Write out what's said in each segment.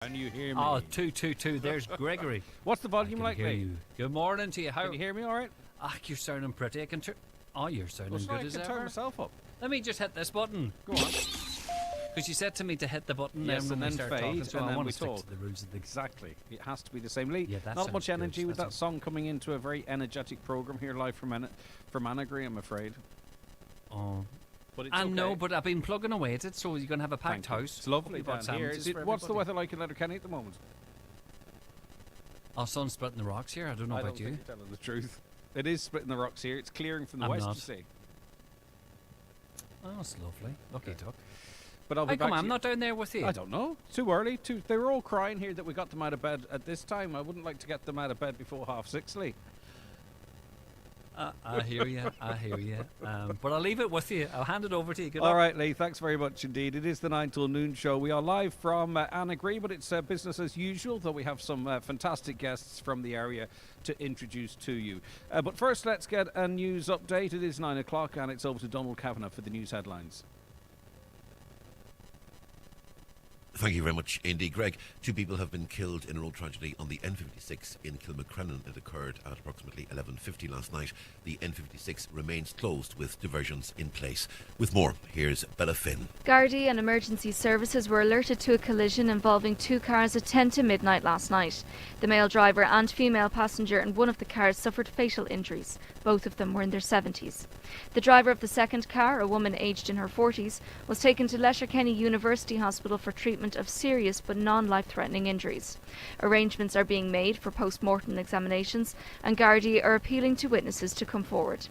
Can you hear me? Oh, 222. There's Gregory. What's the volume I like, can hear mate? you. Good morning to you. How? Can you hear me all right? You're sounding pretty. I can turn. Oh, you're sounding Well, good I as can ever. turn myself up. Let me just hit this button. Go on. Because you said to me to hit the button Yes, then and when then we start talking, fade, so and I then want we to stick talk. to the rules of the... Exactly. It has to be the same. Lee, Yeah, that not sounds much good. energy with that That's song coming into a very energetic program here live from Annagry, I'm afraid. Oh. But it's I okay. know, but I've been plugging away at it, so you're going to have a packed Thank you. house. It's lovely Hope you bought down here. sandwiches for What's the everybody. weather like in Letterkenny at the moment? Oh, sun's splitting the rocks here. I don't know I about don't you. think you're telling the truth. It is splitting the rocks here. It's clearing from the I'm west, not. you see. Oh, it's lovely. Lucky duck. But I'll be Hey, back come on, to I'm you. not down there with you. I don't know. Too early. They were all crying here that we got them out of bed at this time. I wouldn't like to get them out of bed before 6:30, Lee. I hear you. I hear you. But I'll leave it with you. I'll hand it over to you. Good All luck. right, Lee. Thanks very much indeed. It is the 9 till noon show. We are live from Annagry, but it's business as usual, though we have some fantastic guests from the area to introduce to you. But first, let's get a news update. It is 9 o'clock, and it's over to Donald Kavanagh for the news headlines. Thank you very much indeed, Greg. 2 people have been killed in a road tragedy on the N56 in Kilmacrennan. It occurred at approximately 11:50 last night. The N56 remains closed with diversions in place. With more, here's Bella Finn. Gardaí and emergency services were alerted to a collision involving 2 cars at 10 to midnight last night. The male driver and female passenger in one of the cars suffered fatal injuries. Both of them were in their 70s. The driver of the second car, a woman aged in her 40s, was taken to Letterkenny University Hospital for treatment of serious but non-life-threatening injuries. Arrangements are being made for post-mortem examinations, and Gardaí are appealing to witnesses to come forward.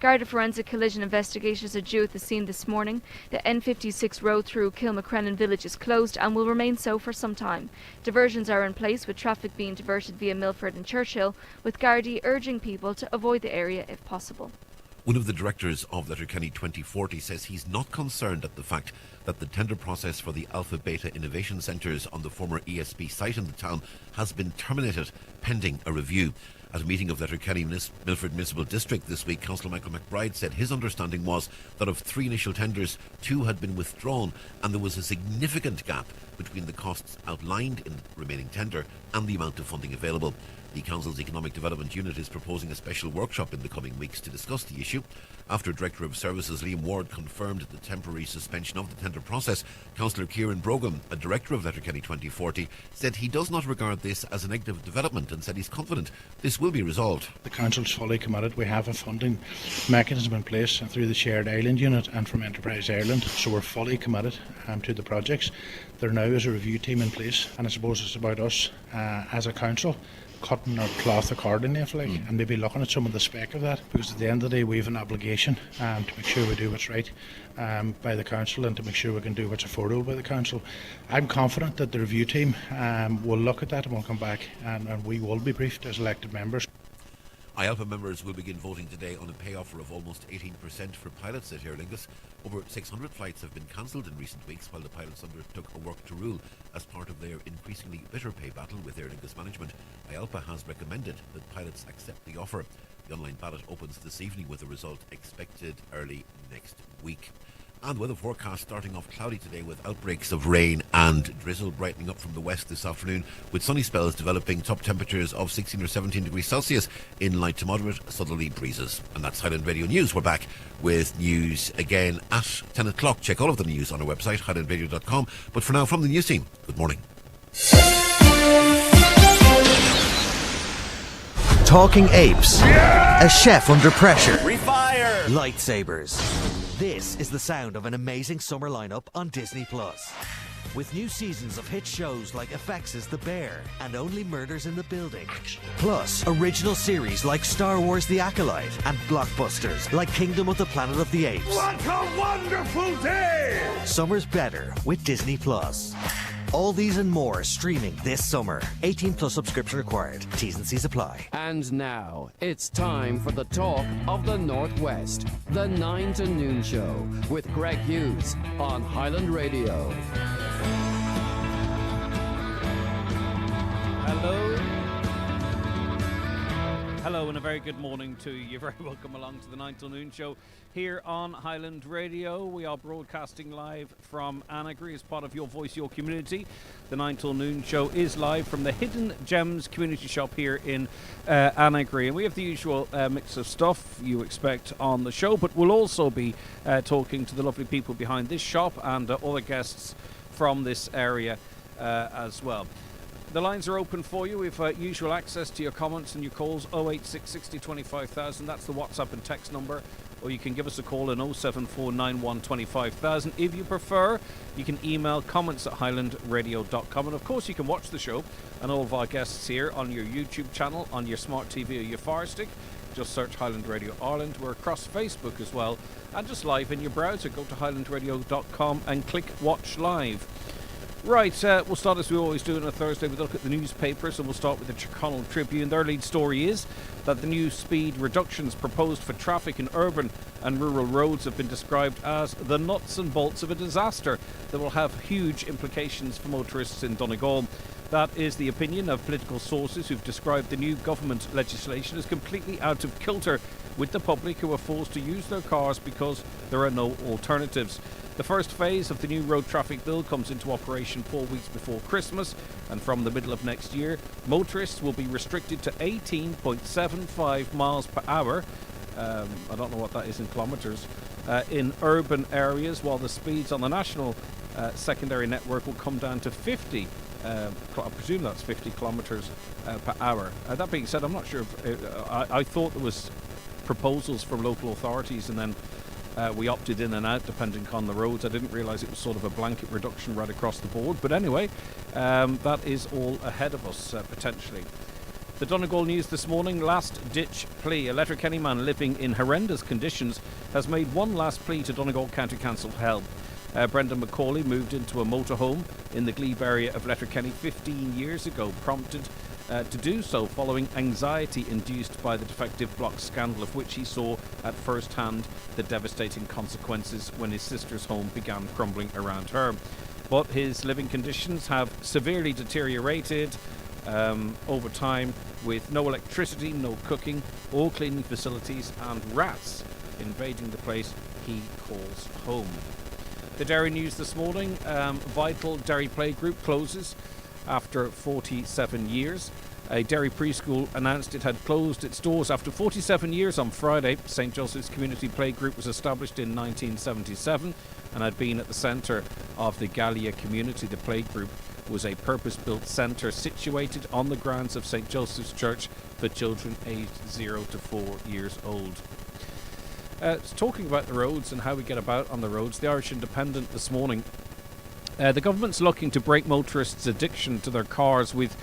Garda forensic collision investigators are due at the scene this morning. The N56 road through Kilmacrennan village is closed and will remain so for some time. Diversions are in place, with traffic being diverted via Milford and Churchill, with Gardaí urging people to avoid the area if possible. One of the directors of Letterkenny 2040 says he's not concerned at the fact that the tender process for the Alpha Beta Innovation Centres on the former ESB site in the town has been terminated pending a review. At a meeting of Letterkenny Milford Municipal District this week, Councillor Michael McBride said his understanding was that of 3 initial tenders, 2 had been withdrawn, and there was a significant gap between the costs outlined in the remaining tender and the amount of funding available. The Council's Economic Development Unit is proposing a special workshop in the coming weeks to discuss the issue. After Director of Services Liam Ward confirmed the temporary suspension of the tender process, Councillor Kieran Brogan, a Director of Letterkenny 2040, said he does not regard this as a negative development and said he's confident this will be resolved. The Council's fully committed. We have a funding mechanism in place through the Shared Island Unit and from Enterprise Ireland, so we're fully committed to the projects. There now is a review team in place, and I suppose it's about us as a council cutting our cloth accordingly, if like, and maybe looking at some of the spec of that, because at the end of the day we have an obligation to make sure we do what's right by the council and to make sure we can do what's affordable by the council. I'm confident that the review team will look at that and will come back and we will be briefed as elected members. IALPA members will begin voting today on a pay offer of almost 18% for pilots at Aer Lingus. Over 600 flights have been cancelled in recent weeks while the pilots undertook a work to rule as part of their increasingly bitter pay battle with Aer Lingus management. IALPA has recommended that pilots accept the offer. The online ballot opens this evening with a result expected early next week. And weather forecast starting off cloudy today with outbreaks of rain and drizzle brightening up from the west this afternoon, with sunny spells developing, top temperatures of 16 or 17 degrees Celsius in light to moderate southerly breezes. And that's Highland Radio News. We're back with news again at 10 o'clock. Check all of the news on our website, highlandradio.com. But for now, from the news team, good morning. Talking apes. A chef under pressure. Refire! Lightsabers. This is the sound of an amazing summer lineup on Disney+. With new seasons of hit shows like FX's The Bear and Only Murders in the Building. Plus, original series like Star Wars The Acolyte and blockbusters like Kingdom of the Planet of the Apes. What a wonderful day! Summer's better with Disney+. All these and more streaming this summer. 18+ subscription required. T's and C's apply. And now, it's time for the talk of the Northwest. The 9 to Noon Show with Greg Hughes on Highland Radio. Hello? Hello and a very good morning to you. You're very welcome along to the 9 till noon show here on Highland Radio. We are broadcasting live from Annagry as part of Your Voice, Your Community. The 9 till noon show is live from the Hidden Gems community shop here in Annagry. And we have the usual mix of stuff you expect on the show, but we'll also be talking to the lovely people behind this shop and other guests from this area as well. The lines are open for you. We've usual access to your comments and your calls. 086 60 25,000. That's the WhatsApp and text number. Or you can give us a call on 07491 25,000. If you prefer, you can email comments@highlandradio.com. And of course, you can watch the show and all of our guests here on your YouTube channel, on your smart TV or your Fire Stick. Just search Highland Radio Ireland. We're across Facebook as well. And just live in your browser. Go to highlandradio.com and click Watch Live. Right, we'll start as we always do on a Thursday with a look at the newspapers, and we'll start with the Tyrconnell Tribune. Their lead story is that the new speed reductions proposed for traffic in urban and rural roads have been described as the nuts and bolts of a disaster that will have huge implications for motorists in Donegal. That is the opinion of political sources who've described the new government legislation as completely out of kilter with the public, who are forced to use their cars because there are no alternatives. The first phase of the new road traffic bill comes into operation 4 weeks before Christmas, and from the middle of next year, motorists will be restricted to 18.75 miles per hour. I don't know what that is in kilometres, in urban areas, while the speeds on the national secondary network will come down to 50. I presume that's 50 kilometres per hour. That being said, I'm not sure if I thought there was proposals from local authorities, and then we opted in and out depending on the roads. I didn't realise it was sort of a blanket reduction right across the board. But anyway, that is all ahead of us, potentially. The Donegal News this morning, last-ditch plea. A Letterkenny man living in horrendous conditions has made one last plea to Donegal County Council for help. Brendan McCauley moved into a motorhome in the Glebe area of Letterkenny 15 years ago, prompted to do so following anxiety induced by the defective block scandal, of which he saw at first hand the devastating consequences when his sister's home began crumbling around her. But his living conditions have severely deteriorated over time, with no electricity, no cooking or cleaning facilities, and rats invading the place he calls home. The Dairy News this morning, Vital Dairy Play Group closes after 47 years. A dairy preschool announced it had closed its doors after 47 years on Friday. St Joseph's Community Play Group was established in 1977 and had been at the centre of the Gallia community. The Play Group was a purpose-built centre situated on the grounds of St Joseph's Church for children aged 0 to 4 years old. Talking about the roads and how we get about on the roads, the Irish Independent this morning. The government's looking to break motorists' addiction to their cars with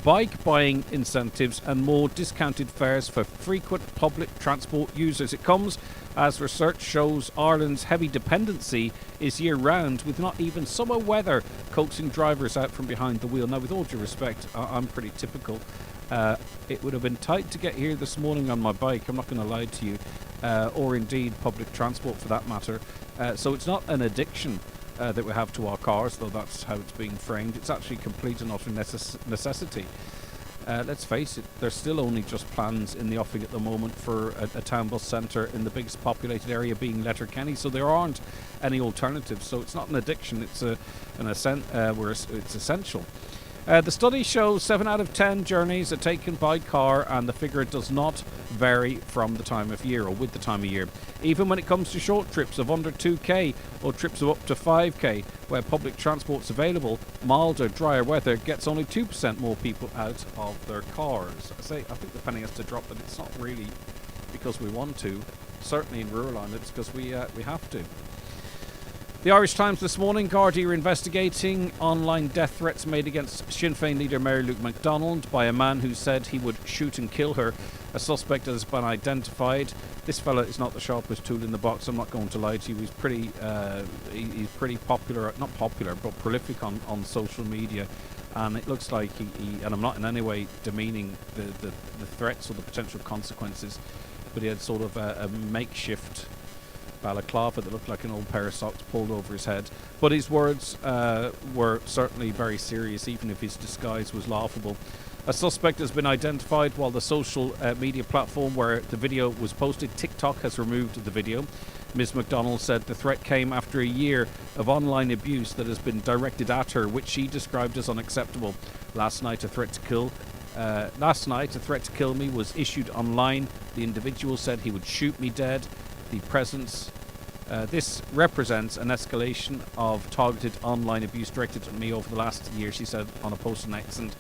bike buying incentives and more discounted fares for frequent public transport users. It comes as research shows Ireland's heavy dependency is year-round, with not even summer weather coaxing drivers out from behind the wheel. Now, with all due respect, I'm pretty typical. It would have been tight to get here this morning on my bike, I'm not going to lie to you, or indeed public transport for that matter. So it's not an addiction that we have to our cars, though that's how it's being framed. It's actually complete and utter necessity. Let's face it, there's still only just plans in the offing at the moment for a town bus centre in the biggest populated area being Letterkenny, so there aren't any alternatives. So it's not an addiction, it's it's essential. The study shows 7 out of 10 journeys are taken by car, and the figure does not vary from the time of year or with the time of year. Even when it comes to short trips of under 2k or trips of up to 5k, where public transport's available, milder, drier weather gets only 2% more people out of their cars. I think the penny has to drop, but it's not really because we want to. Certainly in rural Ireland, it's because we have to. The Irish Times this morning, Gardaí are investigating online death threats made against Sinn Féin leader Mary Luke MacDonald by a man who said he would shoot and kill her. A suspect has been identified. This fella is not the sharpest tool in the box, I'm not going to lie to you. He's pretty popular, not popular, but prolific on social media. And it looks like he and I'm not in any way demeaning the threats or the potential consequences, but he had sort of a makeshift balaclava that looked like an old pair of socks pulled over his head. But his words were certainly very serious, even if his disguise was laughable. A suspect has been identified, while the social media platform where the video was posted, TikTok, has removed the video. Ms. McDonald said the threat came after a year of online abuse that has been directed at her, which she described as unacceptable. Last night, a threat to kill me was issued online. The individual said he would shoot me dead. This represents an escalation of targeted online abuse directed at me over the last year, she said on a post on X. And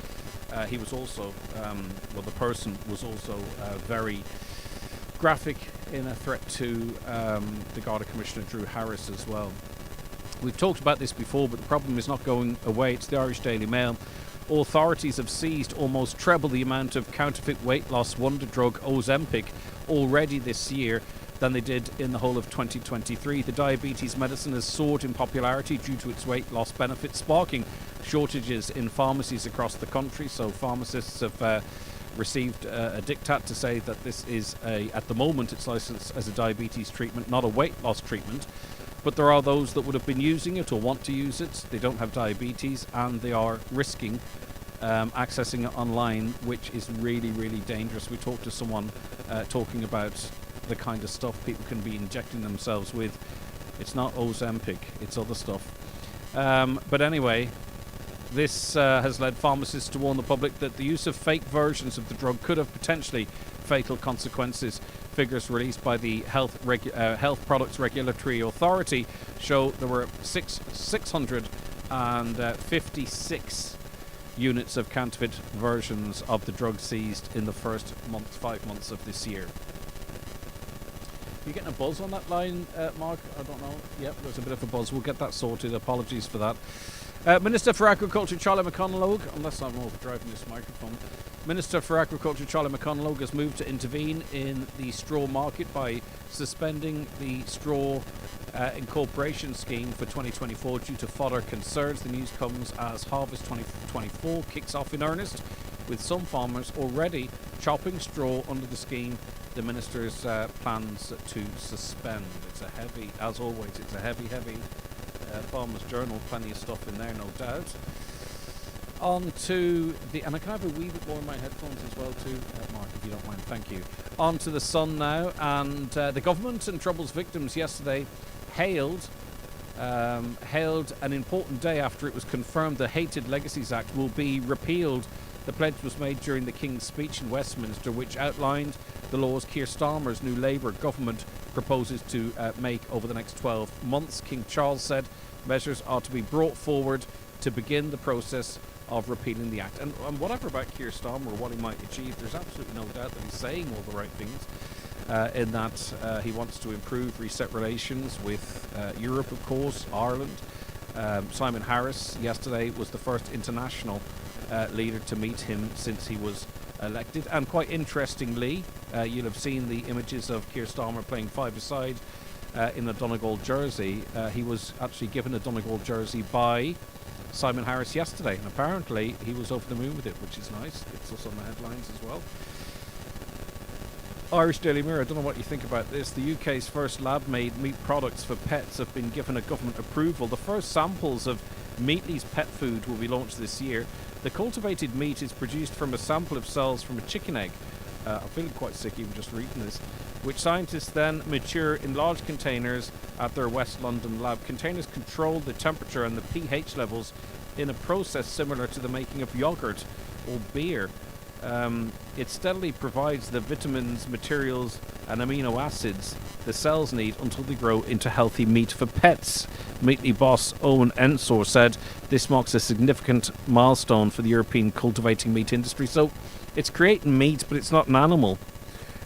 he was also, the person was also very graphic in a threat to the Garda Commissioner Drew Harris as well. We've talked about this before, but the problem is not going away. It's the Irish Daily Mail. Authorities have seized almost treble the amount of counterfeit weight loss wonder drug Ozempic already this year than they did in the whole of 2023. The diabetes medicine has soared in popularity due to its weight loss benefits, sparking shortages in pharmacies across the country. So pharmacists have received a diktat to say that this is at the moment it's licensed as a diabetes treatment, not a weight loss treatment. But there are those that would have been using it or want to use it. They don't have diabetes and they are risking accessing it online, which is really, really dangerous. We talked to someone talking about the kind of stuff people can be injecting themselves with. It's not Ozempic, it's other stuff. But anyway, this has led pharmacists to warn the public that the use of fake versions of the drug could have potentially fatal consequences. Figures released by the Health Products Regulatory Authority show there were 656 units of counterfeit versions of the drug seized in the first 5 months of this year. You getting a buzz on that line, Mark? I don't know. Yep, there's a bit of a buzz. We'll get that sorted. Apologies for that. Minister for Agriculture Charlie McConalogue, unless I'm overdriving this microphone, Minister for Agriculture Charlie McConalogue has moved to intervene in the straw market by suspending the straw incorporation scheme for 2024 due to fodder concerns. The news comes as Harvest 2024 kicks off in earnest, with some farmers already chopping straw under the scheme. The minister's plans to suspend. It's a heavy, as always, it's a heavy Farmer's Journal. Plenty of stuff in there, no doubt. On to the, and I can have a wee bit more in my headphones as well too, Mark, if you don't mind, thank you. On to the Sun now, and the government and Trouble's victims yesterday hailed an important day after it was confirmed the Hated Legacies Act will be repealed. The pledge was made during the King's speech in Westminster, which outlined the laws Keir Starmer's new Labour government proposes to make over the next 12 months. King Charles said measures are to be brought forward to begin the process of repealing the Act. And whatever about Keir Starmer or what he might achieve, there's absolutely no doubt that he's saying all the right things in that he wants to improve, reset relations with Europe, of course, Ireland. Simon Harris yesterday was the first international leader to meet him since he was elected. And quite interestingly, you'll have seen the images of Keir Starmer playing five-a-side in a Donegal jersey. He was actually given a Donegal jersey by Simon Harris yesterday, and apparently he was over the moon with it, which is nice. It's also on the headlines as well. Irish Daily Mirror, I don't know what you think about this. The UK's first lab-made meat products for pets have been given a government approval. The first samples of Meatley's pet food will be launched this year. The cultivated meat is produced from a sample of cells from a chicken egg. I'm feeling quite sick even just reading this. Which scientists then mature in large containers at their West London lab. Containers control the temperature and the pH levels in a process similar to the making of yogurt or beer. It steadily provides the vitamins, materials and amino acids the cells need until they grow into healthy meat for pets. Meatley boss Owen Ensor said this marks a significant milestone for the European cultivating meat industry. So it's creating meat, but it's not an animal.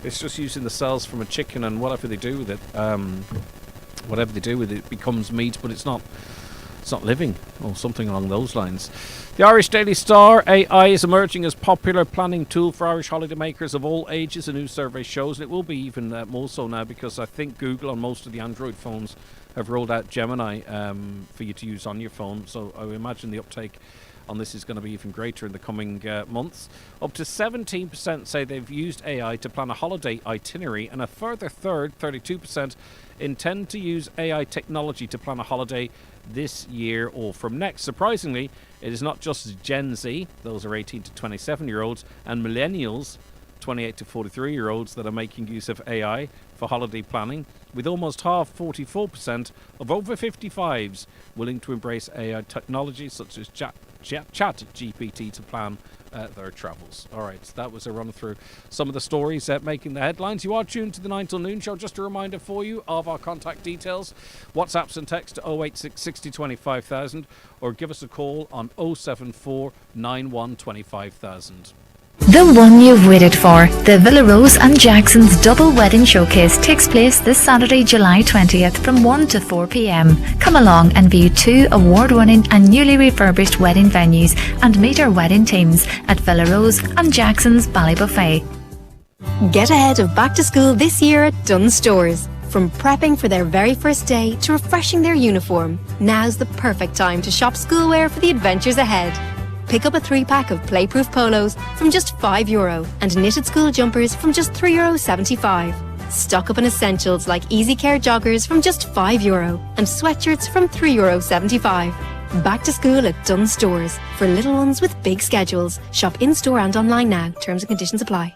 It's just using the cells from a chicken, and whatever they do with it, becomes meat, but it's not living, or something along those lines. The Irish Daily Star, AI is emerging as popular planning tool for Irish holidaymakers of all ages, a new survey shows. And it will be even more so now, because I think Google on most of the Android phones have rolled out Gemini for you to use on your phone. So I imagine the uptake and this is going to be even greater in the coming months. Up to 17% say they've used AI to plan a holiday itinerary, and a further third, 32%, intend to use AI technology to plan a holiday this year or from next. Surprisingly, it is not just Gen Z, those are 18 to 27-year-olds, and millennials, 28 to 43-year-olds, that are making use of AI for holiday planning, with almost half, 44%, of over 55s willing to embrace AI technology such as Chat GPT to plan their travels. All right, so that was a run through some of the stories making the headlines. You are tuned to the 9 till noon show. Just a reminder for you of our contact details: WhatsApps and text to 086 60 25,000, or give us a call on 074 91 25,000. The one you've waited for, the Villa Rose and Jackson's Double Wedding Showcase takes place this Saturday, July 20th from 1 to 4 p.m. Come along and view 2 award-winning and newly refurbished wedding venues and meet our wedding teams at Villa Rose and Jackson's Ballybuffet. Get ahead of back to school this year at Dunnes Stores. From prepping for their very first day to refreshing their uniform, now's the perfect time to shop schoolwear for the adventures ahead. Pick up a 3-pack of playproof polos from just €5 and knitted school jumpers from just €3.75. Stock up on essentials like Easy Care joggers from just €5 and sweatshirts from €3.75. Back to school at Dunnes Stores for little ones with big schedules. Shop in-store and online now. Terms and conditions apply.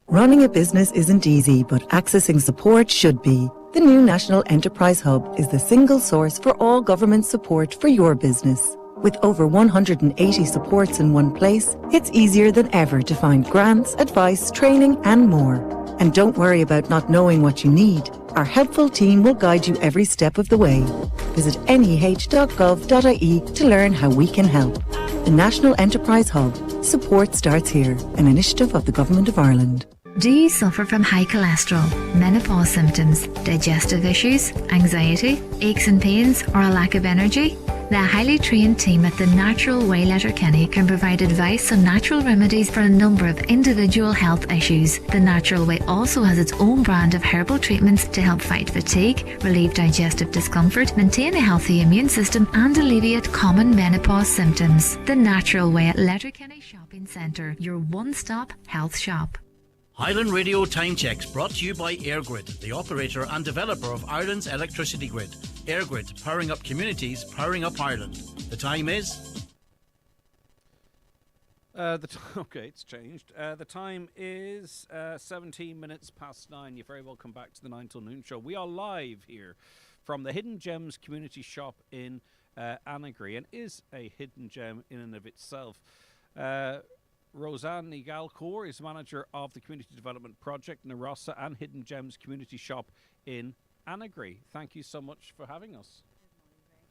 Running a business isn't easy, but accessing support should be. The new National Enterprise Hub is the single source for all government support for your business. With over 180 supports in one place, it's easier than ever to find grants, advice, training and more. And don't worry about not knowing what you need. Our helpful team will guide you every step of the way. Visit neh.gov.ie to learn how we can help. The National Enterprise Hub. Support starts here, an initiative of the Government of Ireland. Do you suffer from high cholesterol, menopause symptoms, digestive issues, anxiety, aches and pains, or a lack of energy? The highly trained team at The Natural Way Letterkenny can provide advice on natural remedies for a number of individual health issues. The Natural Way also has its own brand of herbal treatments to help fight fatigue, relieve digestive discomfort, maintain a healthy immune system and alleviate common menopause symptoms. The Natural Way at Letterkenny Shopping Centre, your one-stop health shop. Highland Radio Time Checks brought to you by EirGrid, the operator and developer of Ireland's electricity grid. EirGrid, powering up communities, powering up Ireland. The time is... Okay, it's changed. The time is 17 minutes past 9. You're very welcome back to the 9 till noon show. We are live here from the Hidden Gems community shop in Annagry, and is a hidden gem in and of itself. Roseanne Nigalcourt is manager of the Community Development Project Narossa and Hidden Gems Community Shop in Annagry. Thank you so much for having us.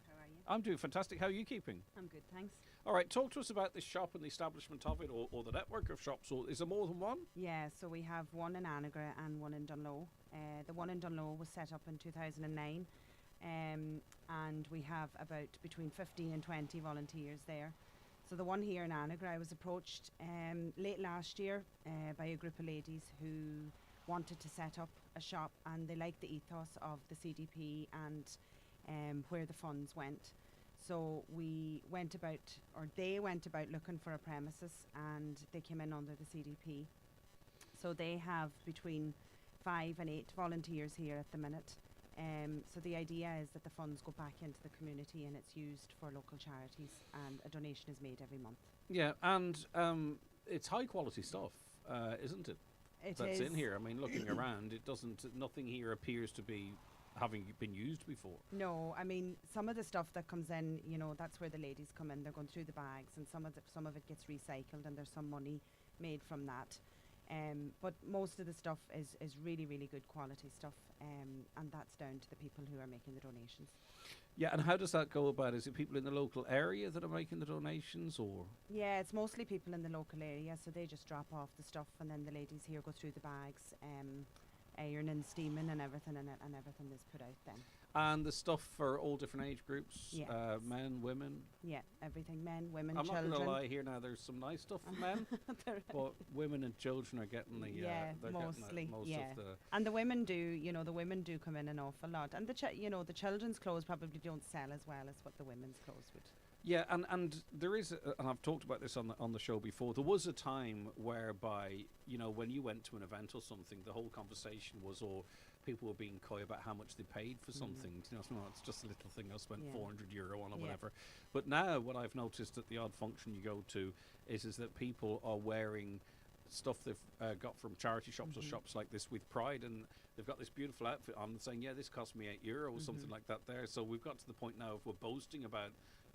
How are you? I'm doing fantastic. How are you keeping? I'm good, thanks. All right, talk to us about this shop and the establishment of it, or the network of shops. Or is there more than one? Yeah, so we have one in Annagry and one in Dunloe. The one in Dunloe was set up in 2009, and we have about between 15 and 20 volunteers there. So the one here in Annagry, I was approached late last year by a group of ladies who wanted to set up a shop, and they liked the ethos of the CDP and where the funds went. So we went about, or they went about looking for a premises, and they came in under the CDP. So they have between 5 and 8 volunteers here at the minute. So the idea is that the funds go back into the community and it's used for local charities, and a donation is made every month. Yeah, and it's high quality stuff, isn't it? That's in here. I mean, looking around, it doesn't. Nothing here appears to be having been used before. No, I mean, some of the stuff that comes in, you know, that's where the ladies come in. They're going through the bags, and some of it gets recycled, and there's some money made from that. But most of the stuff is really, really good quality stuff, and that's down to the people who are making the donations. Yeah, and how does that go about? Is it people in the local area that are making the donations, or? Yeah, it's mostly people in the local area, so they just drop off the stuff, and then the ladies here go through the bags, ironing, steaming, and everything, and everything is put out then. And the stuff for all different age groups, yeah. Men, women? Yeah, everything, men, women, I'm children. not going to lie here now, there's some nice stuff for men, but women and children are getting the... yeah, mostly, most yeah. of the... And the women do, you know, the women do come in an awful lot. And the children's clothes probably don't sell as well as what the women's clothes would. Yeah, and there is, and I've talked about this on the show before. There was a time whereby, you know, when you went to an event or something, the whole conversation was, or people were being coy about how much they paid for something. You know, it's just a little thing I spent €400 on or whatever. But now, what I've noticed at the odd function you go to is that people are wearing stuff they've got from charity shops or shops like this with pride, and they've got this beautiful outfit on and saying, yeah, this cost me €8 or something like that there. So we've got to the point now of we're boasting about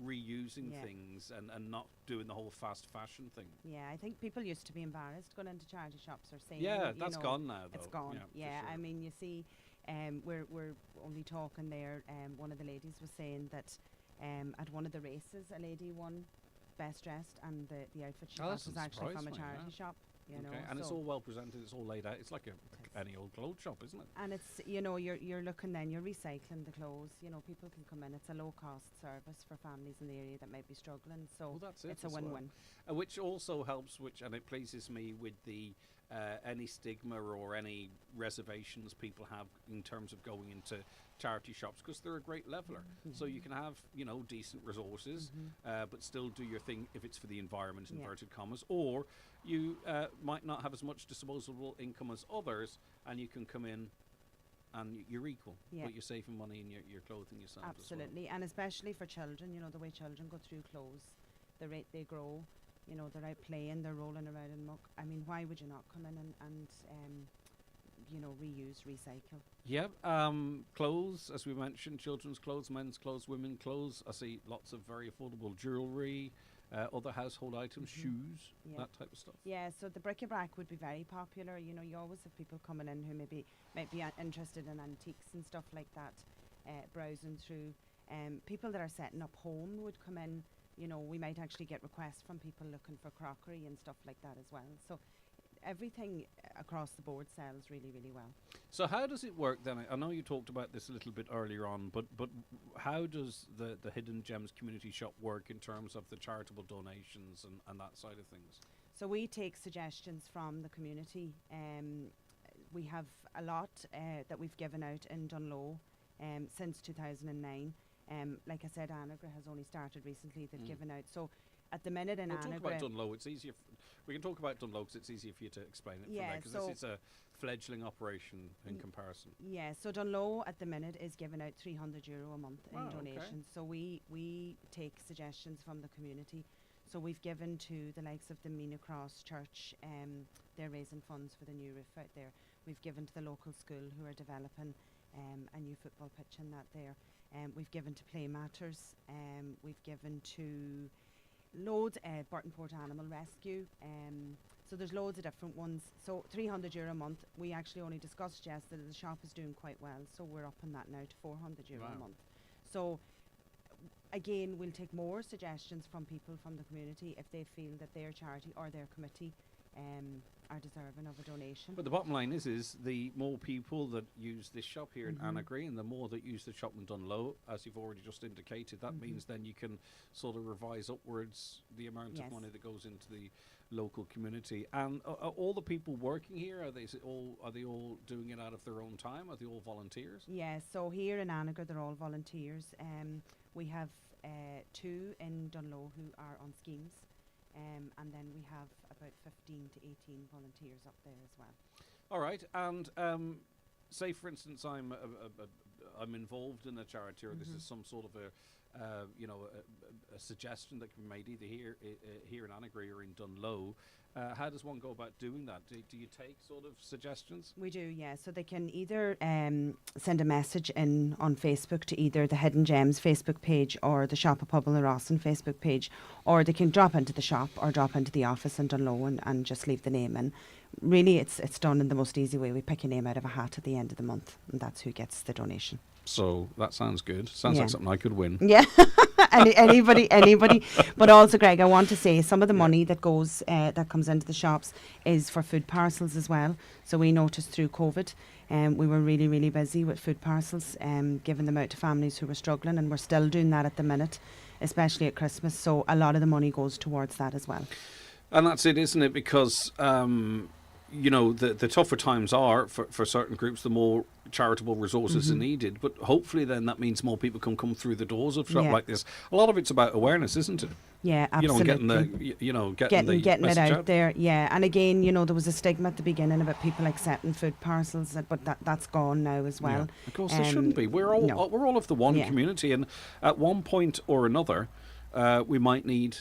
reusing things and not doing the whole fast fashion thing. Yeah, I think people used to be embarrassed going into charity shops or saying, yeah, you that's know, gone now though. It's gone. Yeah, sure. I mean, you see, we're only talking there. One of the ladies was saying that at one of the races, a lady won best dressed, and the outfit she got was actually from a charity shop. You know, and it's all well presented, it's all laid out. It's like any old clothes shop, isn't it? And it's, you know, you're looking then, you're recycling the clothes. You know, people can come in. It's a low cost service for families in the area that might be struggling. So it's a win-win. Which also helps, and it pleases me with the any stigma or any reservations people have in terms of going into charity shops, because they're a great leveler. So you can have, you know, decent resources, but still do your thing if it's for the environment, inverted commas, or you might not have as much disposable income as others, and you can come in and you're equal, but you're saving money in your clothing yourself. Absolutely, and especially for children, you know, the way children go through clothes, the rate they grow, you know, they're out playing, they're rolling around in muck. I mean, why would you not come in and you know, reuse, recycle? Yeah, clothes, as we mentioned, children's clothes, men's clothes, women's clothes. I see lots of very affordable jewellery, other household items, shoes, that type of stuff. Yeah, so the bric-a-brac would be very popular. You know, you always have people coming in who might be interested in antiques and stuff like that, browsing through. People that are setting up home would come in. You know, we might actually get requests from people looking for crockery and stuff like that as well. So everything across the board sells really, really well. So how does it work then? I know you talked about this a little bit earlier on, but how does the Hidden Gems community shop work in terms of the charitable donations and that side of things? So we take suggestions from the community. We have a lot that we've given out in Dunlow since 2009. Like I said, Annagry has only started recently. They've given out. So at the minute in Annagry... Talk about Dunlow. It's easier. We can talk about Dunlow because it's easier for you to explain it. Yeah, because this is a fledgling operation in comparison. Yeah, so Dunlow at the minute is giving out €300 a month in donations. So we take suggestions from the community. So we've given to the likes of the Mina Cross Church. They're raising funds for the new roof out there. We've given to the local school who are developing a new football pitch and that there. We've given to Play Matters. We've given to loads, Burtonport Animal Rescue. So there's loads of different ones. So €300 a month. We actually only discussed yesterday that the shop is doing quite well. So we're upping that now to €400 a month. So again, we'll take more suggestions from people from the community if they feel that their charity or their committee are deserving of a donation. But the bottom line is the more people that use this shop here in Annagry, and the more that use the shop in Dunlow, as you've already just indicated, that means then you can sort of revise upwards the amount of money that goes into the local community. And are all the people working here, are they all doing it out of their own time? Are they all volunteers? Yeah, so here in Annagry they're all volunteers. We have 2 in Dunlow who are on schemes. And then we have about 15 to 18 volunteers up there as well. All right, and say for instance I'm involved in a charity, or this is some sort of a suggestion that can be made either here in Annagry or in Dunlow. How does one go about doing that? Do you take sort of suggestions? We do, yeah. So they can either send a message in on Facebook to either the Hidden Gems Facebook page or the Shop of Pobble Rossin Facebook page, or they can drop into the shop or drop into the office in Dunlow and just leave the name in. Really, it's done in the most easy way. We pick a name out of a hat at the end of the month, and that's who gets the donation. So that sounds good. Sounds like something I could win. Yeah. Anybody. But also, Greg, I want to say some of the money that goes that comes into the shops is for food parcels as well. So we noticed through COVID, we were really, really busy with food parcels, giving them out to families who were struggling, and we're still doing that at the minute, especially at Christmas. So a lot of the money goes towards that as well. And that's it, isn't it? Because the tougher times are for certain groups, the more charitable resources are needed. But hopefully then that means more people can come through the doors of shop like this. A lot of it's about awareness, isn't it? Yeah, absolutely. Getting it out there. Yeah, and again, there was a stigma at the beginning about people accepting food parcels, but that's gone now as well. Yeah. Of course, there shouldn't be. We're all of the one community, and at one point or another, we might need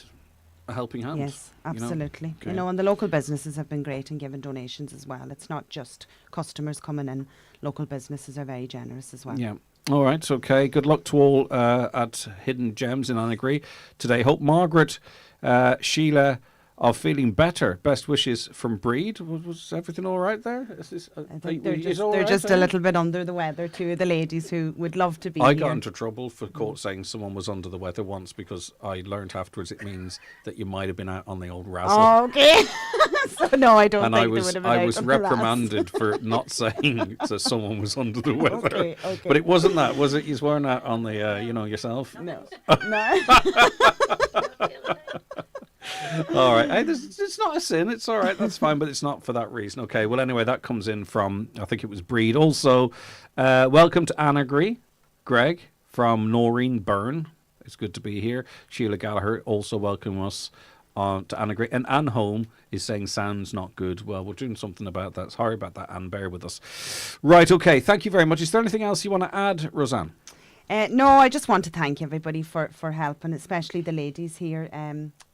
a helping hand. Yes, absolutely. Okay. And the local businesses have been great in giving donations as well. It's not just customers coming in. Local businesses are very generous as well. Yeah. All right. Okay. Good luck to all at Hidden Gems in Annagry today. Hope Margaret, Sheila are feeling better. Best wishes from Breed. Was everything all right there? I think they're just a little bit under the weather, two of the ladies who would love to be I here. got into trouble for court saying someone was under the weather once because I learnt afterwards it means that you might have been out on the old razzle. Oh, okay. So no, I don't and think I was, they would have been I out was on the reprimanded for not saying that someone was under the weather. Okay. But it wasn't that, was it? You weren't out on the, yourself? No. No. All right. Hey, it's not a sin. It's all right. That's fine, but it's not for that reason. Okay. Well, anyway, that comes in from, I think it was Breed. Also, welcome to Annagry, Greg from Noreen Byrne. It's good to be here. Sheila Gallagher also welcoming us to Annagry. And Anne Holm is saying sounds not good. Well, we're doing something about that. Sorry about that, Anne. Bear with us. Right. Okay. Thank you very much. Is there anything else you want to add, Roseanne? No, I just want to thank everybody for helping, especially the ladies here.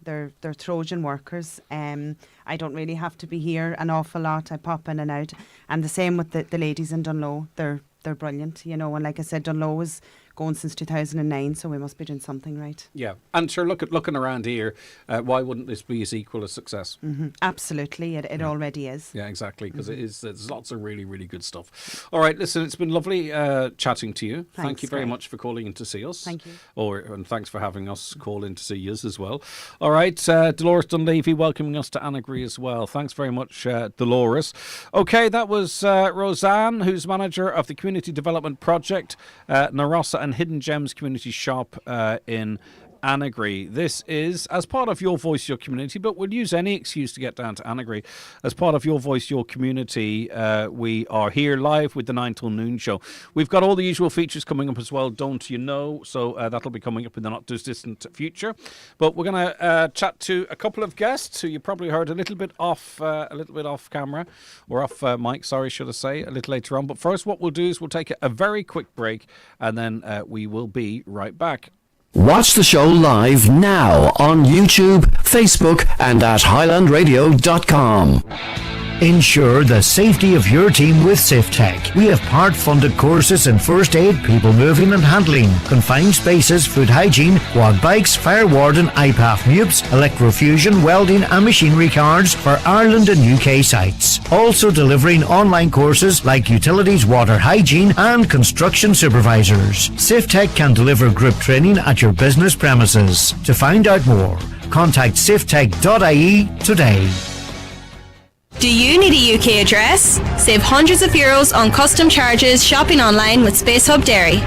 They're Trojan workers. I don't really have to be here an awful lot. I pop in and out. And the same with the ladies in Dunlow. They're brilliant, and like I said, Dunlow was going since 2009, so we must be doing something right. Yeah, and sure, looking around here, why wouldn't this be as equal a success? Absolutely, it already is. Yeah, exactly, because it is. There's lots of really, really good stuff. All right, listen, it's been lovely chatting to you. Thank you very much for calling in to see us. Thank you. And thanks for having us call in to see us as well. All right, Dolores Dunleavy welcoming us to Annagry as well. Thanks very much, Dolores. Okay, that was Roseanne, who's manager of the Community Development Project, Narossa and Hidden Gems Community Shop in Annagry. This is as part of Your Voice, Your Community, but we'll use any excuse to get down to Annagry. As part of Your Voice, Your Community, we are here live with the 9 till noon show. We've got all the usual features coming up as well, don't you know? So that'll be coming up in the not too distant future. But we're going to chat to a couple of guests who you probably heard a little bit off camera, or off mic, sorry, should I say, a little later on. But first, what we'll do is we'll take a very quick break, and then we will be right back. Watch the show live now on YouTube, Facebook, and at highlandradio.com. Ensure the safety of your team with SafeTech. We have part-funded courses in first aid, people moving and handling, confined spaces, food hygiene, quad bikes, fire warden, IPAF MUPS, electrofusion, welding and machinery cards for Ireland and UK sites. Also delivering online courses like utilities, water hygiene and construction supervisors. SafeTech can deliver group training at your business premises. To find out more, contact safetech.ie today. Do you need a UK address? Save hundreds of euros on custom charges shopping online with Space Hub Dairy.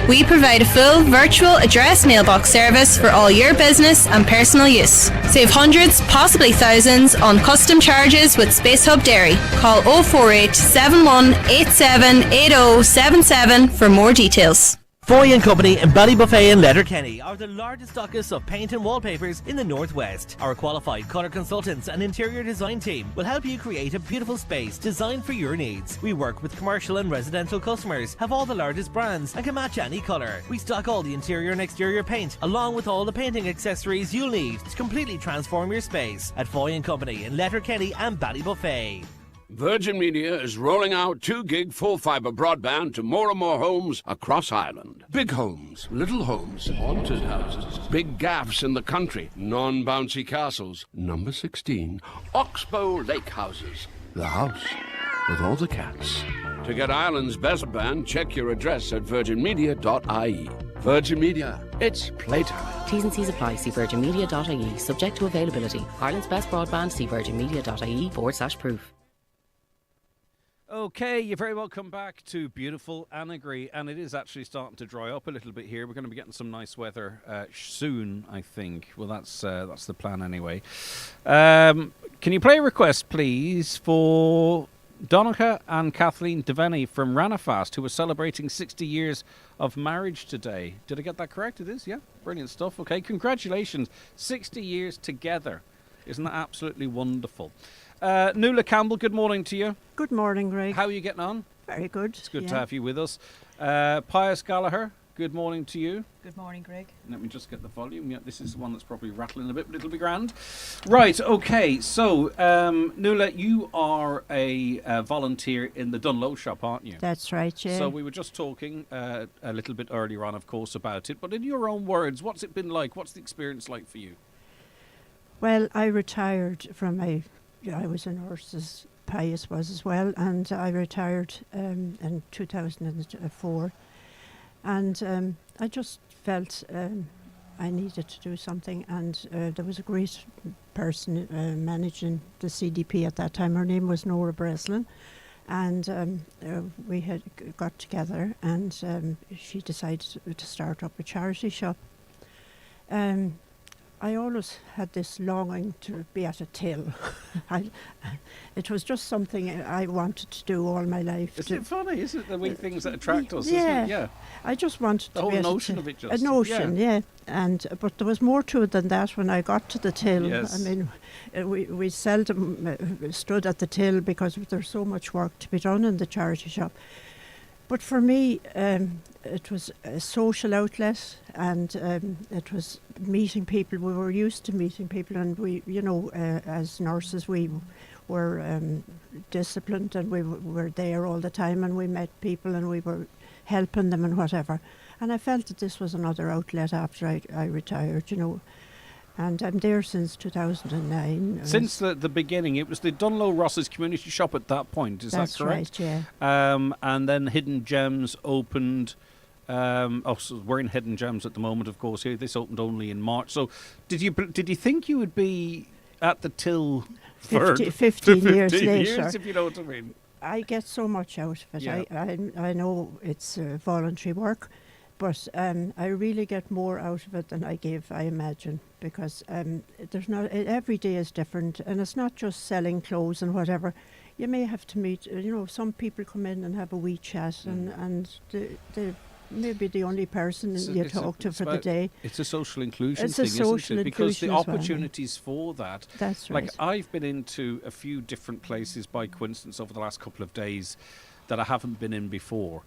We provide a full virtual address mailbox service for all your business and personal use. Save hundreds, possibly thousands, on custom charges with Space Hub Dairy. Call 048 7187 8077 for more details. Foy & Company in Ballybuffet and Letterkenny are the largest stockists of paint and wallpapers in the Northwest. Our qualified colour consultants and interior design team will help you create a beautiful space designed for your needs. We work with commercial and residential customers, have all the largest brands and can match any colour. We stock all the interior and exterior paint along with all the painting accessories you'll need to completely transform your space at Foy & Company in Letterkenny and Ballybuffet. Virgin Media is rolling out 2 gig full fibre broadband to more and more homes across Ireland. Big homes, little homes, haunted houses, big gaffs in the country, non-bouncy castles. Number 16, Oxbow Lake Houses. The house with all the cats. To get Ireland's best band, check your address at virginmedia.ie. Virgin Media, it's playtime. T's and C's apply. See virginmedia.ie. Subject to availability. Ireland's best broadband. See virginmedia.ie/proof. Okay, you're very welcome back to beautiful Annagry, and it is actually starting to dry up a little bit here. We're going to be getting some nice weather soon, I think. Well, that's the plan anyway. Can Can you play a request, please, for Donica and Kathleen Devaney from Ranafast, who are celebrating 60 years of marriage today? Did I get that correct? It is, yeah. Brilliant stuff. Okay, congratulations. 60 years together. Isn't that absolutely wonderful? Nuala Campbell, good morning to you. Good morning, Greg. How are you getting on? Very good. It's good to have you with us. Pius Gallagher, good morning to you. Good morning, Greg. Let me just get the volume. Yeah, this is the one that's probably rattling a bit, but it'll be grand. Right, okay. So, Nuala, you are a volunteer in the Dunlow shop, aren't you? That's right, yeah. So we were just talking a little bit earlier on, of course, about it. But in your own words, what's it been like? What's the experience like for you? Well, I retired from I was a nurse, as Pius was as well, and I retired in 2004. And I just felt I needed to do something, and there was a great person managing the CDP at that time. Her name was Nora Breslin, and we had got together, and she decided to start up a charity shop. I always had this longing to be at a till. It was just something I wanted to do all my life. Isn't it funny? Isn't it the wee things that attract us? Yeah, Isn't it? Yeah. I just wanted the to be whole at notion of it. Just a notion, yeah. And but there was more to it than that. When I got to the till, Yes. I mean, we seldom stood at the till because there's so much work to be done in the charity shop. But for me, it was a social outlet, and it was meeting people. We were used to meeting people, and we, as nurses, we were disciplined, and we were there all the time, and we met people, and we were helping them and whatever. And I felt that this was another outlet after I retired, And I'm there since 2009. Since the beginning, it was the Dunlow Ross's community shop at that point, is that correct? That's right, yeah. And then Hidden Gems opened. So we're in Hidden Gems at the moment, of course. Here, this opened only in March. So, did you think you would be at the till for 15 years later? Years, if you know what I mean. I get so much out of it. Yeah. I know it's voluntary work, but I really get more out of it than I give, I imagine, because there's not every day is different, and it's not just selling clothes and whatever. You may have to meet, some people come in and have a wee chat, and they maybe the only person you talk to for the day. It's a social inclusion it's thing, a social isn't it? Because the inclusion as well, opportunities for that. That's right. Like, I've been into a few different places by coincidence over the last couple of days that I haven't been in before,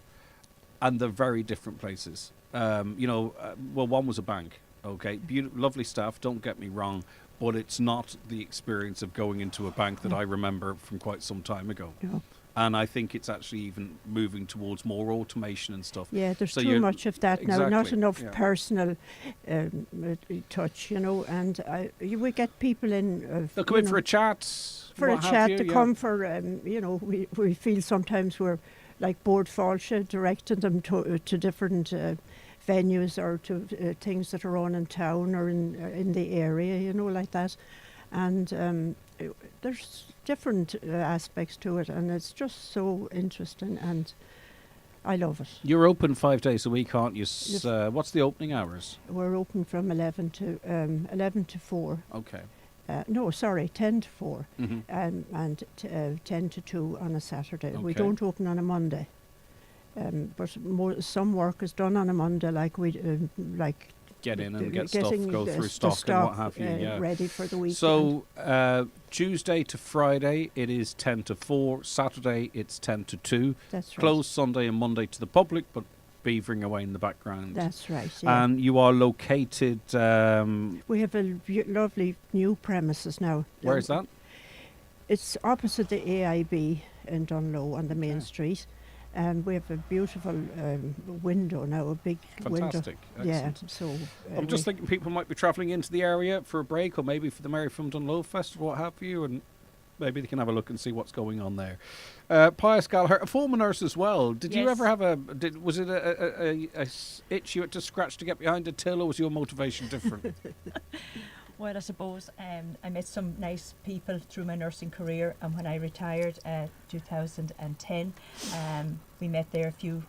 and they're very different places. Well, one was a bank. Okay, lovely staff. Don't get me wrong, but it's not the experience of going into a bank that I remember from quite some time ago. No. And I think it's actually even moving towards more automation and stuff. Yeah, there's So too much of that now. Not Exactly, enough yeah. personal touch, and we get people in. They'll come in for a chat. For a what have chat, you, to yeah. come for, we feel sometimes we're like Board Fáilte, directing them to different venues or to things that are on in town or in the area, like that. And there's different aspects to it, and it's just so interesting, and I love it. You're open 5 days a week, aren't you? Yes. What's the opening hours? We're open from 11 to 4. Okay. No, sorry, 10 to 4, Mhm. and 10 to 2 on a Saturday. We Okay. don't open on a Monday, but some work is done on a Monday, like Get in and get stuff, getting go the- through the stock and what have you. uh, ready for the weekend. So Tuesday to Friday it is 10 to 4. Saturday it's 10 to 2. That's right. Closed Sunday and Monday to the public, but beavering away in the background. That's right, yeah. And you are located. We have a lovely new premises now. Where is that? It's opposite the AIB in Dunlow on the main street. And we have a beautiful window now, a big Fantastic. window. Yeah, Excellent. so I'm just thinking people might be travelling into the area for a break, or maybe for the Mary from Dunlow Festival, what have you, and maybe they can have a look and see what's going on there. Pius Gallagher, a former nurse as well. Did you Yes. ever have was it a itch you had to scratch to get behind a till, or was your motivation different? Well, I suppose I met some nice people through my nursing career, and when I retired 2010, we met there 2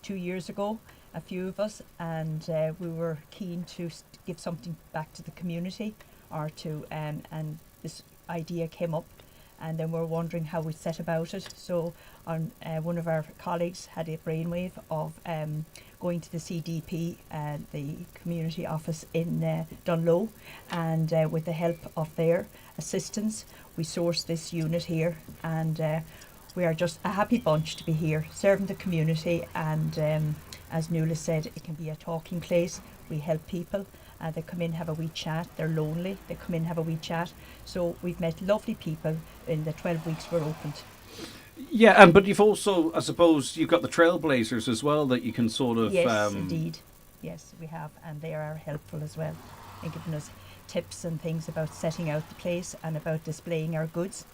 years ago, a few of us, and we were keen to give something back to the community, or to and this idea came up, and then we're wondering how we set about it. So one of our colleagues had a brainwave of going to the CDP, the community office in Dunlow, and with the help of their assistance, we sourced this unit here, and we are just a happy bunch to be here serving the community. And as Nuala said, it can be a talking place. We help people. They come in, have a wee chat. They're lonely. They come in, have a wee chat. So we've met lovely people in the 12 weeks we're opened. Yeah, but you've also, I suppose, you've got the trailblazers as well that you can sort of... Yes, indeed. Yes, we have. And they are helpful as well in giving us tips and things about setting out the place and about displaying our goods.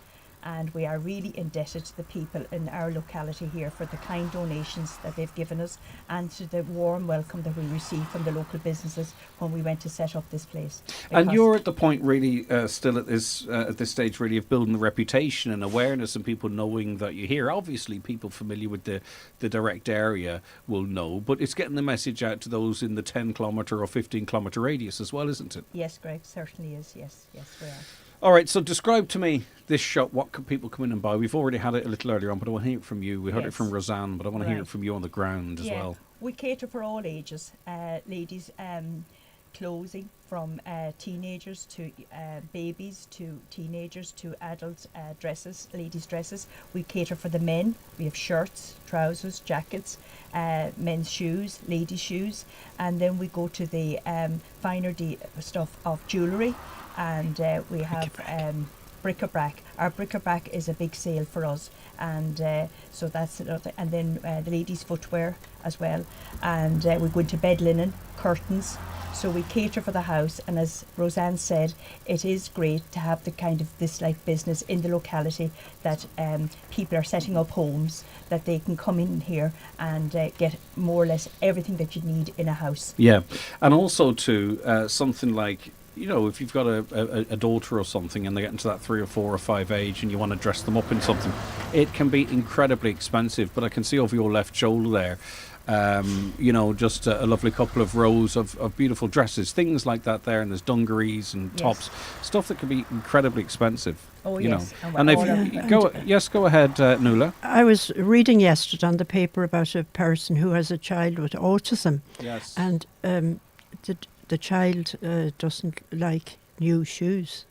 And we are really indebted to the people in our locality here for the kind donations that they've given us, and to the warm welcome that we received from the local businesses when we went to set up this place. And you're at the point really still at this stage really of building the reputation and awareness and people knowing that you're here. Obviously people familiar with the direct area will know, but it's getting the message out to those in the 10 kilometre or 15 kilometre radius as well, isn't it? Yes, Greg, certainly is. Yes, we are. All right, so describe to me this shop. What can people come in and buy? We've already had it a little earlier on, but I want to hear it from you. We heard it from Roseanne, but I want to hear it from you on the ground as well. We cater for all ages. Ladies' clothing from teenagers to babies to teenagers to adult dresses, ladies' dresses. We cater for the men. We have shirts, trousers, jackets, men's shoes, ladies' shoes. And then we go to the finer stuff of jewellery. And we have bric-a-brac. Our bric-a-brac is a big sale for us, and so that's another. And then the ladies' footwear as well, and we go into bed linen, curtains. So we cater for the house, and as Roseanne said, it is great to have the kind of this like business in the locality that people are setting up homes that they can come in here and get more or less everything that you need in a house. Yeah, and also to something like, you know, if you've got a daughter or something and they get into that 3 or 4 or 5 age and you want to dress them up in something, it can be incredibly expensive. But I can see over your left shoulder there, you know, just a lovely couple of rows of beautiful dresses, things like that there, and there's dungarees and tops, stuff that can be incredibly expensive. Oh, you yes. know. And if you go ahead, Nuala. I was reading yesterday on the paper about a person who has a child with autism. Yes. And the child doesn't like new shoes.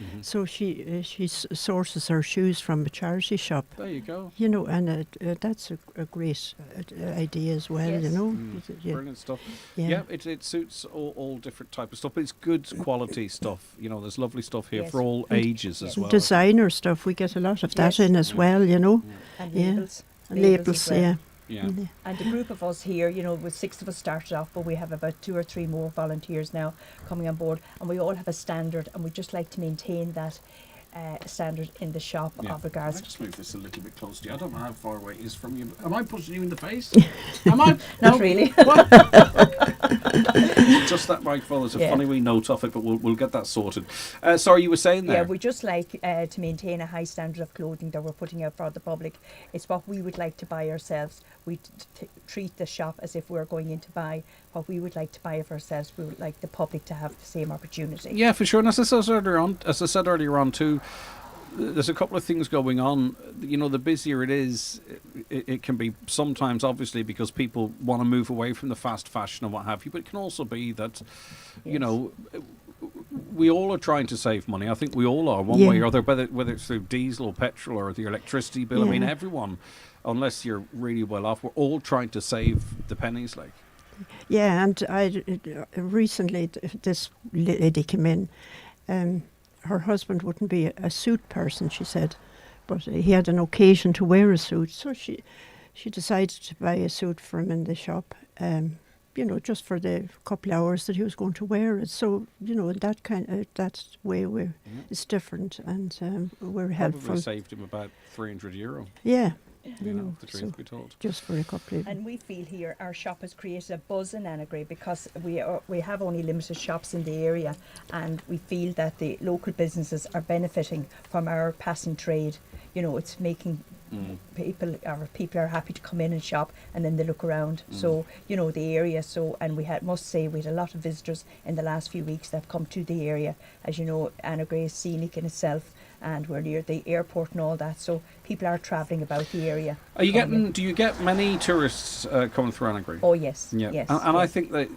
Mm-hmm. So she sources her shoes from a charity shop. There you go. You know, and that's a great idea as well, you know. Brilliant stuff. Yeah, it suits all different type of stuff, but it's good quality stuff. You know, there's lovely stuff here for all and ages as well. Designer stuff, we get a lot of that in as well, you know. And labels. Labels, as well. yeah. Yeah. And a group of us here, you know, with 6 of us started off, but we have about 2 or 3 more volunteers now coming on board, and we all have a standard, and we just like to maintain that standard in the shop of regards. Can I just move this a little bit close to you? I don't know how far away it is from you. Am I pushing you in the face? Am I? Not really. Just that microphone. There's a funny wee note off it, but we'll get that sorted. Sorry, you were saying there? Yeah, we just like to maintain a high standard of clothing that we're putting out for the public. It's what we would like to buy ourselves. We treat the shop as if we're going in to buy what we would like to buy of ourselves. We would like the public to have the same opportunity. Yeah, for sure. And as I said earlier on too, there's a couple of things going on. You know, the busier it is, it can be sometimes obviously because people want to move away from the fast fashion and what have you, but it can also be that, you know, we all are trying to save money. I think we all are, one way or other, whether it's through diesel or petrol or the electricity bill. I mean, everyone, unless you're really well off, we're all trying to save the pennies, like. Yeah, and I recently this lady came in. Her husband wouldn't be a suit person, she said, but he had an occasion to wear a suit, so she decided to buy a suit for him in the shop. You know, just for the couple of hours that he was going to wear it. So, you know, that way it's different, and we're helpful. Probably saved him about €300. Yeah. You know, the truth be told. Just for a couple of... And we feel here our shop has created a buzz in Annagry because we have only limited shops in the area, and we feel that the local businesses are benefiting from our passing trade. You know, it's making People are happy to come in and shop, and then they look around. So the area. So, and we had a lot of visitors in the last few weeks that have come to the area. As you know, Annagry is scenic in itself, and we're near the airport and all that. So people are travelling about the area. Are you getting? Do you get many tourists coming through Annagry? Oh yes, yeah. Yes, And yes. I think that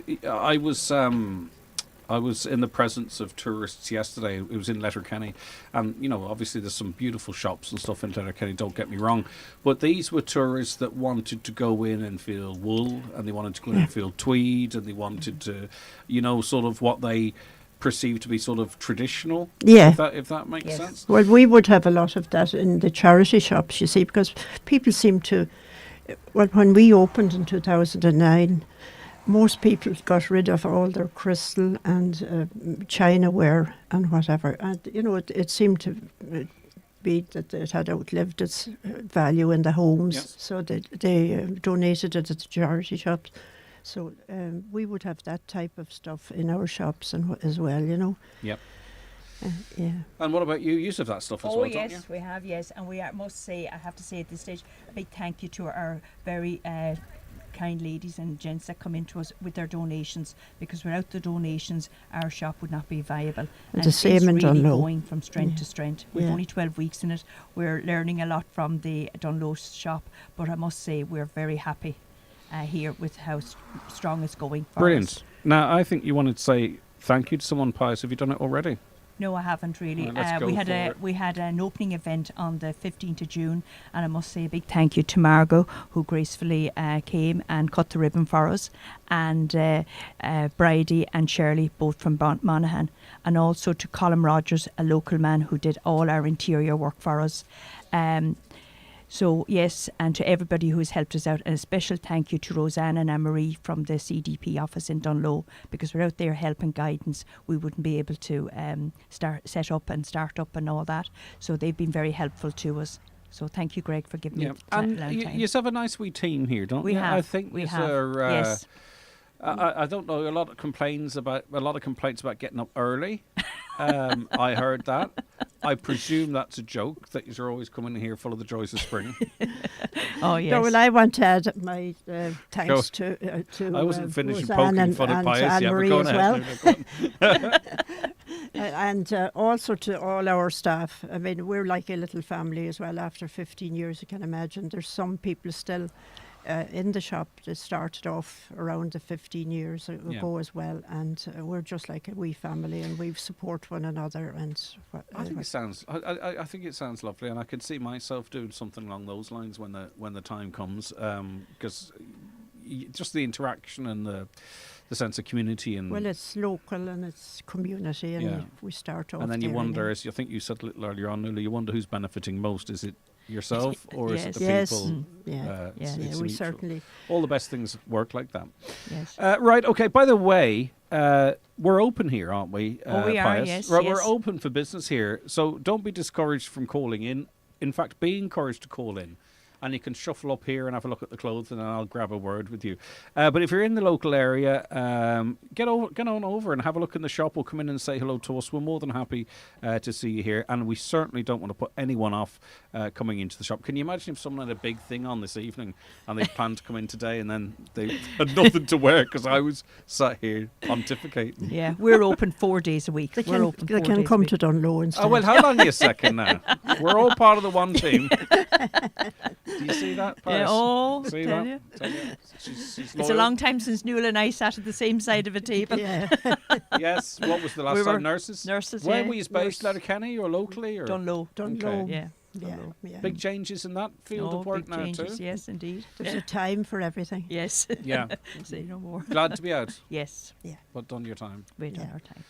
I was in the presence of tourists yesterday. It was in Letterkenny, and obviously there's some beautiful shops and stuff in Letterkenny. Don't get me wrong, but these were tourists that wanted to go in and feel wool, and they wanted to go in and feel tweed, and they wanted to, sort of what they perceived to be sort of traditional. Yeah. If that makes sense. Well, we would have a lot of that in the charity shops, you see, because people seem to. Well, when we opened in 2009. Most people got rid of all their crystal and chinaware and whatever. And, it seemed to be that it had outlived its value in the homes. Yes. So they donated it to the charity shops. So we would have that type of stuff in our shops as well, Yep. Yeah. And what about you? You have that stuff as well, don't you? Yes, we have, yes. And I have to say at this stage, a big thank you to our very kind ladies and gents that come into us with their donations, because without the donations our shop would not be viable. And the same in it's really Dunlow. going from strength to strength. We've Yeah. only 12 weeks in it. We're learning a lot from the Dunlow shop, but I must say we're very happy here with how strong it's going for Brilliant. us. Now, I think you wanted to say thank you to someone, Pius. Have you done it already? No, I haven't really. Well, let's go for it. We had an opening event on the 15th of June, and I must say a big thank you to Margot, who gracefully came and cut the ribbon for us, and Bridie and Shirley, both from Monaghan, and also to Colin Rogers, a local man who did all our interior work for us. So yes, and to everybody who has helped us out, and a special thank you to Roseanne and Anne-Marie from the CDP office in Dunlow, because without their help and guidance we wouldn't be able to set up and all that. So they've been very helpful to us. So thank you, Greg, for giving me And time. you have a nice wee team here, don't We you? have. I think We these have. are, Yes. I don't know. A lot of complaints about getting up early. I heard that. I presume that's a joke, that you're always coming here full of the joys of spring. Oh yes. No, well, I want to add my thanks to I wasn't finished Roseanne poking fun at and Pius yet, but Anne-Marie go as on well. ahead. And also to all our staff. I mean, we're like a little family as well. After 15 years, you can imagine there's some people still in the shop that started off around the 15 years ago as well, and we're just like a wee family, and we support one another. And I think it sounds. I think it sounds lovely, and I could see myself doing something along those lines when the time comes, because just the interaction and the sense of community and well, it's local and it's community, and we start off. And then you there wonder, as I think you said a little earlier on, Nuala, you wonder who's benefiting most. Is it yourself or is it the people? It's we mutual. certainly. All the best things work like that. Yes. Right. Okay. By the way, we're open here, aren't we? We are. Pius? Yes. Right, yes. we're open for business here, so don't be discouraged from calling in. In fact, be encouraged to call in. And you can shuffle up here and have a look at the clothes, and I'll grab a word with you. But if you're in the local area, get on over and have a look in the shop. We'll come in and say hello to us. We're more than happy to see you here, and we certainly don't want to put anyone off coming into the shop. Can you imagine if someone had a big thing on this evening and they planned to come in today and then they had nothing to wear because I was sat here pontificating? Yeah, we're open 4 days a week. They We're open can 4 days a come week. to Dunlow instead. Oh, well, hold on a second now. We're all part of the one team. Do you see that, Pius? Yeah, oh, see tell that? you. Tell you. She's It's a loyal. long time since Nuala and I sat at the same side of a table. Yeah. Yes. What was the last We time? were Nurses? nurses, Where yeah. were you based? Letterkenny or locally? Or? Dunlow. Dunlow. Yeah. Yeah, Dunlow. yeah. Big changes in that field of work big now changes, too? yes, indeed. There's a time for everything. Yes. Yeah. Say no more. Glad to be out. Yes. Yeah. But done your time. We've done our time.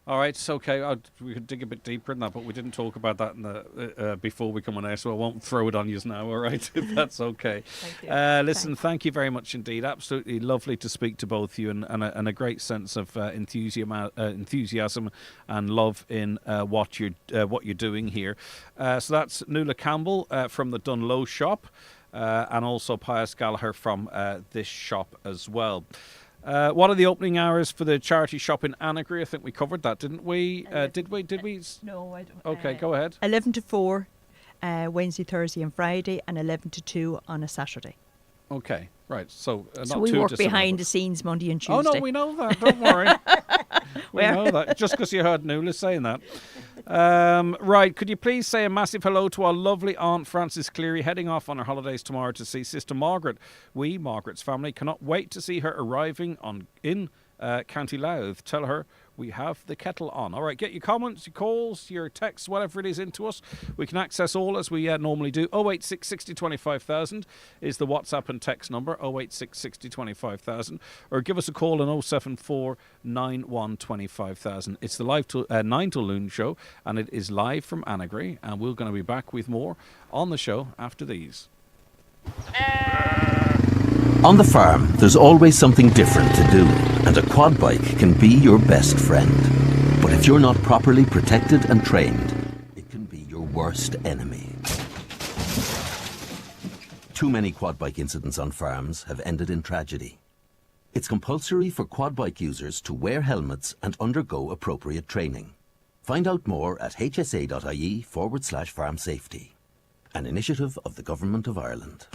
All right, it's okay. We could dig a bit deeper in that, but we didn't talk about that in the before we come on air, so I won't throw it on you now. All right, if that's okay. Thank you. Listen, thank you very much indeed. Absolutely lovely to speak to both of you, and a great sense of enthusiasm and love in what you're doing here. So that's Nuala Campbell from the Dunlow shop, and also Pius Gallagher from this shop as well. What are the opening hours for the charity shop in Annagry? I think we covered that, didn't we? Did we? No, I don't. Okay, go ahead. 11 to 4. Wednesday, Thursday and Friday, and 11 to 2 on a Saturday. Okay, right. So, So not we too work dissimilar, behind but- the scenes Monday and Tuesday. Oh, no, we know that. Don't worry. We Where? know that. Just because you heard Nuala saying that. Right, could you please say a massive hello to our lovely Aunt Frances Cleary, heading off on her holidays tomorrow to see Sister Margaret. We, Margaret's family, cannot wait to see her arriving in County Louth. Tell her we have the kettle on. All right, get your comments, your calls, your texts, whatever it is into us. We can access all as we normally do. 086 60 25,000 is the WhatsApp and text number, 086 60 25,000. Or give us a call on 074 91 25,000. It's the live 9 till noon show, and it is live from Annagry, and we're going to be back with more on the show after these. On the farm, there's always something different to do, and a quad bike can be your best friend. But if you're not properly protected and trained, it can be your worst enemy. Too many quad bike incidents on farms have ended in tragedy. It's compulsory for quad bike users to wear helmets and undergo appropriate training. Find out more at hsa.ie/farm safety, an initiative of the Government of Ireland.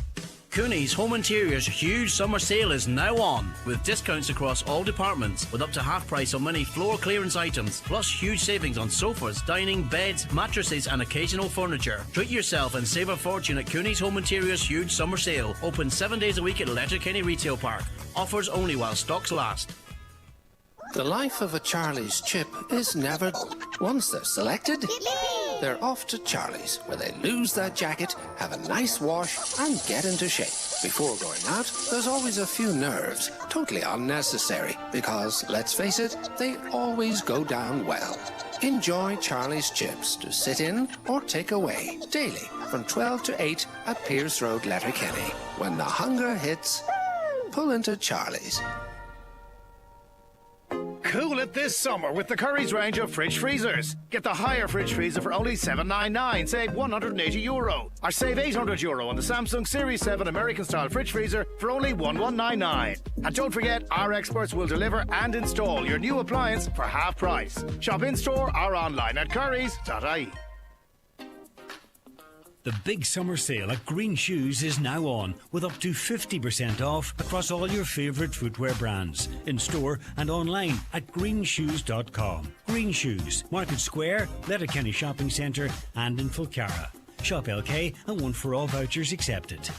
Cooney's Home Interiors huge summer sale is now on, with discounts across all departments, with up to half price on many floor clearance items, plus huge savings on sofas, dining, beds, mattresses and occasional furniture. Treat yourself and save a fortune at Cooney's Home Interiors huge summer sale, open 7 days a week at Letterkenny Retail Park. Offers only while stocks last. The life of a Charlie's chip is never... Once they're selected, they're off to Charlie's, where they lose that jacket, have a nice wash, and get into shape. Before going out, there's always a few nerves, totally unnecessary, because, let's face it, they always go down well. Enjoy Charlie's chips to sit in or take away, daily, from 12 to 8 at Pierce Road, Letterkenny. When the hunger hits, pull into Charlie's. Cool it this summer with the Curry's range of fridge freezers. Get the higher fridge freezer for only $799, save €180. Or save €800 on the Samsung Series 7 American-style fridge freezer for only $1199. And don't forget, our experts will deliver and install your new appliance for half price. Shop in-store or online at currys.ie. The big summer sale at Green Shoes is now on, with up to 50% off across all your favourite footwear brands, in store and online at greenshoes.com. Green Shoes, Market Square, Letterkenny Shopping Centre and in Fulcara. Shop LK and one for all vouchers accepted.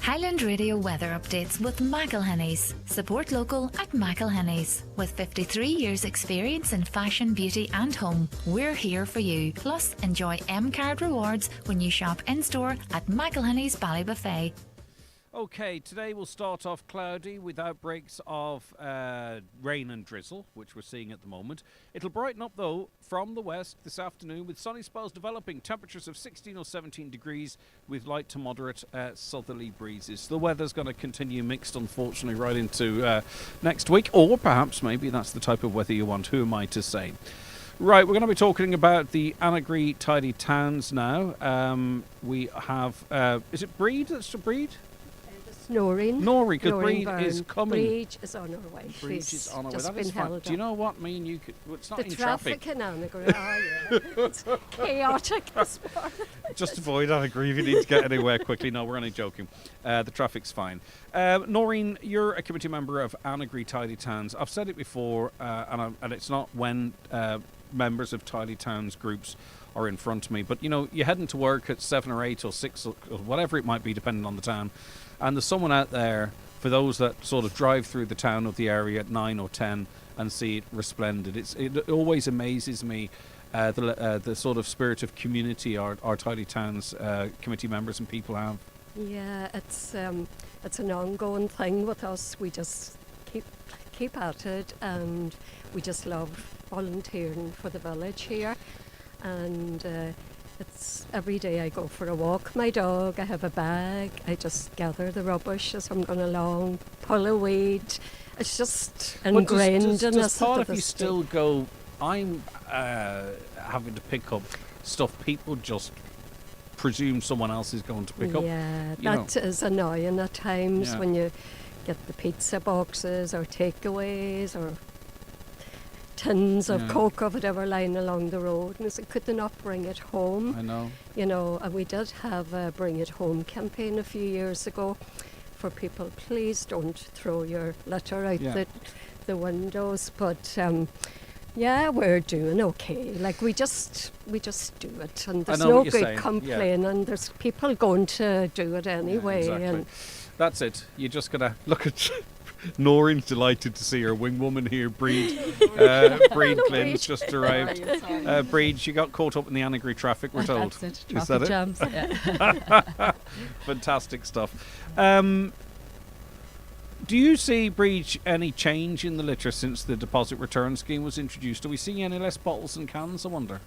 Highland Radio weather updates with McElhenney's. Support local at McElhenney's. With 53 years experience in fashion, beauty and home, we're here for you. Plus, enjoy M-Card rewards when you shop in-store at McElhenney's Ballybuffet. Okay, today we'll start off cloudy with outbreaks of rain and drizzle, which we're seeing at the moment. It'll brighten up, though, from the west this afternoon, with sunny spells developing, temperatures of 16 or 17 degrees with light to moderate southerly breezes. The weather's going to continue mixed, unfortunately, right into next week, or perhaps maybe that's the type of weather you want. Who am I to say? Right, we're going to be talking about the Annagry Tidy Towns now. We have, is it Breed? That's the Breed? Noreen. Noreen, because Breed is coming. Breed is on our way. Breed is on our way. Just That been is fine. held Do you up. know what? Me and you could. Well, it's not The in traffic traffic. in Annagry. Oh, yeah. It's chaotic this morning. Just avoid Annagry if you need to get anywhere quickly. No, we're only joking. The traffic's fine. Noreen, you're a committee member of Annagry Tidy Towns. I've said it before, and it's not when members of Tidy Towns groups are in front of me, but you know, you're heading to work at 7 or 8 or 6 or whatever it might be, depending on the town, and there's someone out there for those that sort of drive through the town of the area at 9 or 10 and see it resplendent. It always amazes me the sort of spirit of community our Tidy Towns committee members and people have. Yeah, it's an ongoing thing with us. We just keep at it, and we just love volunteering for the village here. And it's every day I go for a walk. My dog, I have a bag. I just gather the rubbish as I'm going along, pull a weed. It's just ingrained in us. Does part of you still go, I'm having to pick up stuff people just presume someone else is going to pick up? Yeah, that is annoying at times when you get the pizza boxes or takeaways or tins of Yeah. Coke or whatever lying along the road, and I said, could they not bring it home? I know. You know, and we did have a Bring It Home campaign a few years ago for people, please don't throw your litter out Yeah. the windows, but yeah, we're doing okay. Like we just do it, and there's know no what you're good saying, yeah. complaining. There's people going to do it anyway, Exactly. and That's it. You just gotta look at. Noreen's delighted to see her wingwoman here, Breed. Breed Glenn's just arrived. Breed, she got caught up in the Annagry traffic, we're told. That's it. Is Traffic that jams. it? Yeah. Fantastic stuff. Do you see, Breed, any change in the litter since the deposit return scheme was introduced? Are we seeing any less bottles and cans, I wonder?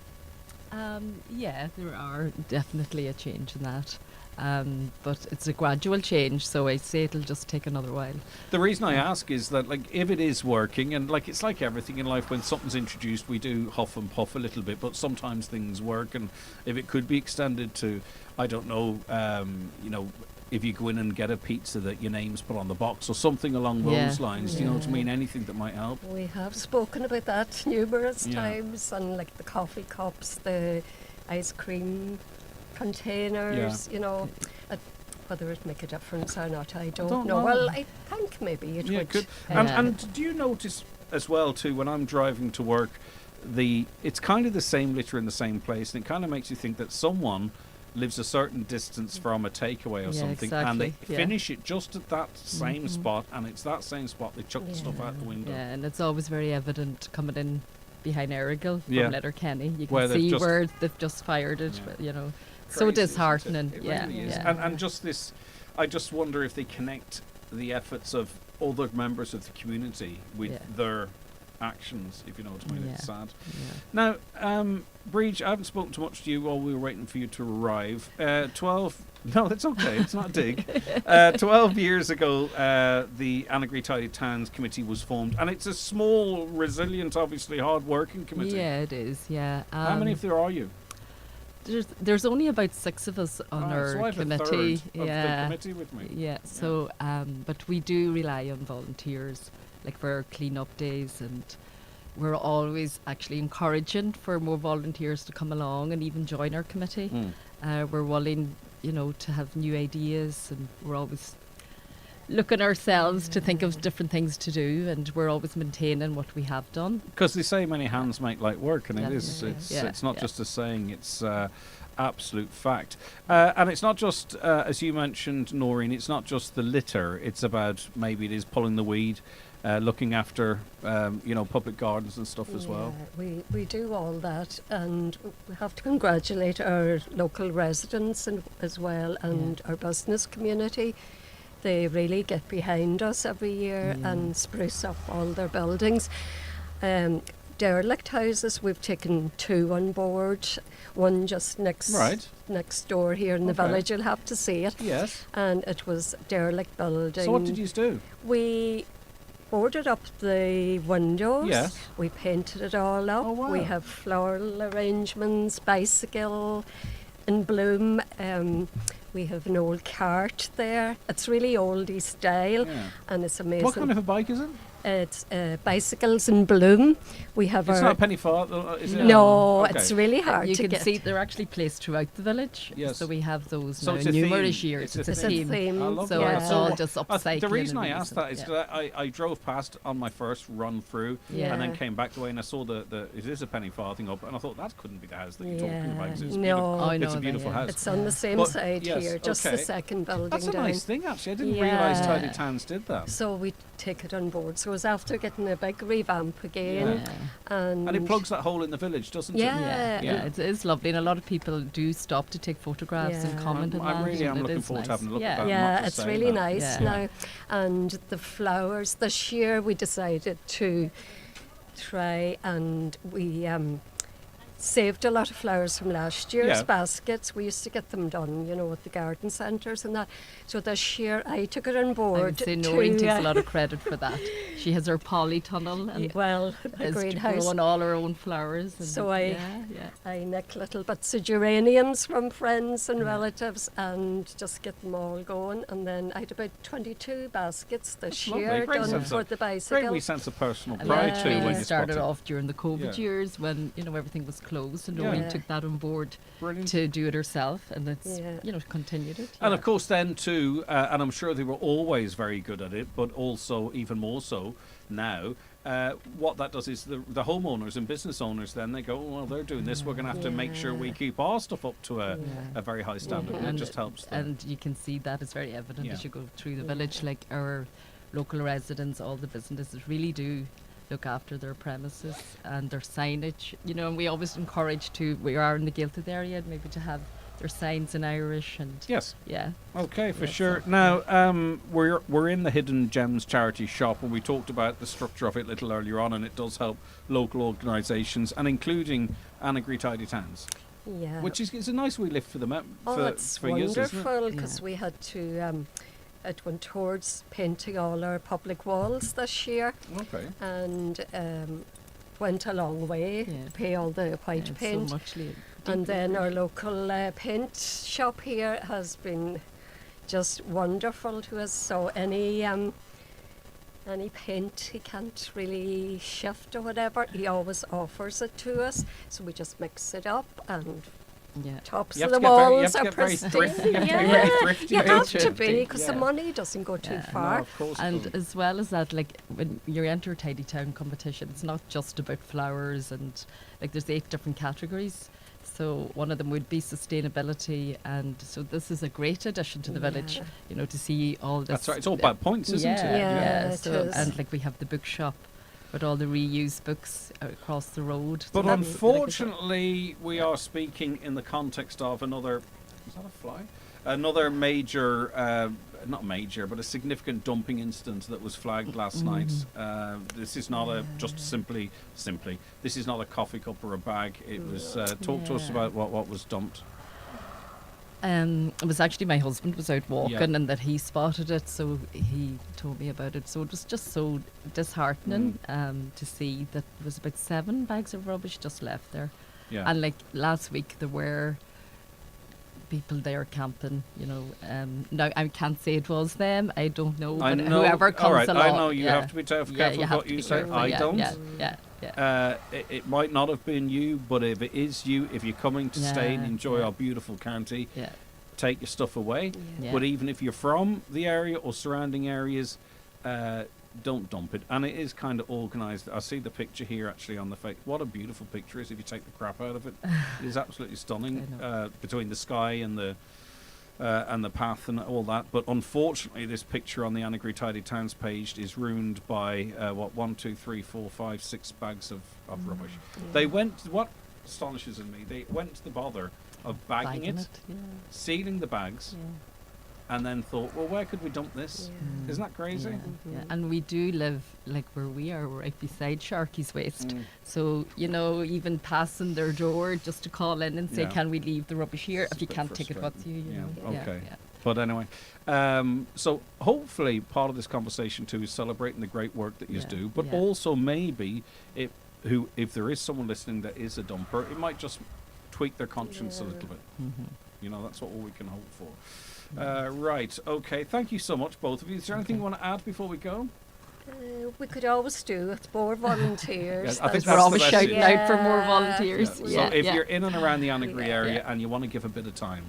Yeah, there are definitely a change in that. But it's a gradual change, so I'd say it'll just take another while. The reason I ask is that, like, if it is working, and like it's like everything in life, when something's introduced, we do huff and puff a little bit, but sometimes things work, and if it could be extended to, I don't know, you know, if you go in and get a pizza that your name's put on the box or something along those lines, do you know what I mean? Anything that might help. we have spoken about that numerous Yeah. times, and like the coffee cups, the ice cream containers, you know, whether it make a difference or not, I don't know. Well, I think maybe it would. Could. And do you notice as well too, when I'm driving to work, it's kind of the same litter in the same place, and it kind of makes you think that someone lives a certain distance from a takeaway or something, and they finish it just at that same spot, and it's that same spot they chuck the stuff out the window. Yeah, and it's always very evident coming in behind Errigal from Letterkenny. You Where can see they've where they've just fired it, you know. So Crazy, disheartening. It Yeah, really is. yeah. And just this, I just wonder if they connect the efforts of other members of the community with their actions, if you know what I mean. It's sad. Now, Breach, I haven't spoken too much to you while we were waiting for you to arrive. 12... No, that's okay. It's not a dig. 12 years ago, the Annagry Tidy Towns Committee was formed, and it's a small, resilient, obviously hard-working committee. Yeah, it is, yeah. How many of there are you? There's only about 6 of us on our so I have committee. a third of the committee with me. Yeah, so but we do rely on volunteers, like for our clean-up days, and we're always actually encouraging for more volunteers to come along and even join our committee. We're willing, you know, to have new ideas, and we're always looking ourselves to think of different things to do, and we're always maintaining what we have done. Because they say many hands make light work, and it's not just a saying, it's absolute fact. And it's not just, as you mentioned, Noreen, it's not just the litter, it's about maybe it is pulling the weed, looking after, you know, public gardens and stuff as well. We do all that, and we have to congratulate our local residents as well, and our business community. They really get behind us every year and spruce up all their buildings. Derelict houses, we've taken 2 on board. One just next door here in the village. You'll have to see it. Yes. And it was derelict building. So what did you do? We boarded up the windows. Yes. We painted it all up. Oh, wow. We have floral arrangements, bicycle in bloom. We have an old cart there. It's really oldie style, and it's amazing. What kind of a bike is it? It's bicycles in bloom. We have It's our... not a penny farthing, is it? No, Okay. it's really hard You to can get. see they're actually placed throughout the village. Yes. So we have those So now it's a numerous theme. years. It's It's a a theme. theme. I love So that. it's So all just upcycling. the reason and I asked that is reusing. that I drove past on my first run through and then came back the way and I saw it is a penny farthing up, and I thought that couldn't be the house that you're talking about. 'Cause it's No, it's a beautiful house. It's on the same But side yes, here, just the okay. second building That's a down. nice thing, actually. I didn't realise Tidy Towns did that. So we take it on board. So it was after getting a big revamp again. And it plugs that hole in the village, doesn't it? Yeah, it's lovely, and a lot of people do stop to take photographs and comment on that. I really am and it looking is forward to nice. having a look at that. Yeah, not just it's saying really that. nice now. And the flowers, this year we decided to try, and we saved a lot of flowers from last year's Yeah. baskets. We used to get them done, you know, at the garden centres and that. So this year I took it on I board. would say Noreen takes a lot of credit for that. She has her polytunnel and well, a is greenhouse. growing all her own flowers. And So yeah. I nick little bits of geraniums from friends and relatives and just get them all going. And then I had about 22 baskets this Lovely. year Great done sense for of- the bicycle. Great wee sense of personal And pride that too really when you started spot it. off during the COVID Yeah. years when, you know, everything was closed, and Yeah. Noreen Yeah. took that on board Brilliant. to do it herself, and it's, Yeah. you know, continued it. And yeah. of course, then too, and I'm sure they were always very good at it, but also even more so now. What that does is the homeowners and business owners then they go, well, they're doing this. We're going to have to make sure we keep our stuff up to a very high standard. And it just helps them. And you can see that is very evident Yeah. as you go through the village. Like our local residents, all the businesses really do look after their premises and their signage. You know, and we always encourage we are in the Gilded area, maybe to have their signs in Irish and Yes. yeah. Okay, for Yeah, sure. so- Now, we're in the Hidden Gems charity shop, and we talked about the structure of it a little earlier on, and it does help local organisations, and including Annagry Tidy Towns. Yeah. Which is a nice wee lift for them. It's for yous, isn't it? wonderful because we had to. It went towards painting all our public walls this year. Okay. And went a long way to pay all the white Yeah, paint. so much And then our local paint shop here has been just wonderful to us. So any paint he can't really shift or whatever, he always offers it to us. So we just mix it up and tops You of have the to get very- you walls have to are get very pristine. thrifty. You have to be very thrifty You about have to it. be because the Yeah. money doesn't go too far. of course it And doesn't. as well as that, like when you enter Tidy Town competition, it's not just about flowers, and like there's 8 different categories. So one of them would be sustainability, and so this is a great addition to the village. Yeah. You know, to see all this. That's right, it's all about points, isn't it? Yeah, Yeah, it so, is. and like we have the bookshop with all the reused books across the road. So But that's really good. unfortunately, we are speaking in the context of another. Is that a fly? Another major, not major, but a significant dumping incident that was flagged last night. This is not just simply. This is not a coffee cup or a bag. It was. Talk to us about what was dumped. It was actually my husband was out walking and that he spotted it, so he told me about it. So it was just so disheartening to see that there was about 7 bags of rubbish just left there. Yeah. And like last week there were people there camping, you know. Now I can't say it was them, I don't know, I but know. whoever comes All right, along. I know you yeah. have to be careful Yeah, you with have what to you be say. careful, I yeah, don't. Yeah. It might not have been you, but if it is you, if you're coming to stay and Yeah, enjoy yeah. our beautiful county, Yeah. take your stuff away. Yeah. But even if you're from the area or surrounding areas, don't dump it. And it is kind of organised. I see the picture here actually on the face. What a beautiful picture is if you take the crap out of it. It is absolutely stunning between the sky and the path and all that. But unfortunately, this picture on the Annagry Tidy Towns page is ruined by 1, 2, 3, 4, 5, 6 bags of rubbish. They went. What astonishes me, they went to the bother of bagging it, sealing the bags, and then thought, well, where could we dump this? Isn't that crazy? Yeah. And we do live like where we are, right beside Sharky's Waste. So, you know, even passing their door just to call in and say, Yeah. can we leave the rubbish here? It's a If you bit can't take it with you, you know. Okay. Yeah. But anyway, so hopefully part of this conversation too is celebrating the great work that you do, but also maybe if there is someone listening that is a dumper, it might just tweak their conscience a little bit. You know, that's what all we can hope for. Right, okay, thank you so much, both of you. Is there anything you want to add before we go? We could always do with more volunteers. Yes, I think We're that's always the shouting message. out for more volunteers. So if you're in and around the Annagry area and you want to give a bit of time,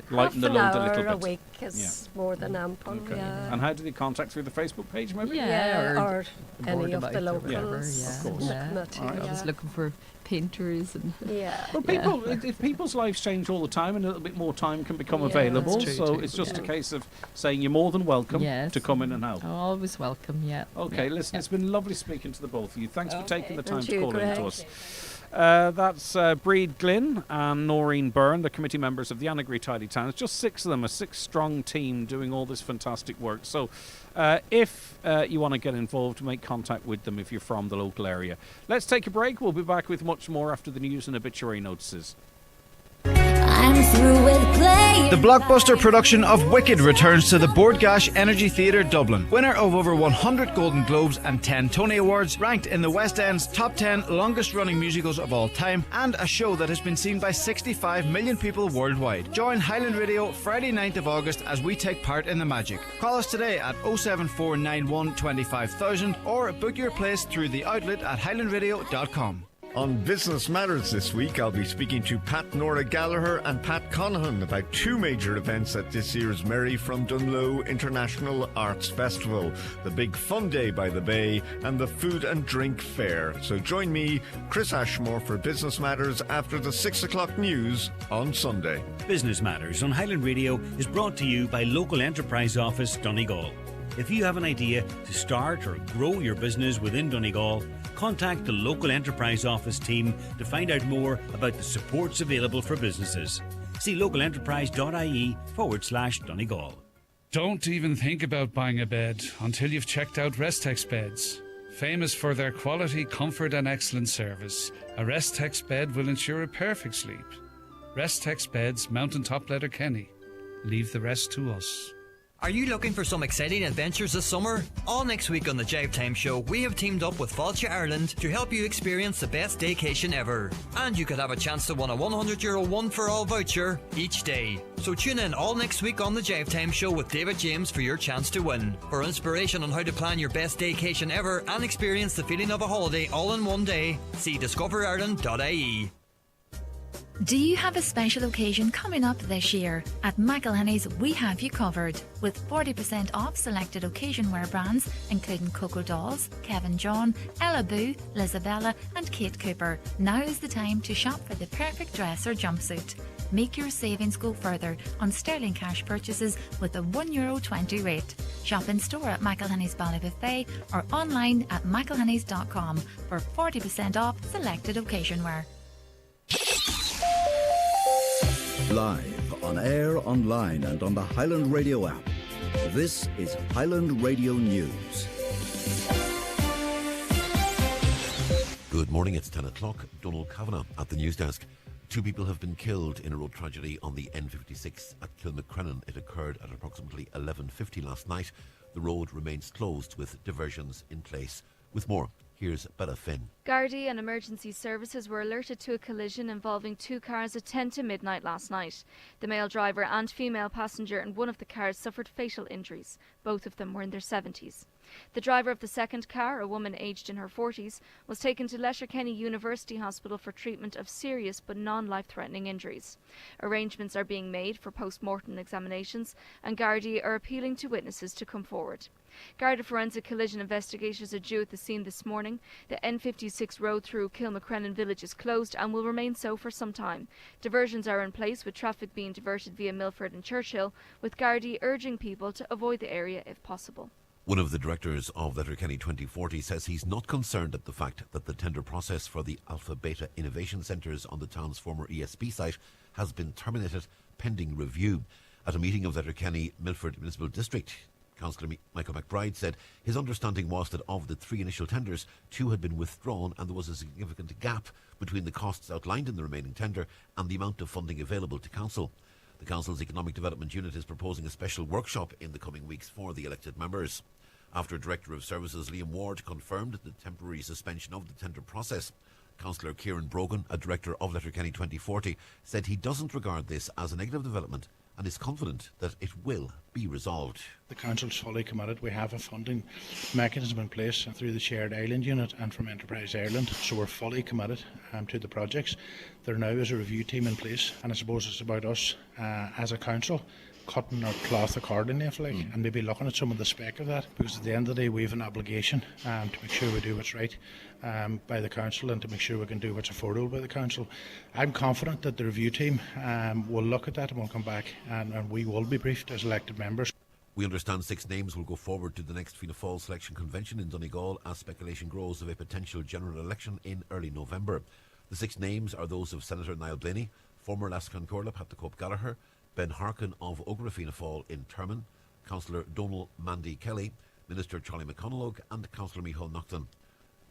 lighten the load a little bit. A week is more than ample. Okay. Yeah. And how do they contact through the Facebook page, maybe? Or any of about the or locals. whatever, of course. Committee, All right. I was looking for painters and Well, people, if people's lives change all the time, and a little bit more time can become Yeah, available. that's true So too, it's just a yeah. case of saying you're more than welcome to come in and help. always welcome. Yeah. Okay, yeah. listen, it's been lovely speaking to the both of you. Thanks for taking the time And to you, call in to Greg. us. That's Breed Glynn and Noreen Byrne, the committee members of the Annagry Tidy Town. It's just 6 of them, a 6-strong team doing all this fantastic work. So if you want to get involved, make contact with them if you're from the local area. Let's take a break. We'll be back with much more after the news and obituary notices. The blockbuster production of Wicked returns to the Bordgash Energy Theatre Dublin. Winner of over 100 Golden Globes and 10 Tony Awards, ranked in the West End's top 10 longest running musicals of all time, and a show that has been seen by 65 million people worldwide. Join Highland Radio Friday 9th of August as we take part in the magic. Call us today at 07491 25000 or book your place through the outlet at highlandradio.com. On Business Matters this week, I'll be speaking to Pat Nora Gallagher and Pat Conahan about 2 major events at this year's Merry from Dunloe International Arts Festival, the Big Fun Day by the Bay and the Food and Drink Fair. So join me, Chris Ashmore, for Business Matters after the 6 o'clock news on Sunday. Business Matters on Highland Radio is brought to you by Local Enterprise Office Donegal. If you have an idea to start or grow your business within Donegal, contact the Local Enterprise Office team to find out more about the supports available for businesses. See localenterprise.ie/Donegal. Don't even think about buying a bed until you've checked out Restex Beds. Famous for their quality, comfort and excellent service, a Restex bed will ensure a perfect sleep. Restex Beds, Mountaintop Letterkenny. Leave the rest to us. Are you looking for some exciting adventures this summer? All next week on the Jive Time Show, we have teamed up with Fáilte Ireland to help you experience the best staycation ever. And you could have a chance to win a €100 one-for-all voucher each day. So tune in all next week on the Jive Time Show with David James for your chance to win. For inspiration on how to plan your best staycation ever and experience the feeling of a holiday all in one day, see discoverireland.ie. Do you have a special occasion coming up this year? At McElhenney's, we have you covered with 40% off selected occasion wear brands, including Coco Dolls, Kevin John, Ella Boo, Lizabella, and Kate Cooper. Now is the time to shop for the perfect dress or jumpsuit. Make your savings go further on sterling cash purchases with a €1.20 rate. Shop in store at McElhenney's Ballybuffet or online at mcelhenneys.com for 40% off selected occasion wear. Live, on air, online and on the Highland Radio app. This is Highland Radio News. Good morning, it's 10 o'clock. Donald Kavanagh at the news desk. 2 people have been killed in a road tragedy on the N56 at Kilmacrennan. It occurred at approximately 11:50 last night. The road remains closed with diversions in place. With more, here's Bella Finn. Gardaí and emergency services were alerted to a collision involving 2 cars at 10 to midnight last night. The male driver and female passenger in one of the cars suffered fatal injuries. Both of them were in their 70s. The driver of the second car, a woman aged in her 40s, was taken to Letterkenny University Hospital for treatment of serious but non-life-threatening injuries. Arrangements are being made for post-mortem examinations and Gardaí are appealing to witnesses to come forward. Garda forensic collision investigators are due at the scene this morning. The N56 road through Kilmacrennan village is closed and will remain so for some time. Diversions are in place with traffic being diverted via Milford and Churchill, with Gardaí urging people to avoid the area if possible. One of the directors of Letterkenny 2040 says he's not concerned at the fact that the tender process for the Alpha Beta Innovation Centres on the town's former ESB site has been terminated pending review. At a meeting of Letterkenny Milford Municipal District, Councillor Michael McBride said his understanding was that of the 3 initial tenders, 2 had been withdrawn and there was a significant gap between the costs outlined in the remaining tender and the amount of funding available to council. The council's Economic Development Unit is proposing a special workshop in the coming weeks for the elected members. After Director of Services Liam Ward confirmed the temporary suspension of the tender process, Councillor Kieran Brogan, a director of Letterkenny 2040, said he doesn't regard this as a negative development and is confident that it will be resolved. The Council's fully committed. We have a funding mechanism in place through the Shared Island Unit and from Enterprise Ireland, so we're fully committed to the projects. There now is a review team in place, and I suppose it's about us as a council cutting our cloth accordingly, if like, and maybe looking at some of the spec of that, because at the end of the day we have an obligation to make sure we do what's right by the council and to make sure we can do what's affordable by the council. I'm confident that the review team will look at that and will come back and we will be briefed as elected members. We understand 6 names will go forward to the next Fianna Fáil selection convention in Donegal as speculation grows of a potential general election in early November. The 6 names are those of Senator Niall Blaney, former Lascan Corla Pat the Cope Gallagher, Ben Harkin of Ógra Fianna Fáil in Termon, Councillor Donal Mandy Kelly, Minister Charlie McConalogue and Councillor Micheál Naughton.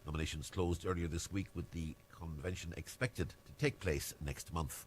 Nominations closed earlier this week, with the convention expected to take place next month.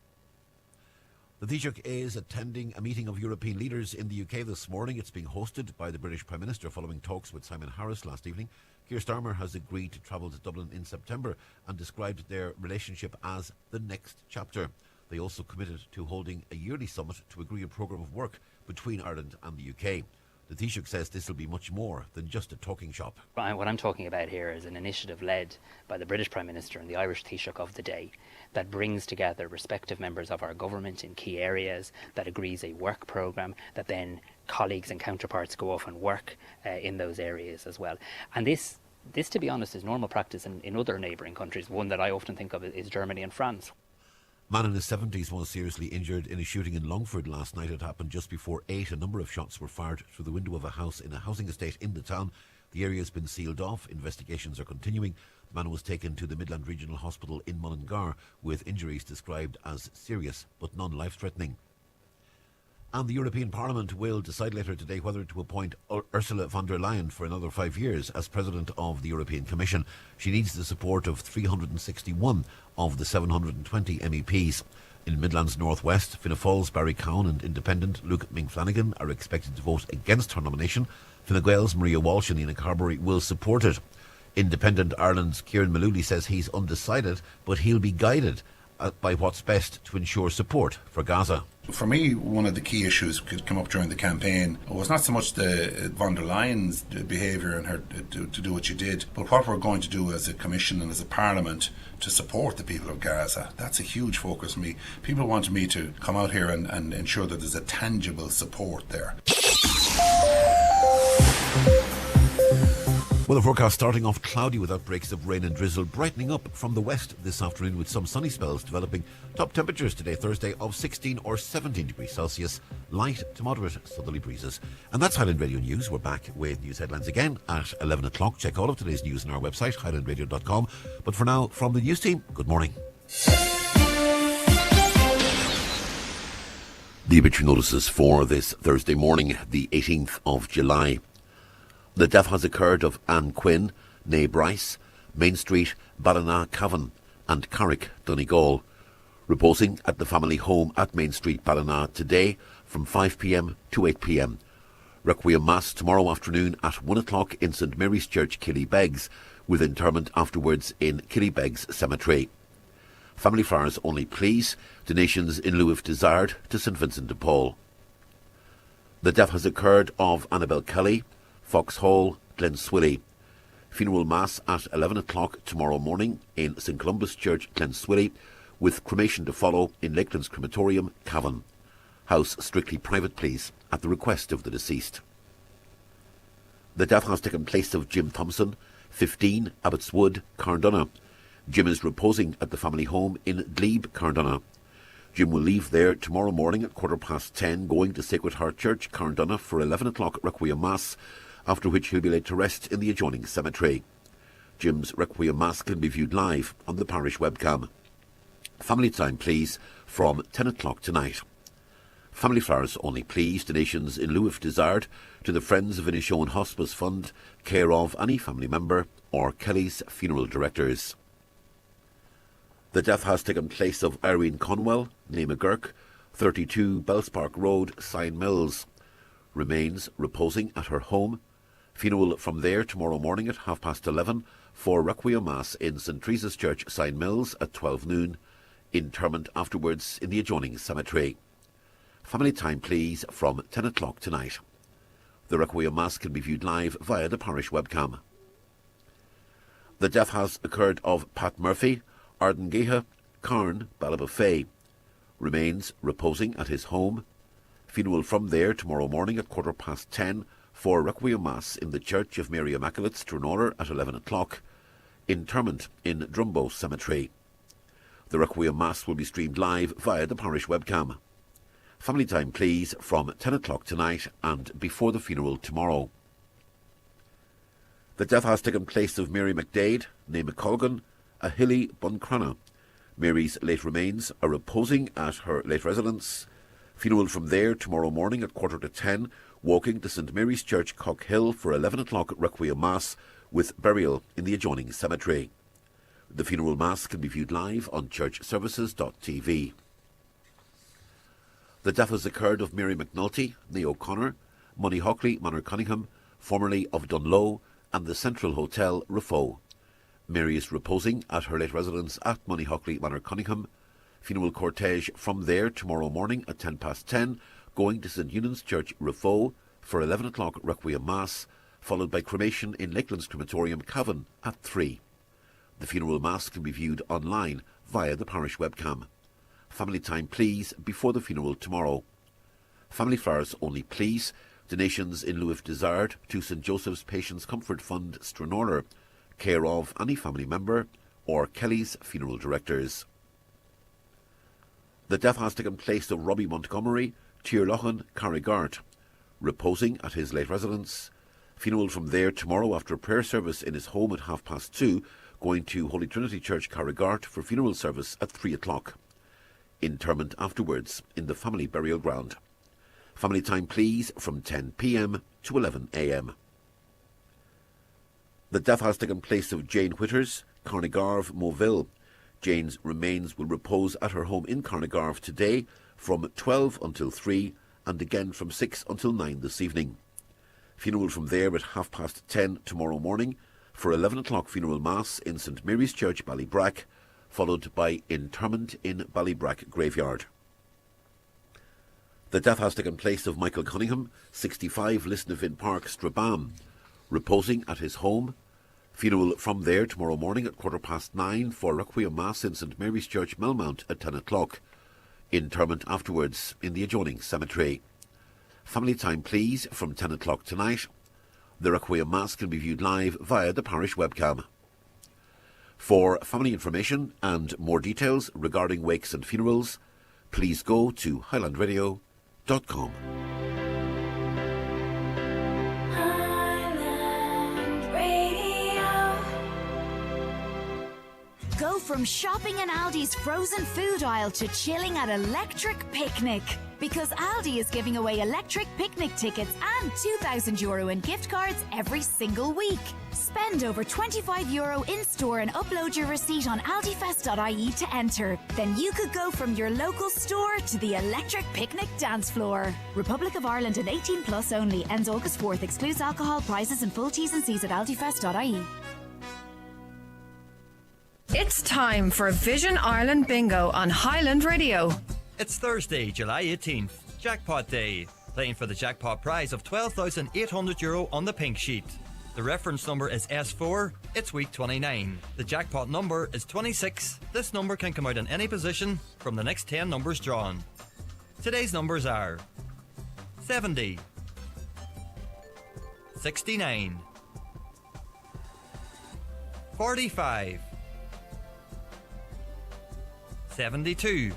The Taoiseach is attending a meeting of European leaders in the UK this morning. It's being hosted by the British Prime Minister following talks with Simon Harris last evening. Keir Starmer has agreed to travel to Dublin in September and described their relationship as the next chapter. They also committed to holding a yearly summit to agree a programme of work between Ireland and the UK. The Taoiseach says this will be much more than just a talking shop. What I'm talking about here is an initiative led by the British Prime Minister and the Irish Taoiseach of the day that brings together respective members of our government in key areas, that agrees a work programme, that then colleagues and counterparts go off and work in those areas as well. And this, to be honest, is normal practice in other neighbouring countries. One that I often think of is Germany and France. Man in his 70s was seriously injured in a shooting in Longford last night. It happened just before 8. A number of shots were fired through the window of a house in a housing estate in the town. The area has been sealed off. Investigations are continuing. The man was taken to the Midland Regional Hospital in Mullingar with injuries described as serious but non-life-threatening. And the European Parliament will decide later today whether to appoint Ursula von der Leyen for another 5 years as President of the European Commission. She needs the support of 361 of the 720 MEPs. In Midlands North West, Fianna Fáil's Barry Cowan and Independent Luke Ming-Flanagan are expected to vote against her nomination. Fine Gael's Maria Walsh and Ina Carberry will support it. Independent Ireland's Kieran Mullooly says he's undecided, but he'll be guided by what's best to ensure support for Gaza. For me, one of the key issues could come up during the campaign was not so much the von der Leyen's behaviour and her to do what she did, but what we're going to do as a commission and as a parliament to support the people of Gaza. That's a huge focus for me. People want me to come out here and ensure that there's a tangible support there. Well, the forecast starting off cloudy with outbreaks of rain and drizzle, brightening up from the west this afternoon with some sunny spells developing. Top temperatures today, Thursday, of 16 or 17 degrees Celsius, light to moderate southerly breezes. And that's Highland Radio News. We're back with news headlines again at 11 o'clock. Check all of today's news on our website, highlandradio.com. But for now, from the news team, good morning. The obituary notices for this Thursday morning, the 18th of July. The death has occurred of Anne Quinn, née Bryce, Main Street, Ballina, Cavan, and Carrick, Donegal, reposing at the family home at Main Street, Ballina today from 5 p.m. to 8 p.m. Requiem Mass tomorrow afternoon at 1 o'clock in St Mary's Church, Killybegs, with interment afterwards in Killybegs Cemetery. Family flowers only, please. Donations in lieu if desired to St Vincent de Paul. The death has occurred of Annabel Kelly, Foxhall, Glenswilly. Funeral Mass at 11 o'clock tomorrow morning in St Columbus Church, Glenswilly, with cremation to follow in Lakeland's Crematorium, Cavan. House strictly private, please, at the request of the deceased. The death has taken place of Jim Thompson, 15, Abbots Wood, Carndonagh. Jim is reposing at the family home in Glebe, Carndonagh. Jim will leave there tomorrow morning at 10:15, going to Sacred Heart Church, Carndonagh, for 11 o'clock Requiem Mass, after which he'll be laid to rest in the adjoining cemetery. Jim's Requiem Mass can be viewed live on the parish webcam. Family time, please, from 10 o'clock tonight. Family flowers only, please. Donations in lieu if desired to the Friends of Inishowen Hospice Fund, care of any family member or Kelly's funeral directors. The death has taken place of Irene Conwell, née McGurk, 32 Bellspark Road, Sign Mills. Remains reposing at her home. Funeral from there tomorrow morning at 11:30 for Requiem Mass in St Teresa's Church, Sign Mills at 12 noon. Interment afterwards in the adjoining cemetery. Family time, please, from 10 o'clock tonight. The Requiem Mass can be viewed live via the parish webcam. The death has occurred of Pat Murphy, Ardengheha, Carn, Ballabafay. Remains reposing at his home. Funeral from there tomorrow morning at 10:15 for Requiem Mass in the Church of Mary Immaculate, Stranora at 11 o'clock. Interment in Drumbo Cemetery. The Requiem Mass will be streamed live via the parish webcam. Family time, please, from 10 o'clock tonight and before the funeral tomorrow. The death has taken place of Mary McDade, née McColgan, a Hilly Buncrana. Mary's late remains are reposing at her late residence. Funeral from there tomorrow morning at 10:15, walking to St Mary's Church, Cockhill for 11 o'clock Requiem Mass, with burial in the adjoining cemetery. The funeral mass can be viewed live on churchservices.tv. The death has occurred of Mary McNulty, née O'Connor, Money Hockley, Manor Cunningham, formerly of Dunloe, and the Central Hotel, Rafo. Mary is reposing at her late residence at Money Hockley, Manor Cunningham. Funeral cortege from there tomorrow morning at 10:10, going to St Eunan's Church, Rafo, for 11 o'clock Requiem Mass, followed by cremation in Lakeland's Crematorium, Cavan, at 3. The funeral mass can be viewed online via the parish webcam. Family time, please, before the funeral tomorrow. Family flowers only, please. Donations in lieu if desired to St Joseph's Patients Comfort Fund, Stranorlar, care of any family member or Kelly's Funeral Directors. The death has taken place of Robbie Montgomery, Tíorlochan, Carrigart, reposing at his late residence. Funeral from there tomorrow after a prayer service in his home at 2:30, going to Holy Trinity Church, Carrigart, for funeral service at 3 o'clock. Interment afterwards in the family burial ground. Family time, please, from 10 p.m. to 11 a.m. The death has taken place of Jane Whitters, Carnegarve, Moville. Jane's remains will repose at her home in Carnegarve today from 12 until 3 and again from 6 until 9 this evening. Funeral from there at 10:30 tomorrow morning for 11 o'clock funeral mass in St Mary's Church, Ballybrack, followed by interment in Ballybrack Graveyard. The death has taken place of Michael Cunningham, 65, Lisnavin Park, Strabane, reposing at his home. Funeral from there tomorrow morning at 9:15 for Requiem Mass in St Mary's Church, Melmount at 10 o'clock. Interment afterwards in the adjoining cemetery. Family time, please, from 10 o'clock tonight. The Requiem Mass can be viewed live via the parish webcam. For family information and more details regarding wakes and funerals, please go to highlandradio.com. Go from shopping in Aldi's frozen food aisle to chilling at Electric Picnic. Because Aldi is giving away Electric Picnic tickets and €2,000 in gift cards every single week. Spend over €25 in-store and upload your receipt on aldifest.ie to enter. Then you could go from your local store to the Electric Picnic dance floor. Republic of Ireland and 18 plus only. Ends August 4th. Excludes alcohol, prices and full T's and C's at aldifest.ie. It's time for Vision Ireland Bingo on Highland Radio. It's Thursday, July 18th, Jackpot Day. Playing for the jackpot prize of €12,800 on the pink sheet. The reference number is S4, it's week 29. The jackpot number is 26. This number can come out in any position from the next 10 numbers drawn. Today's numbers are 70, 69, 45, 72,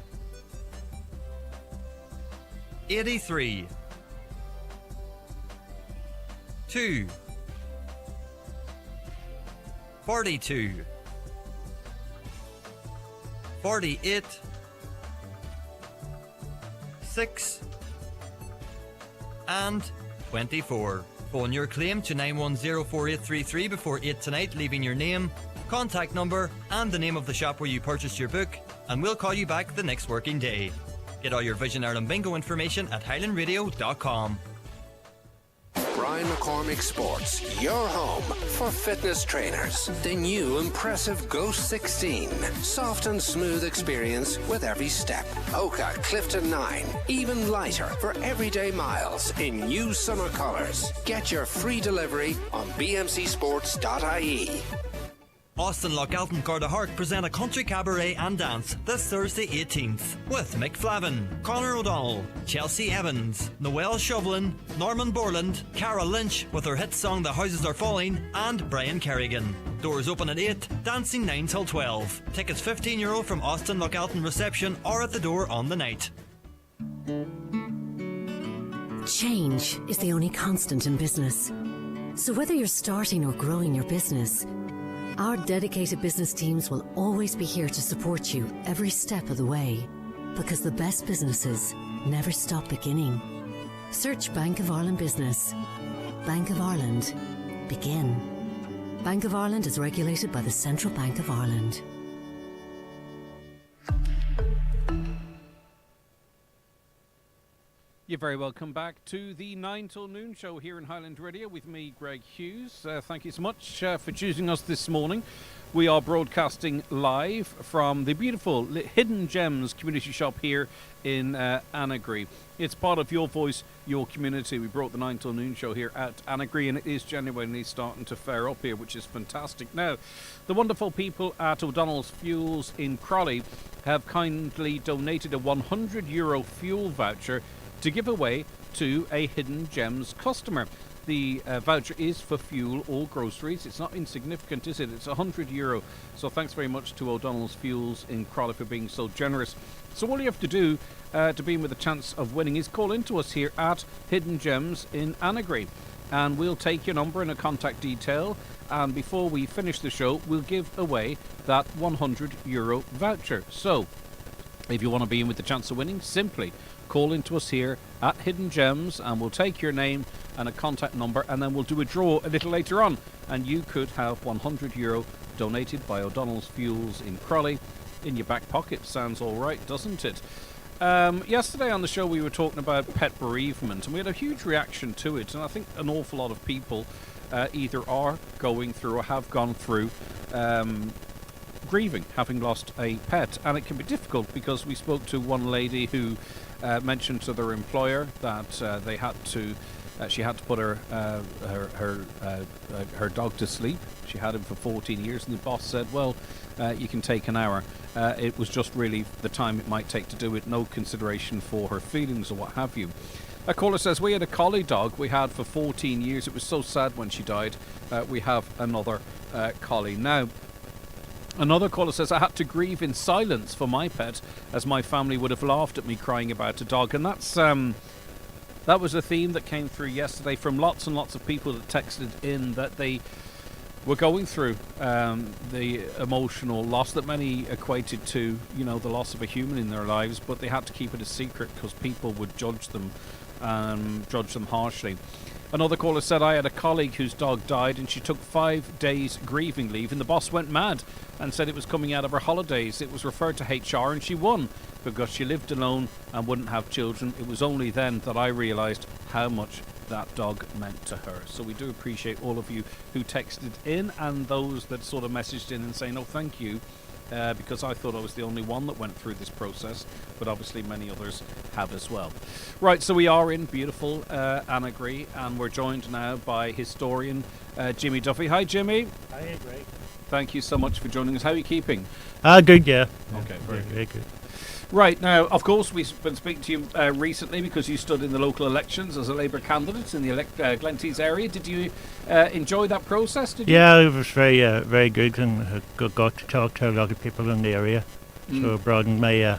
83, 2, 42, 48, 6, and 24. Phone your claim to 9104833 before 8 tonight, leaving your name, contact number and the name of the shop where you purchased your book, and we'll call you back the next working day. Get all your Vision Ireland Bingo information at highlandradio.com. Brian McCormick Sports, your home for fitness trainers. The new impressive Ghost 16. Soft and smooth experience with every step. Oka Clifton 9. Even lighter for everyday miles in new summer colours. Get your free delivery on bmcsports.ie. Austin Lochgalton Garda Hark present a country cabaret and dance this Thursday 18th with Mick Flavin, Conor O'Donnell, Chelsea Evans, Noel Shovlin, Norman Borland, Carol Lynch with her hit song The Houses Are Falling, and Brian Kerrigan. Doors open at 8, dancing 9 till 12. Tickets €15 from Austin Lochgalton reception or at the door on the night. Change is the only constant in business. So whether you're starting or growing your business, Our dedicated business teams will always be here to support you every step of the way, because the best businesses never stop beginning. Search Bank of Ireland Business. Bank of Ireland. Begin. Bank of Ireland is regulated by the Central Bank of Ireland. You're very welcome back to the 9 till noon show here in Highland Radio with me, Greg Hughes. Thank you so much for choosing us this morning. We are broadcasting live from the beautiful Hidden Gems community shop here in Annagry. It's part of Your Voice, Your Community. We brought the 9 till noon show here at Annagry, and it is genuinely starting to fare up here, which is fantastic. Now, the wonderful people at O'Donnell's Fuels in Crowley have kindly donated a €100 fuel voucher to give away to a Hidden Gems customer. The voucher is for fuel or groceries. It's not insignificant, is it? It's €100. So thanks very much to O'Donnell's Fuels in Crowley for being so generous. So all you have to do to be in with a chance of winning is call into us here at Hidden Gems in Annagry, and we'll take your number and a contact detail, and before we finish the show we'll give away that €100 voucher. So if you want to be in with the chance of winning, simply call into us here at Hidden Gems, and we'll take your name and a contact number, and then we'll do a draw a little later on, and you could have €100 donated by O'Donnell's Fuels in Crowley in your back pocket. Sounds all right, doesn't it? Yesterday on the show we were talking about pet bereavement, and we had a huge reaction to it, and I think an awful lot of people either are going through or have gone through grieving, having lost a pet, and it can be difficult because we spoke to one lady who mentioned to their employer that they had to she had to put her dog to sleep. She had him for 14 years, and the boss said, well, you can take an hour. It was just really the time it might take to do it, no consideration for her feelings or what have you. A caller says, we had a collie dog we had for 14 years. It was so sad when she died. We have another collie now. Another caller says, I had to grieve in silence for my pet, as my family would have laughed at me crying about a dog. And that's that was a theme that came through yesterday from lots and lots of people that texted in that they were going through the emotional loss that many equated to, you know, the loss of a human in their lives, but they had to keep it a secret because people would judge them harshly. Another caller said, I had a colleague whose dog died and she took 5 days grieving leave, and the boss went mad and said it was coming out of her holidays. It was referred to HR and she won because she lived alone and wouldn't have children. It was only then that I realised how much that dog meant to her. So we do appreciate all of you who texted in and those that sort of messaged in and saying, oh, thank you. Because I thought I was the only one that went through this process, but obviously many others have as well. Right, so we are in beautiful Annagry, and we're joined now by historian Jimmy Duffy. Hi, Jimmy. Hi, Greg. Thank you so much for joining us. How are you keeping? Good, yeah. Okay, very good. Right, now, of course, we've been speaking to you recently because you stood in the local elections as a Labour candidate in the Glentees area. Did you enjoy that process? Yeah, it was very good, and I got to talk to a lot of people in the area, so it broadened my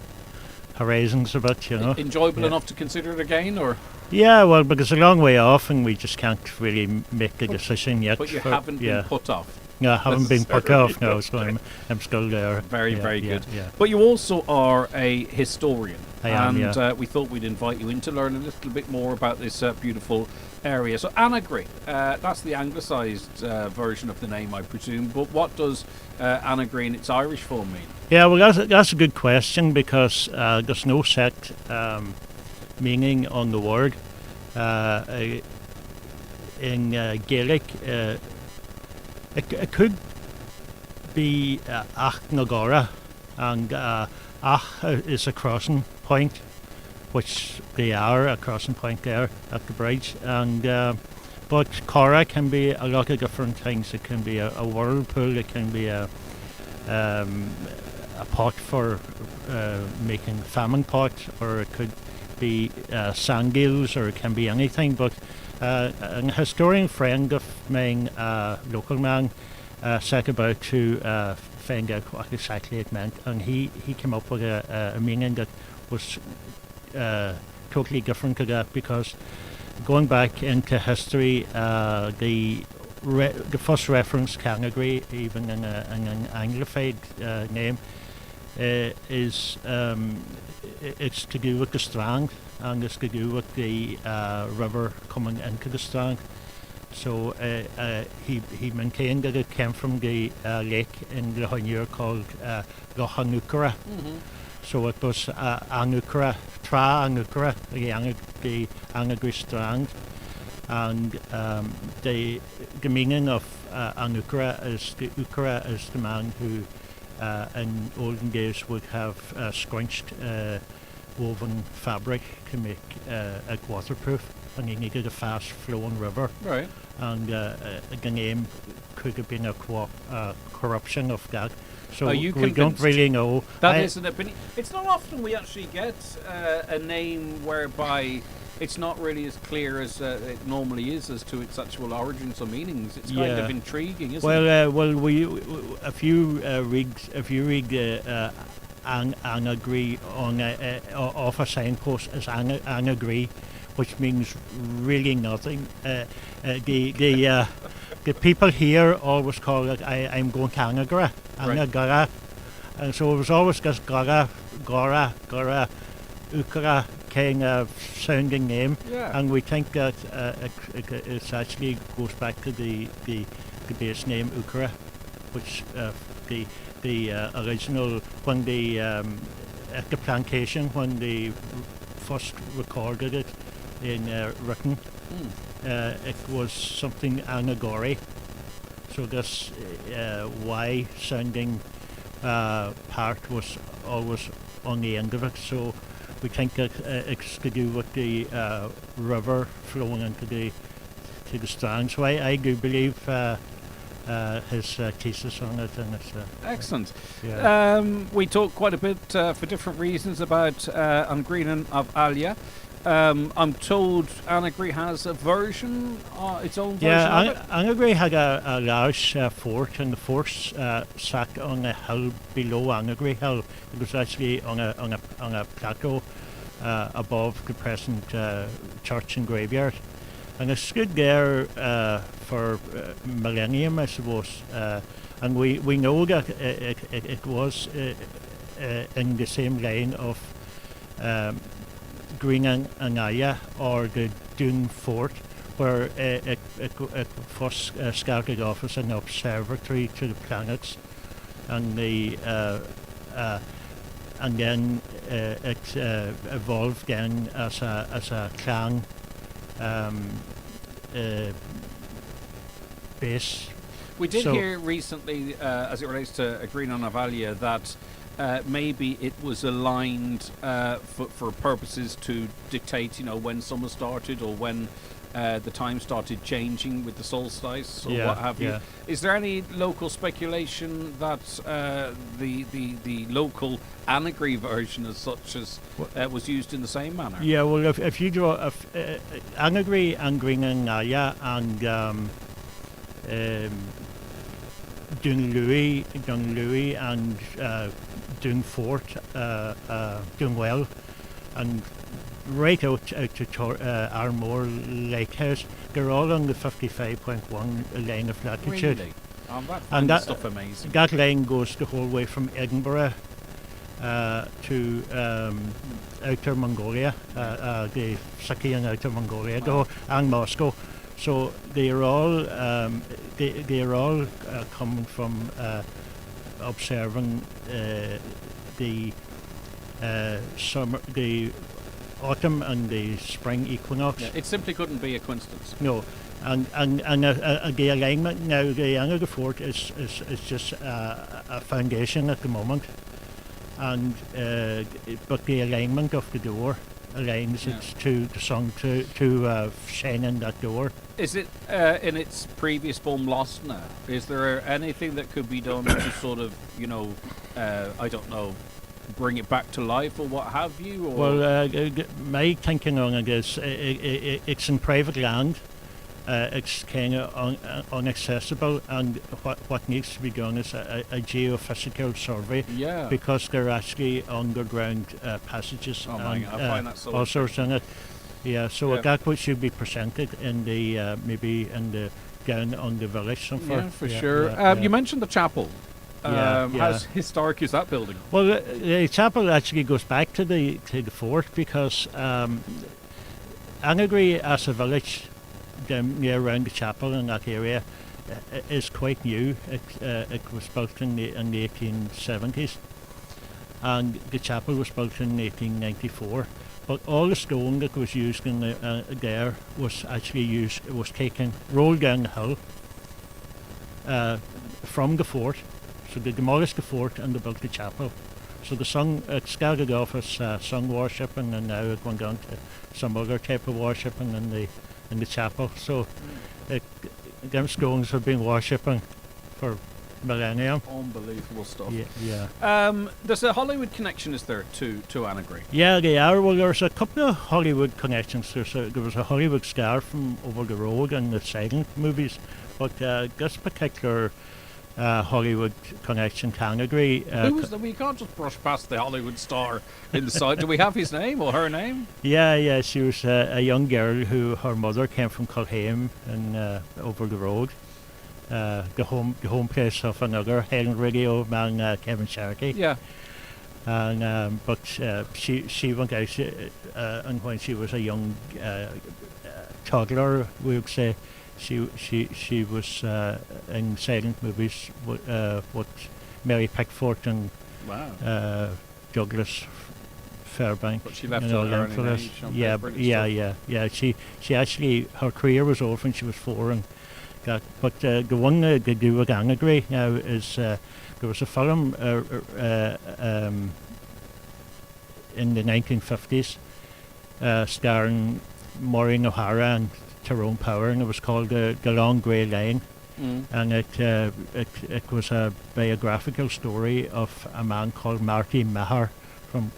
horizons a bit, you know. Enjoyable enough to consider it again, or? Yeah, well, because it's a long way off, and we just can't really make a decision yet. But you haven't been put off. No, I haven't been put off now, so I'm still there. Very good. Yeah. But you also are a historian. I am, and we thought we'd invite you in to learn a little bit more about this beautiful area. So Annagry, that's the anglicised version of the name, I presume. But what does Annagry in its Irish form mean? Yeah, well, that's a good question, because there's no set meaning on the word. In Gaelic, it could be Ach Nagara, and Ach is a crossing point, which they are a crossing point there at the bridge, and but Cora can be a lot of different things. It can be a whirlpool, it can be a pot for making famine pot, or it could be sandgills, or it can be anything. But a historian friend of mine, local man, set about to find out what exactly it meant, and he came up with a meaning that was totally different to that, because going back into history, the the first reference to Annagry, even in an Anglified name, is it's to do with the strand, and it's to do with the river coming into the strand. So he maintained that it came from the lake in the Honure called Loch Annagry. So it was Annagry, Tra Annagry, the Annagry strand. And the meaning of Annagry is the Ukra is the man who in olden days would have scrunched woven fabric to make it waterproof, and he needed a fast flowing river. Right. And the name could have been a corruption of that. So we don't really know. That isn't it, but it's not often we actually get a name whereby it's not really as clear as it normally is as to its actual origins or meanings. It's kind of intriguing, isn't it? Well, if you read Annagry on off a signpost as Annagry, which means really nothing. The people here always call it I'm going to Annagry, Annagry, and so it was always just Gora, Ukra kind of sounding name, and we think that it actually goes back to the base name Ukra, which the original when at the plantation when they first recorded it in written, it was something Annagry. So this Y sounding part was always on the end of it. So we think that it's to do with the river flowing into the strand. So I do believe his thesis on it, and it's excellent. Yeah. We talked quite a bit for different reasons about Angrinan of Alia. I'm told Annagry has a version, its own version of it. Annagry had a large fort, and the fort sat on a hill below Annagry Hill. It was actually on a plateau above the present church and graveyard, and it stood there for millennium, I suppose. And we know that it was in the same line of Green and Aya, or the Dune Fort, where it first started off as an observatory to the planets, and and then it evolved then as a clan base. We did hear recently, as it relates to Green on Avalia, that maybe it was aligned for purposes to dictate, when summer started or when the time started changing with the solstice or what have you. Is there any local speculation that the local Annagry version as such as was used in the same manner? Yeah, well, if you draw Annagry and Green and Naya and Dunlewy and Dune Fort, Dunwell, and right out to Armore Lakehouse, they're all on the 55.1 line of latitude. Really? And that stuff amazing. That line goes the whole way from Edinburgh to Outer Mongolia, the Sakian Outer Mongolia, though, and Moscow. So they're all coming from observing the summer, the autumn and the spring equinox. Yeah, it simply couldn't be a coincidence. No, and the alignment now, the Annagry Fort is just a foundation at the moment, and but the alignment of the door aligns it to the sun to shine in that door. Is it in its previous form lost now? Is there anything that could be done to sort of, I don't know, bring it back to life or what have you? Or? Well, my thinking on it is it's in private land. It's kind of inaccessible, and what needs to be done is a geophysical survey, because they're actually underground passages and I find that so all sorts in it. Yeah, so that should be presented in the maybe in the down on the village somewhere. Yeah, for sure. You mentioned the chapel. How historic is that building? Well, the chapel actually goes back to the fort, because Annagry as a village down near around the chapel in that area is quite new. It was built in the 1870s, and the chapel was built in 1894. But all the stone that was used in there was actually rolled down the hill from the fort. So they demolished the fort and they built the chapel. So it started off as sun worshipping, and now it went on to some other type of worshipping in the chapel. So them stones have been worshipping for millennium. Unbelievable stuff. Yeah. There's a Hollywood connection, is there, to Annagry? Yeah, they are. Well, there's a couple of Hollywood connections. There was a Hollywood star from over the road in the silent movies, but this particular Hollywood connection to Annagry. Who was we can't just brush past the Hollywood star in the side. Do we have his name or her name? Yeah. She was a young girl who her mother came from Culhame and over the road. The home place of another Highland radio man, Kevin Sharkey. Yeah. And but she went out, and when she was a young toddler, we would say, she was in silent movies with Mary Pickford and Douglas Fairbank. But she left at an early age. Yeah. She actually, her career was over when she was 4, and but the one they do with Annagry now is there was a film in the 1950s starring Maureen O'Hara and Tyrone Power, and it was called The Long Grey Line. And it was a biographical story of a man called Marty Maher from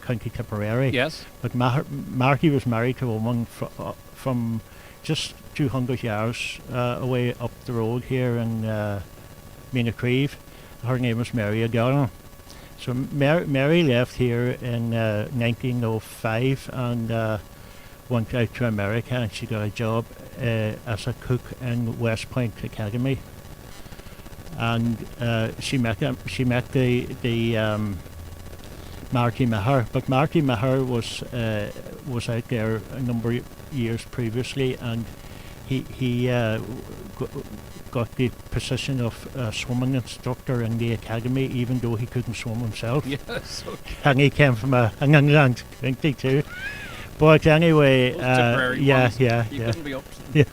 County Tipperary. Yes. But Marty was married to a woman from just 200 yards away up the road here in Meenacreve. Her name was Mary O'Donnell. So Mary left here in 1905 and went out to America, and she got a job as a cook in West Point Academy. And she met the Marty Maher, but Marty Maher was out there a number of years previously, and he got the position of swimming instructor in the academy, even though he couldn't swim himself. Yes, okay. And he came from an England country too. But anyway, you couldn't be up. Yeah.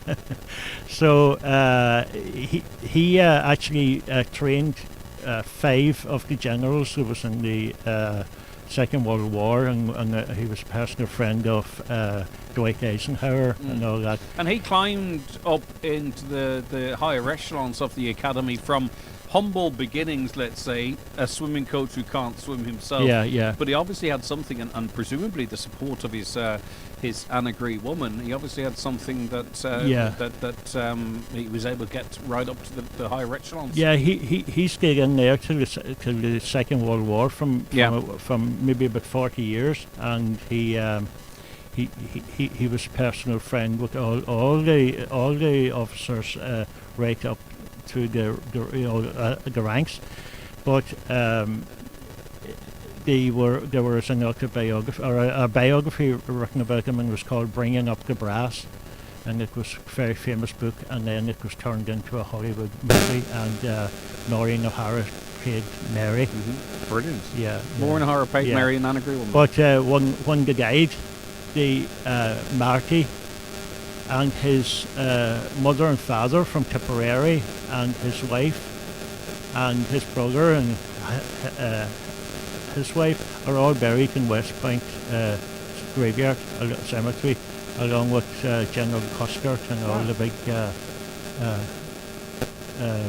So he actually trained 5 of the generals who was in the Second World War, and he was a personal friend of Dwight Eisenhower and all that. And he climbed up into the higher echelons of the academy from humble beginnings, let's say, a swimming coach who can't swim himself. Yeah. But he obviously had something, and presumably the support of his Annagry woman. He obviously had something that he was able to get right up to the higher echelons. Yeah, he stayed in there till the Second World War from maybe about 40 years, and he was a personal friend with all the officers right up through the ranks, but there was an autobiography or a biography written about him, and it was called "Bringing Up the Brass," and it was a very famous book, and then it was turned into a Hollywood movie, and Maureen O'Hara played Mary. Brilliant. Yeah. Maureen O'Hara played Mary and Annagry woman. But when they died, Marty and his mother and father from Tipperary, and his wife and his brother and his wife are all buried in West Point graveyard cemetery, along with General Custer and all the big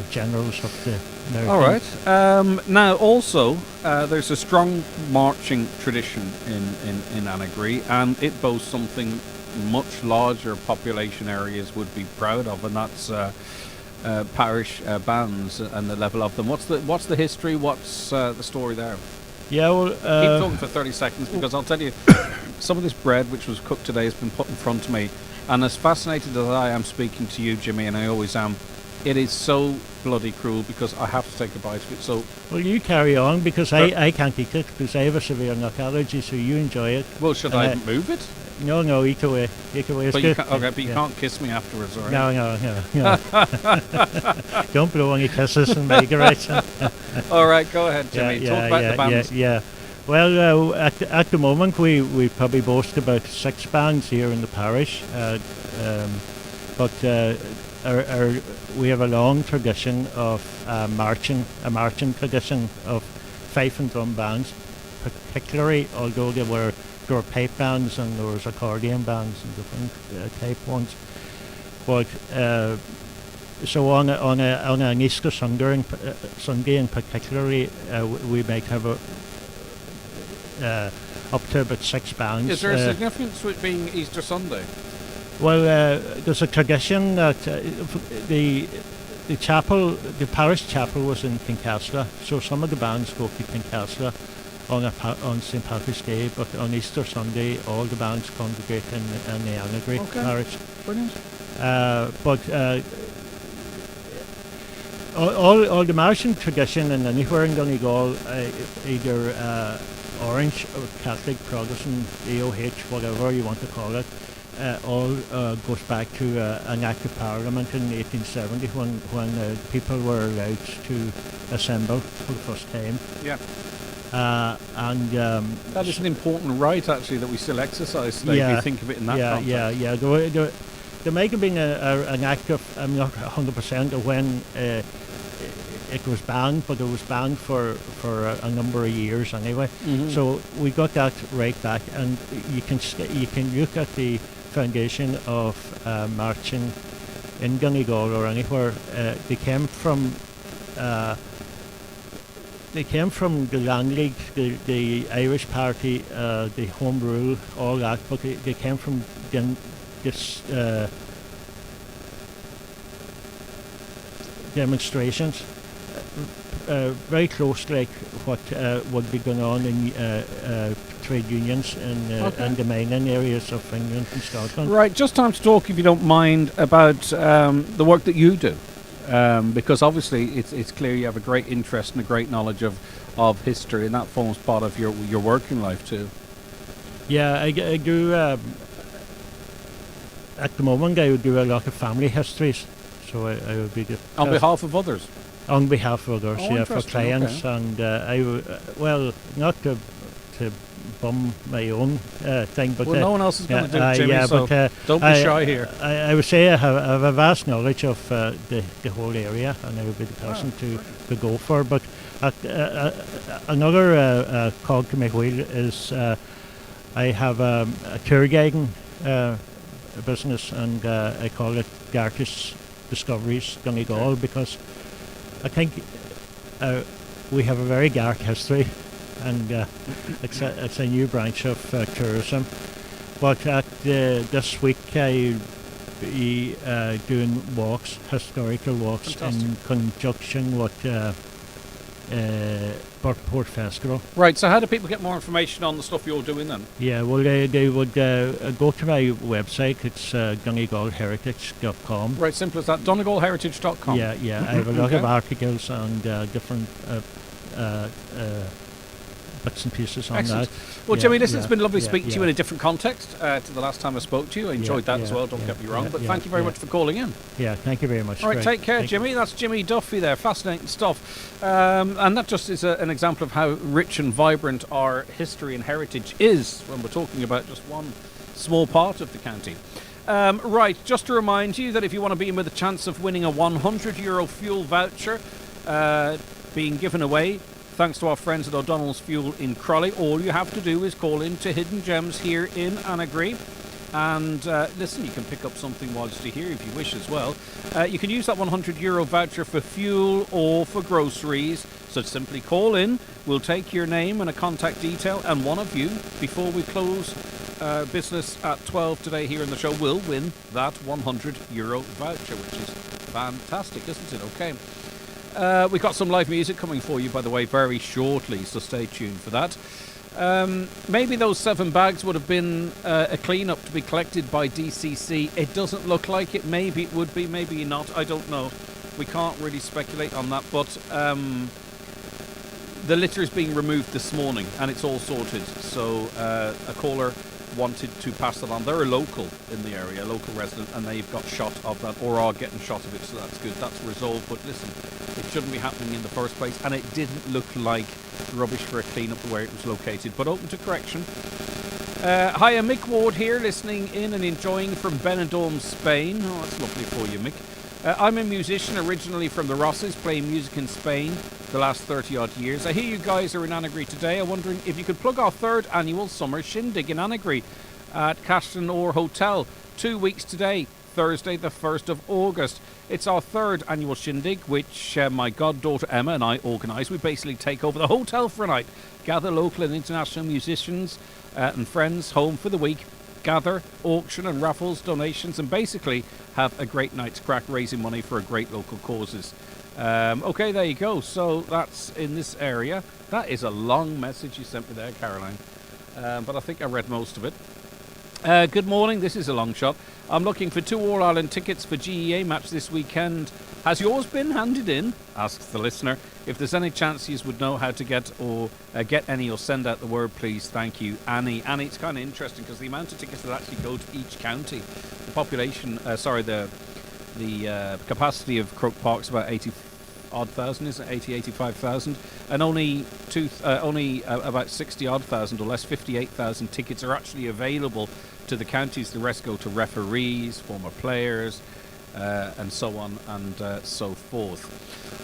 generals of the American. All right. Now, also, there's a strong marching tradition in Annagry, and it boasts something much larger population areas would be proud of, and that's parish bands and the level of them. What's the history? What's the story there? Yeah, well, keep talking for 30 seconds, because I'll tell you, some of this bread which was cooked today has been put in front of me, And as fascinated as I am speaking to you, Jimmy, and I always am, it is so bloody cruel because I have to take a bite of it. So, well, you carry on because I can't eat it because I have a severe nut allergy. So you enjoy it. Well, should I move it? No, eat away. Eat away. It's But good. but you can't kiss me afterwards, all right? No. Don't blow any kisses and make it right. All right, go ahead, Jimmy. Talk about the bands. Yeah. Well, at the moment we probably boast about 6 bands here in the parish, but we have a long tradition of a marching tradition of fife and drum bands, particularly although there were pipe bands and there was accordion bands and different type ones. But so on an Easter Sunday in particularly, we might have up to about 6 bands. Is there a significance with being Easter Sunday? Well, there's a tradition that the parish chapel was in Kincastra, so some of the bands go to Kincastra on St. Patrick's Day, but on Easter Sunday all the bands congregate in the Annagry parish. Brilliant. But all the marching tradition and anywhere in Donegal, either Orange or Catholic, Protestant, AOH, whatever you want to call it, all goes back to an Act of Parliament in 1870 when people were allowed to assemble for the first time. Yeah. That is an important right, actually, that we still exercise today, if you think of it in that context. Yeah. There might have been an act of, I'm not 100% of when it was banned, but it was banned for a number of years anyway. Mm-hmm. So we got that right back, and you can look at the foundation of marching in Donegal or anywhere. They came from the Land League, the Irish Party, the Home Rule, all that, but they came from this demonstrations, very close to like what would be going on in trade unions in the mining areas of England and Scotland. Right, just time to talk, if you don't mind, about the work that you do. Because obviously it's clear you have a great interest and a great knowledge of history, and that forms part of your working life too. Yeah, I do. At the moment, I would do a lot of family histories, so I would be on behalf of others. On behalf of others, yeah, for clients, okay. And I would not to bum my own thing, but no one else is going to do it, Jimmy, so don't be shy here. I would say I have a vast knowledge of the whole area, and I would be the person to go for. But another cog to my wheel is I have a tour guiding business, and I call it Gartus Discoveries Donegal, because I think we have a very dark history, and it's a new branch of tourism. But this week I be doing walks, historical walks. Fantastic. In conjunction with Port Festival. Right, so how do people get more information on the stuff you're doing then? Yeah, well, they would go to my website. It's DonegalHeritage.com. Right, simple as that, DonegalHeritage.com. Yeah, I have a lot of articles and different bits and pieces on Excellent. that. Well, Jimmy, listen, it's been lovely speaking to you in a different context to the last time I spoke to you. I enjoyed that as well, don't get me wrong, but thank you very much for calling in. Yeah, thank you very much. All right, take care, Jimmy. That's Jimmy Duffy there. Fascinating stuff. And that just is an example of how rich and vibrant our history and heritage is when we're talking about just one small part of the county. Right, just to remind you that if you want to be in with a chance of winning a €100 fuel voucher being given away, thanks to our friends at O'Donnell's Fuel in Crawley, all you have to do is call in to Hidden Gems here in Annagry. And listen, you can pick up something whilst you're here if you wish as well. You can use that €100 voucher for fuel or for groceries. So simply call in. We'll take your name and a contact detail, and one of you, before we close business at 12 today here in the show, will win that €100 voucher, which is fantastic, isn't it? Okay. We've got some live music coming for you, by the way, very shortly, so stay tuned for that. Maybe those 7 bags would have been a clean-up to be collected by DCC. It doesn't look like it. Maybe it would be, maybe not. I don't know. We can't really speculate on that. But the litter is being removed this morning, and it's all sorted. So a caller wanted to pass that on. They're a local in the area, a local resident, and they've got shot of that, or are getting shot of it, so that's good. That's resolved. But listen, it shouldn't be happening in the first place, and it didn't look like rubbish for a clean-up where it was located, but open to correction. Hiya, Mick Ward here, listening in and enjoying from Benidorm, Spain. Oh, that's lovely for you, Mick. I'm a musician originally from the Rosses, playing music in Spain the last 30 odd years. I hear you guys are in Annagry today. I'm wondering if you could plug our 3rd annual summer shindig in Annagry at Castanor Hotel. 2 weeks today, Thursday the 1st of August. It's our 3rd annual shindig, which my goddaughter Emma and I organise. We basically take over the hotel for a night, gather local and international musicians and friends home for the week, gather, auction and raffles, donations, and basically have a great night's crack raising money for great local causes. Okay, there you go. So that's in this area. That is a long message you sent me there, Caroline. But I think I read most of it. Good morning. This is a long shot. I'm looking for 2 All-Ireland tickets for GEA match this weekend. Has yours been handed in? Asks the listener. If there's any chance you would know how to get any or send out the word, please. Thank you, Annie. Annie, it's kind of interesting because the amount of tickets that actually go to each county, the population, the capacity of Croke Park is about 80,000, isn't it? 85,000, and only about 60,000 or less, 58,000 tickets are actually available to the counties. The rest go to referees, former players, and so on and so forth.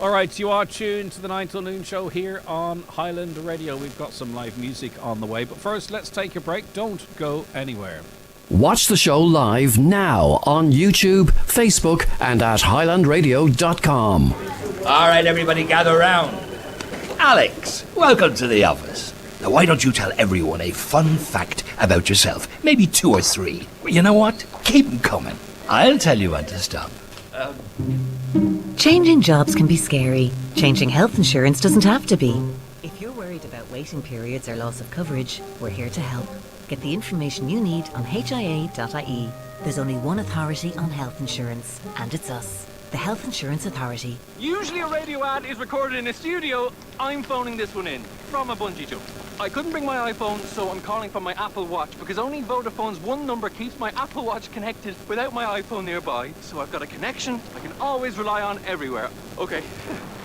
All right, you are tuned to the 9 till noon show here on Highland Radio. We've got some live music on the way, but first let's take a break. Don't go anywhere. Watch the show live now on YouTube, Facebook, and at highlandradio.com. All right, everybody gather round. Alex, welcome to the office. Now, why don't you tell everyone a fun fact about yourself? Maybe 2 or 3. You know what? Keep them coming. I'll tell you when to stop. Changing jobs can be scary. Changing health insurance doesn't have to be. If you're worried about waiting periods or loss of coverage, we're here to help. Get the information you need on hia.ie. There's only one authority on health insurance, and it's us, the Health Insurance Authority. Usually a radio ad is recorded in a studio. I'm phoning this one in from a bungee jump. I couldn't bring my iPhone, so I'm calling from my Apple Watch because only Vodafone's one number keeps my Apple Watch connected without my iPhone nearby. So I've got a connection I can always rely on everywhere. Okay,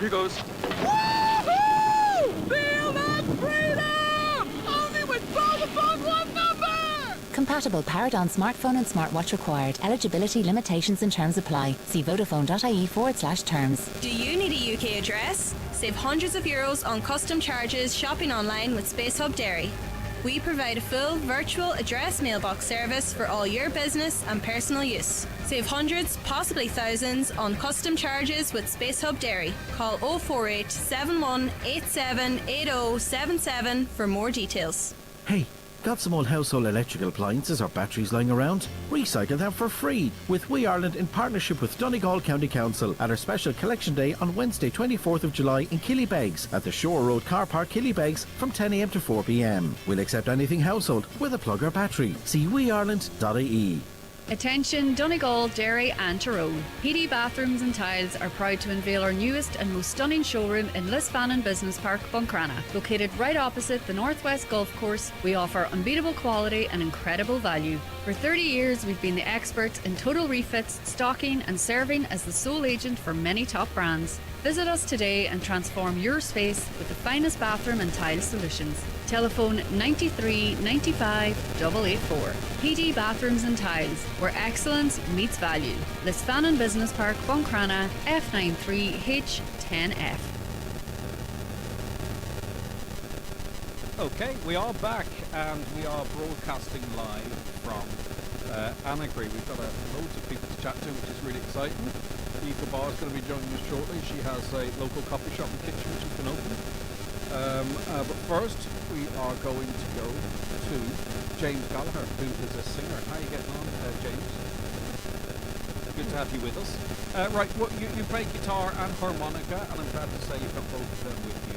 here goes. Woohoo! Feel that freedom! Only with Vodafone's one number! Compatible powered on smartphone and smartwatch required. Eligibility, limitations and terms apply. See vodafone.ie/terms. Do you need a UK address? Save hundreds of euros on custom charges shopping online with Space Hub Dairy. We provide a full virtual address mailbox service for all your business and personal use. Save hundreds, possibly thousands, on custom charges with Space Hub Dairy. Call 048 71 87 8077 for more details. Hey, got some old household electrical appliances or batteries lying around? Recycle them for free with We Ireland in partnership with Donegal County Council at our special collection day on Wednesday 24th of July in Killybegs at the Shore Road Car Park Killybegs from 10 a.m. to 4 p.m. We'll accept anything household with a plug or battery. See weaireland.ie. Attention Donegal, Derry and Tyrone. PD Bathrooms and Tiles are proud to unveil our newest and most stunning showroom in Lisfannon Business Park, Buncrana. Located right opposite the Northwest Golf Course, we offer unbeatable quality and incredible value. For 30 years, we've been the experts in total refits, stocking and serving as the sole agent for many top brands. Visit us today and transform your space with the finest bathroom and tile solutions. Telephone 93 95 884. PD Bathrooms and Tiles, where excellence meets value. Lisfannon Business Park, Buncrana, F93H10F. Okay, we are back and we are broadcasting live from Annagry. We've got loads of people to chat to, which is really exciting. Eva Barr is going to be joining us shortly. She has a local coffee shop and kitchen which has been opened. But first, we are going to go to James Gallagher, who is a singer. How are you getting on, James? Good to have you with us. Right, well, you play guitar and harmonica, and I'm glad to say you've got both of them with you.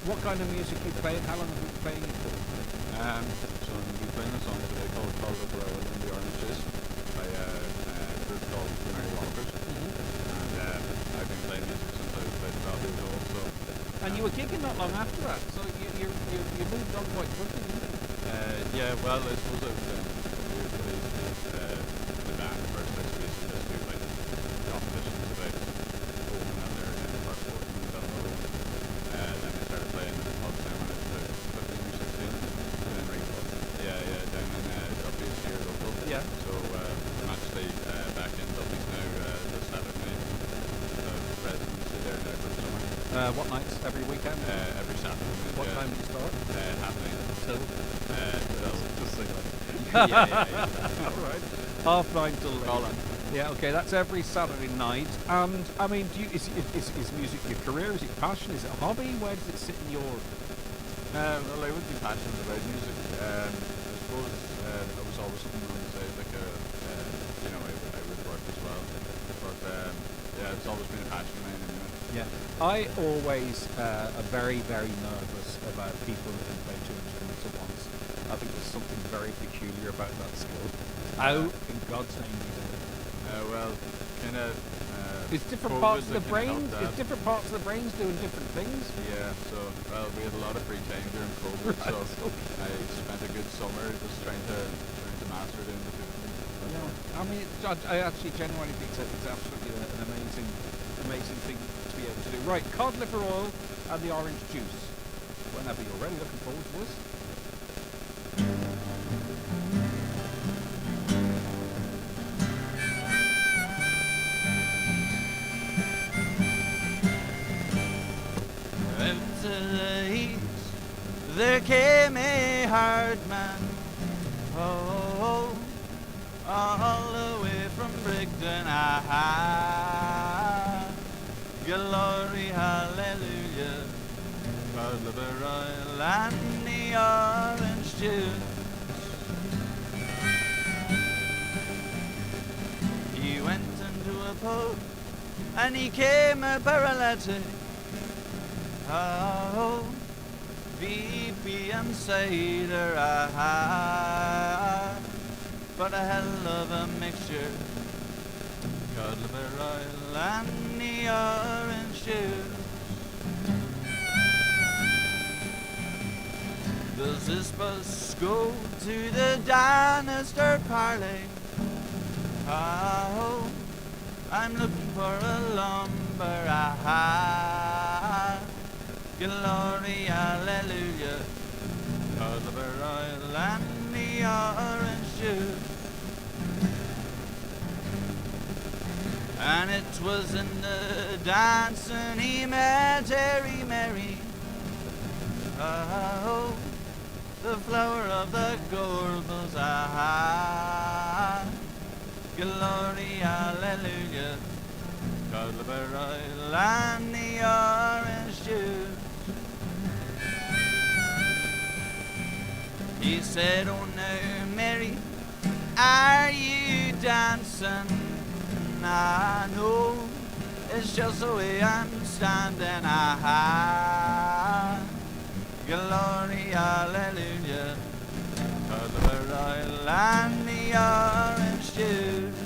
what kind of music you play and how long have you been playing it for? So I'm going to be playing a song today called Called Up Rowan and the Orange Juice by a group called Mary Walkers. And I've been playing music since I was about 12 years old. So, and you were gigging not long after that, so you moved on quite quickly, didn't you? Yeah, well, I suppose I was usually the band first I used to just do like competitions about home and they're in the park sporting and done another one. Then I started playing in the pubs now when I was about 15 or 16. And then yeah, down in Duffy's here local. Yeah. So I'm actually back in Duffy's now this Saturday night. Residency there now for the summer. What nights? Every weekend? Every Saturday. What time do you start? 9:30. Till? Just sing it. Yeah. All right. 9:30 till 11. Yeah, okay, that's every Saturday night. And, I mean, is music your career? Is it your passion? Is it a hobby? Where does it sit in your... Well, I would be passionate about music. I suppose it was always something on the side, like I would work as well. But yeah, it's always been a passion of mine anyway. Yeah, I always am very, very nervous about people who can play two instruments at once. I think there's something very peculiar about that skill. How in God's name do you do it? Well, kind of. It's different parts of the brain. It's different parts of the brains doing different things. Yeah. So, well, we had a lot of free time during COVID, Right, so I spent a good summer just trying to master doing the two things. Yeah. I mean, I actually genuinely think it's absolutely an amazing thing to be able to do. Right, cod liver oil and the orange juice. Whenever you're ready, looking forward to this. There came a hard man, oh, all the way from Brigden, glory, hallelujah, cod liver oil and the orange juice. He went into a pub and he came a paralytic, oh, VP and cider, but a hell of a mixture, cod liver oil and the orange juice. Does this bus go to the Danister Parley? Oh, I'm looking for a lumber, glory, hallelujah, cod liver oil and the orange juice. And it was in the dancing he met Harry Mary, oh, the flower of the Gorbals, glory, hallelujah, cod liver oil and the orange juice. He said, oh no, Mary, are you dancing? I know, it's just the way I'm standing, glory, hallelujah, cod liver oil and the orange juice.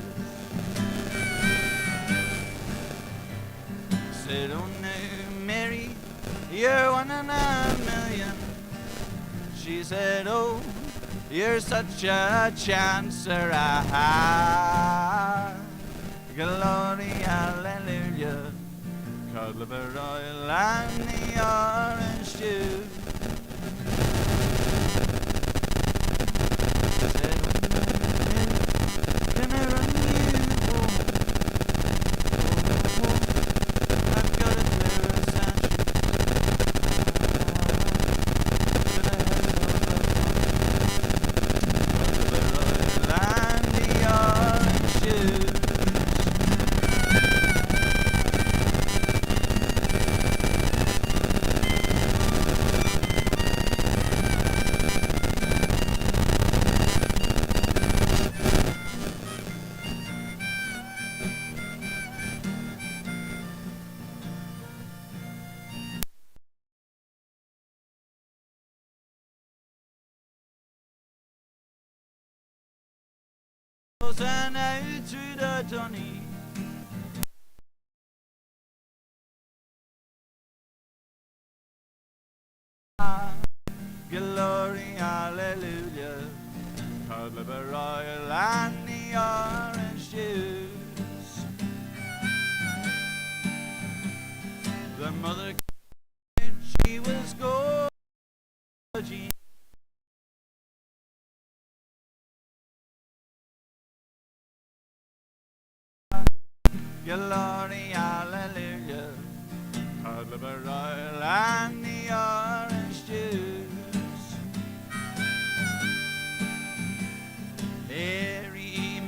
Said, oh no, Mary, you're one in a million. She said, oh, you're such a chancer, glory, hallelujah, cod liver oil and the orange juice. Said, can I run you home? I've got a pair of sandals. And out through the dunny. Glory, hallelujah. Codlib Royal and the orange juice. The mother, she was gorgeous. Glory, hallelujah. Codlib Royal and the orange juice.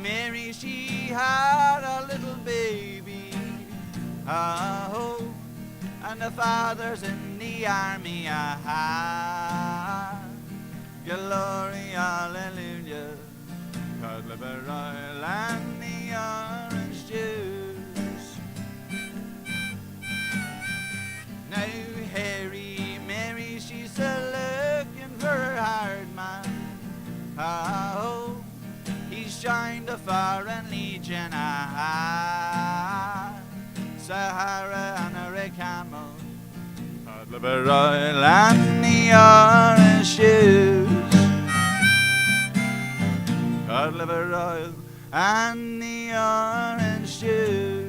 Mary, she had a little baby. Oh, and the father's in the army. Ah, glory, hallelujah. Codlib Royal and the orange juice. Now, Mary, she's looking for her hard man. Oh, he's joined the foreign legion. Sahara and a red camel. Codlib Royal and the orange shoes. Codlib Royal and the orange shoes.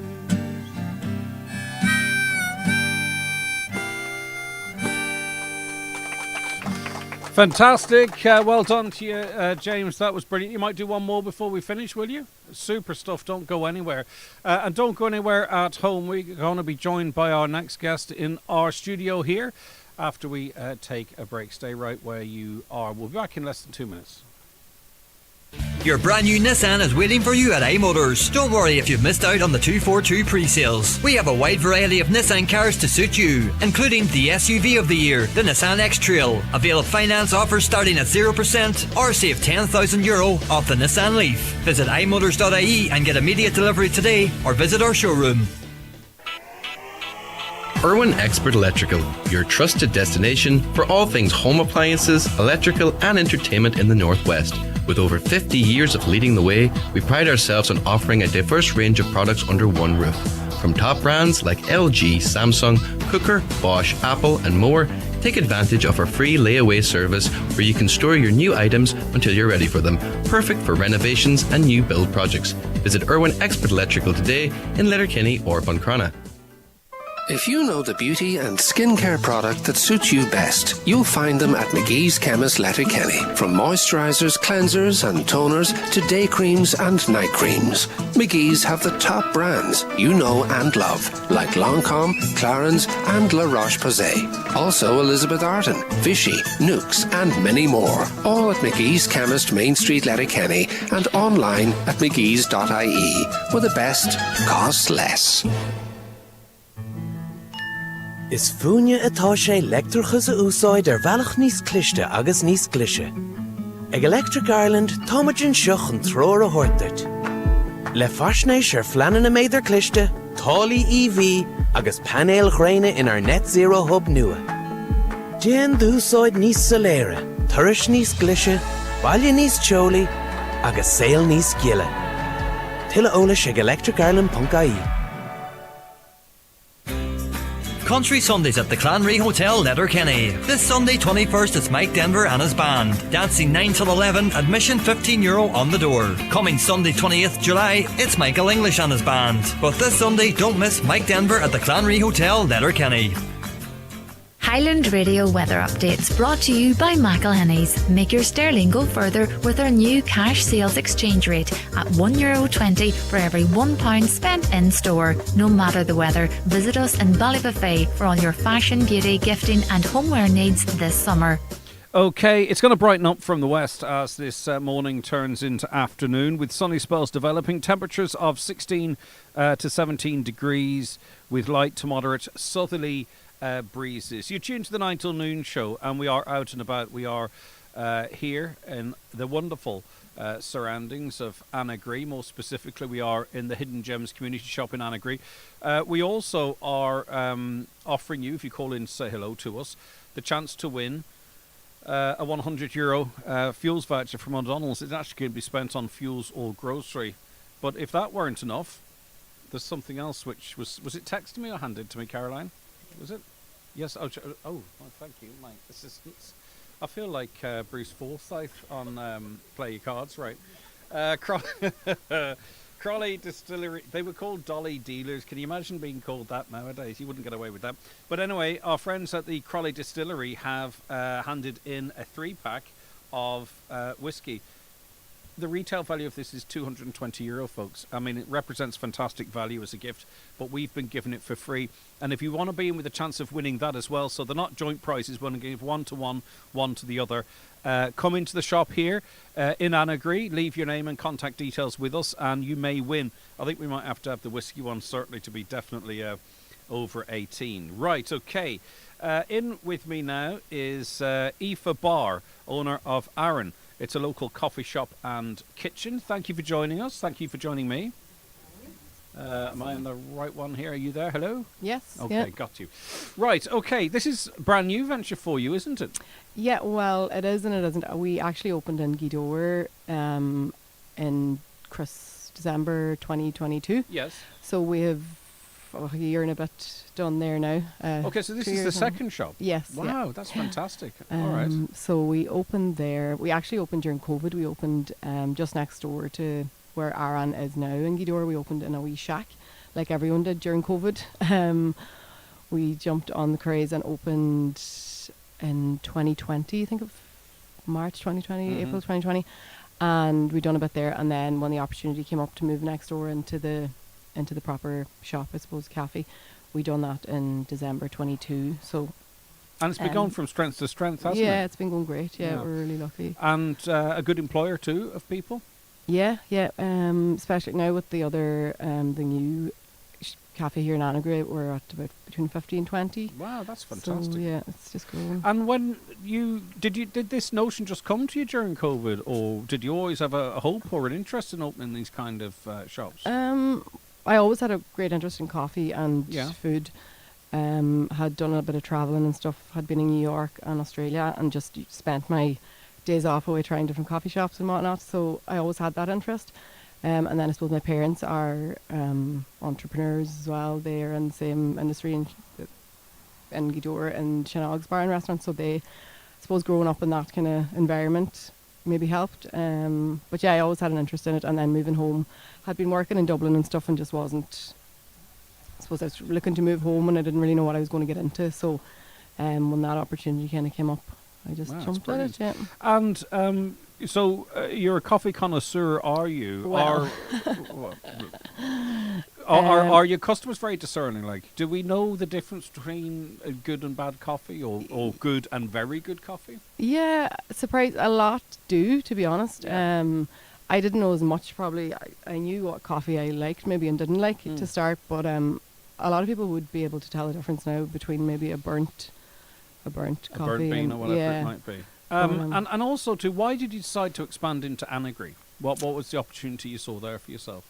Fantastic. Well done to you, James. That was brilliant. You might do one more before we finish, will you? Super stuff. Don't go anywhere. And don't go anywhere at home. We're going to be joined by our next guest in our studio here after we take a break. Stay right where you are. We'll be back in less than 2 minutes. Your brand new Nissan is waiting for you at iMotors. Don't worry if you've missed out on the 242 pre-sales. We have a wide variety of Nissan cars to suit you, including the SUV of the year, the Nissan X-Trail. Avail finance offers starting at 0% or save €10,000 off the Nissan Leaf. Visit imotors.ie and get immediate delivery today or visit our showroom. Irwin Expert Electrical, your trusted destination for all things home appliances, electrical and entertainment in the Northwest. With over 50 years of leading the way, we pride ourselves on offering a diverse range of products under one roof. From top brands like LG, Samsung, Cooker, Bosch, Apple and more, take advantage of our free layaway service where you can store your new items until you're ready for them. Perfect for renovations and new build projects. Visit Irwin Expert Electrical today in Letterkenny or Buncrana. If you know the beauty and skincare product that suits you best, you'll find them at McGee's Chemist Letterkenny. From moisturisers, cleansers and toners to day creams and night creams, McGee's have the top brands you know and love, like Lancôme, Clarins and La Roche-Posay. Also Elizabeth Arden, Vichy, Nukes and many more. All at McGee's Chemist, Main Street, Letterkenny and online at mcgees.ie, where the best costs less. Is fúine atá sé leictreachas a úsáid bhealach níos cliste agus níos clise. Ag Electric Ireland táimeann seach an tróir a thuirteart. Le faisnéis fleanan na méidir cliste, tálaí EV agus panéal ghréine in our net zero hub nua. Déan d'úsáid níos soléire, turais níos clise, baile níos teolaí agus saol níos giile. Tuilleadh eolais ag electricireland.ie. Country Sundays at the Clanry Hotel, Letterkenny. This Sunday 21st is Mike Denver and his band. Dancing 9 till 11, admission €15 on the door. Coming Sunday 20th July, it's Michael English and his band. But this Sunday, don't miss Mike Denver at the Clanry Hotel, Letterkenny. Highland Radio weather updates brought to you by McElhenny's. Make your sterling go further with our new cash sales exchange rate at €1.20 for every £1 spent in store. No matter the weather, visit us in Ballybuffet for all your fashion, beauty, gifting and homeware needs this summer. Okay, it's going to brighten up from the west as this morning turns into afternoon with sunny spells developing. Temperatures of 16 to 17 degrees with light to moderate southerly breezes. You're tuned to the 9 till noon show and we are out and about. We are here in the wonderful surroundings of Annagry. More specifically, we are in the Hidden Gems community shop in Annagry. We also are offering you, if you call in to say hello to us, the chance to win a €100 fuels voucher from O'Donnell's. It's actually going to be spent on fuels or grocery. But if that weren't enough, there's something else which was it texted me or handed to me, Caroline? Was it? Yes. Oh, thank you, my assistants. I feel like Bruce Forsyth on Play Your Cards, right? Crawley Distillery, they were called Dolly Dealers. Can you imagine being called that nowadays? You wouldn't get away with that. But anyway, our friends at the Crawley Distillery have handed in a 3-pack of whiskey. The retail value of this is €220, folks. I mean, it represents fantastic value as a gift, but we've been giving it for free. And if you want to be in with a chance of winning that as well, so they're not joint prizes, we're going to give one to one, one to the other. Come into the shop here in Annagry, leave your name and contact details with us, and you may win. I think we might have to have the whiskey one, certainly, to be definitely over 18. Right, okay. In with me now is Aoife Barr, owner of Aaron. It's a local coffee shop and kitchen. Thank you for joining us. Thank you for joining me. Am I on the right one here? Are you there? Hello? Yes. Okay, yeah. got you. Right, okay. This is a brand new venture for you, isn't it? Yeah, well, it is and it isn't. We actually opened in Gweedore in December 2022. Yes. So we have a year and a bit done there now. Okay, so this is the second shop? Yes. Wow, yeah. that's fantastic. All right. So we opened there. We actually opened during COVID. We opened just next door to where Aaron is now in Gweedore. We opened in a wee shack, like everyone did during COVID. We jumped on the craze and opened in 2020, I think of March 2020, April 2020. And we done a bit there. And then when the opportunity came up to move next door into the proper shop, I suppose, cafe, we done that in December 22. So, and it's been going from strength to strength, hasn't it? Yeah, it's been going great. Yeah, we're really lucky. And a good employer too of people. Yeah. Especially now with the other the new cafe here in Annagry, we're at about between 50 and 20. Wow, that's fantastic. So, yeah, it's just growing. And when did this notion just come to you during COVID, or did you always have a hope or an interest in opening these kind of shops? I always had a great interest in coffee and food. Had done a bit of travelling and stuff. Had been in New York and Australia, and just spent my days off away trying different coffee shops and whatnot. So I always had that interest. And then I suppose my parents are entrepreneurs as well. They're in the same industry in Gweedore and Shanog's Bar and Restaurant. So they, I suppose, growing up in that kind of environment maybe helped. But yeah, I always had an interest in it. And then moving home, had been working in Dublin and stuff and just wasn't, I suppose I was looking to move home and I didn't really know what I was going to get into. So when that opportunity kind of came up, I just jumped at it, yeah. And so you're a coffee connoisseur, are you? Well. Are your customers very discerning? Like, do we know the difference between good and bad coffee, or good and very good coffee? Yeah, surprise, a lot do, to be honest. Yeah. I didn't know as much, probably. I knew what coffee I liked maybe and didn't like to start, but a lot of people would be able to tell the difference now between maybe a burnt coffee, burnt bean, or whatever it might be. And also, too, why did you decide to expand into Annagry? What was the opportunity you saw there for yourself?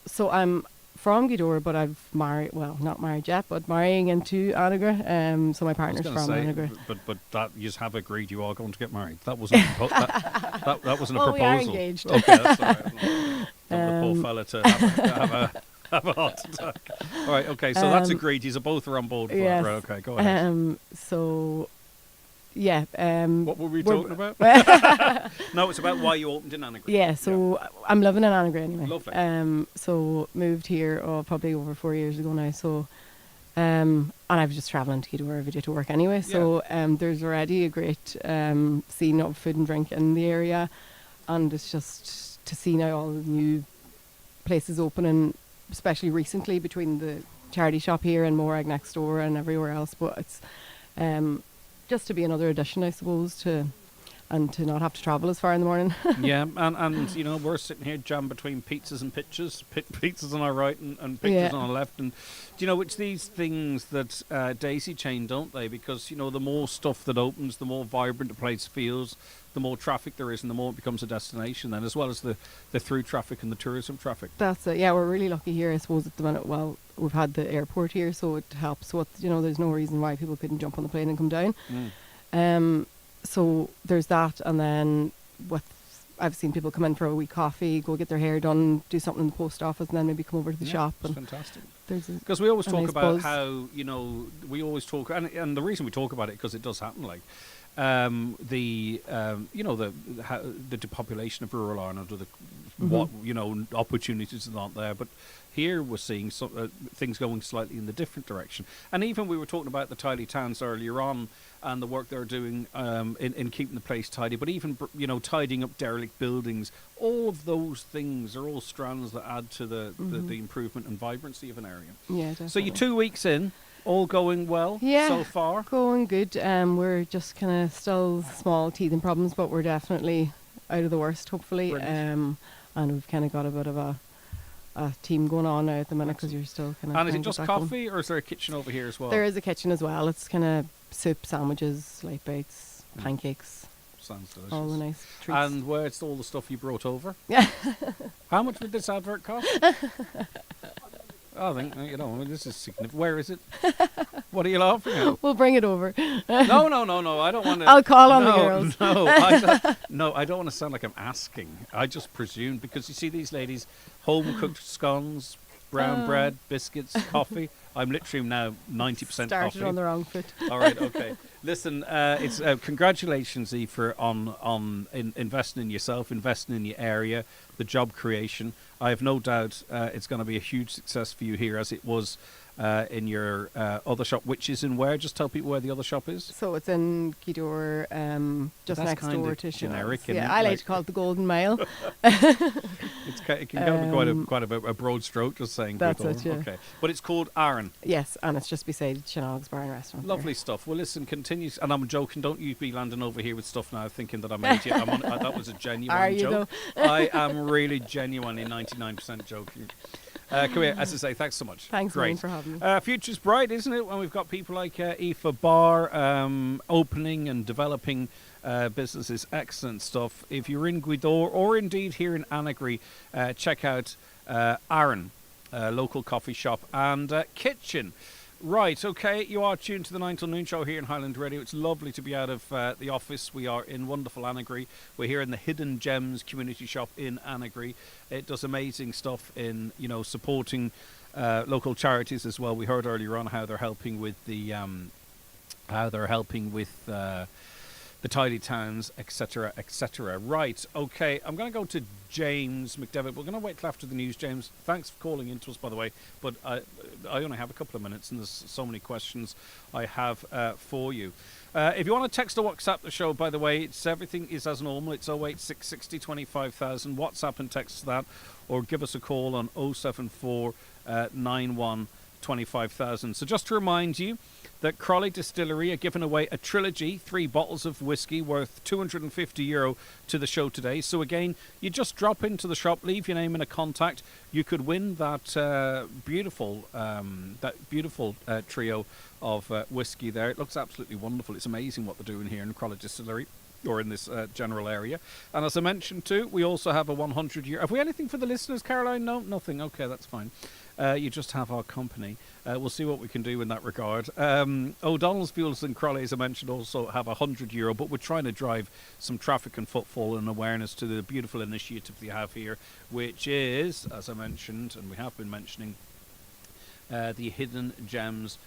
So I'm from Gweedore, but I've not married yet, but marrying into Annagry. So my partner's from Annagry. But that you just have agreed you are going to get married. That wasn't that wasn't a proposal. We are engaged. Okay, that's all right. The poor fella to have a heart attack. All right, okay, so that's agreed. You're both are on board for yes. it. Right, okay, go ahead. So, yeah. What were we talking about? No, it's about why you opened in Annagry. Yeah, so I'm living in Annagry anyway. Lovely. So moved here probably over 4 years ago now. So, and I was just travelling to Gweedore every day to work anyway. So there's already a great scene of food and drink in the area, and it's just to see now all the new places opening, especially recently between the charity shop here and Morag next door and everywhere else. But it's just to be another addition, I suppose, and to not have to travel as far in the morning. Yeah, and you know, we're sitting here jammed between pizzas and pictures. Pizzas on our right and pictures on our left. And, you know, it's these things that daisy chain, don't they? Because, you know, the more stuff that opens, the more vibrant the place feels, the more traffic there is, and the more it becomes a destination then, as well as the through traffic and the tourism traffic. That's it. Yeah, we're really lucky here, I suppose, at the minute. Well, we've had the airport here, so it helps with, you know, there's no reason why people couldn't jump on the plane and come down. so there's that, and then I've seen people come in for a wee coffee, go get their hair done, do something in the post office, and then maybe come over to the shop. It's fantastic. Because we always talk nice about buzz. how, we always talk, and the reason we talk about it, because it does happen, like, the depopulation of rural Ireland, or what opportunities aren't there, but here we're seeing things going slightly in the different direction. And even we were talking about the tidy towns earlier on, and the work they're doing in keeping the place tidy, but even tidying up derelict buildings. All of those things are all strands that add to the improvement and vibrancy of an area. Yeah, definitely. So you're 2 weeks in, all going well so far? Going good. We're just kind of still small teething problems, but we're definitely out of the worst, hopefully. And we've kind of got a bit of a team going on now at the minute, because you're still kind of. And is it just coffee, or is there a kitchen over here as well? There is a kitchen as well. It's kind of soup, sandwiches, light bites, pancakes. Sounds delicious. All the nice treats. And where's all the stuff you brought over? Yeah. How much would this advert cost? I think, this is significant. Where is it? What are you laughing at? We'll bring it over. No. I don't want to. I'll call on the girls. I don't want to sound like I'm asking. I just presumed, because you see these ladies, home-cooked scones, brown bread, biscuits, coffee. I'm literally now 90% coffee. Started on the wrong foot. All right, okay. Listen, it's congratulations, Aoife, on investing in yourself, investing in your area, the job creation. I have no doubt it's going to be a huge success for you here, as it was in your other shop, which is in where? Just tell people where the other shop is. So it's in Gidor, just That's next door to generic, Chanel's. Yeah, I like to call it the Golden Mile. It can go quite a broad stroke, just saying. That's people. it, yeah. Okay, but it's called Aaron. Yes, and it's just beside Chanel's Bar and Restaurant. Lovely stuff. Well, listen, continues, and I'm joking. Don't you be landing over here with stuff now, thinking that I'm an idiot. that was a genuine joke. I am really genuinely 99% joking. Come here, as I say, thanks so much. Thanks, Great. for having me. Future's bright, isn't it? When we've got people like Aoife Barr opening and developing businesses. Excellent stuff. If you're in Gweedore, or indeed here in Annagry, check out Aaron, local coffee shop and kitchen. Right, okay, you are tuned to the 9 till noon show here in Highland Radio. It's lovely to be out of the office. We are in wonderful Annagry. We're here in the Hidden Gems community shop in Annagry. It does amazing stuff in, supporting local charities as well. We heard earlier on how they're helping with the the tidy towns, etc., etc. Right, okay, I'm going to go to James McDevitt. We're going to wait till after the news, James. Thanks for calling in to us, by the way, but I only have a couple of minutes, and there's so many questions I have for you. If you want to text or WhatsApp the show, by the way, everything is as normal. It's 08660 25,000. WhatsApp and text that, or give us a call on 074 91 25,000. So just to remind you that Crawley Distillery are giving away a trilogy, 3 bottles of whiskey worth €250 to the show today. So again, you just drop into the shop, leave your name and a contact. You could win that beautiful trio of whiskey there. It looks absolutely wonderful. It's amazing what they're doing here in Crawley Distillery, or in this general area. And as I mentioned too, we also have a 100-year... Have we anything for the listeners, Caroline? No, nothing. Okay, that's fine. You just have our company. We'll see what we can do in that regard. O'Donnell's Fuels and Crawley, as I mentioned, also have €100, but we're trying to drive some traffic and footfall and awareness to the beautiful initiative they have here, which is, as I mentioned, and we have been mentioning, the Hidden Gems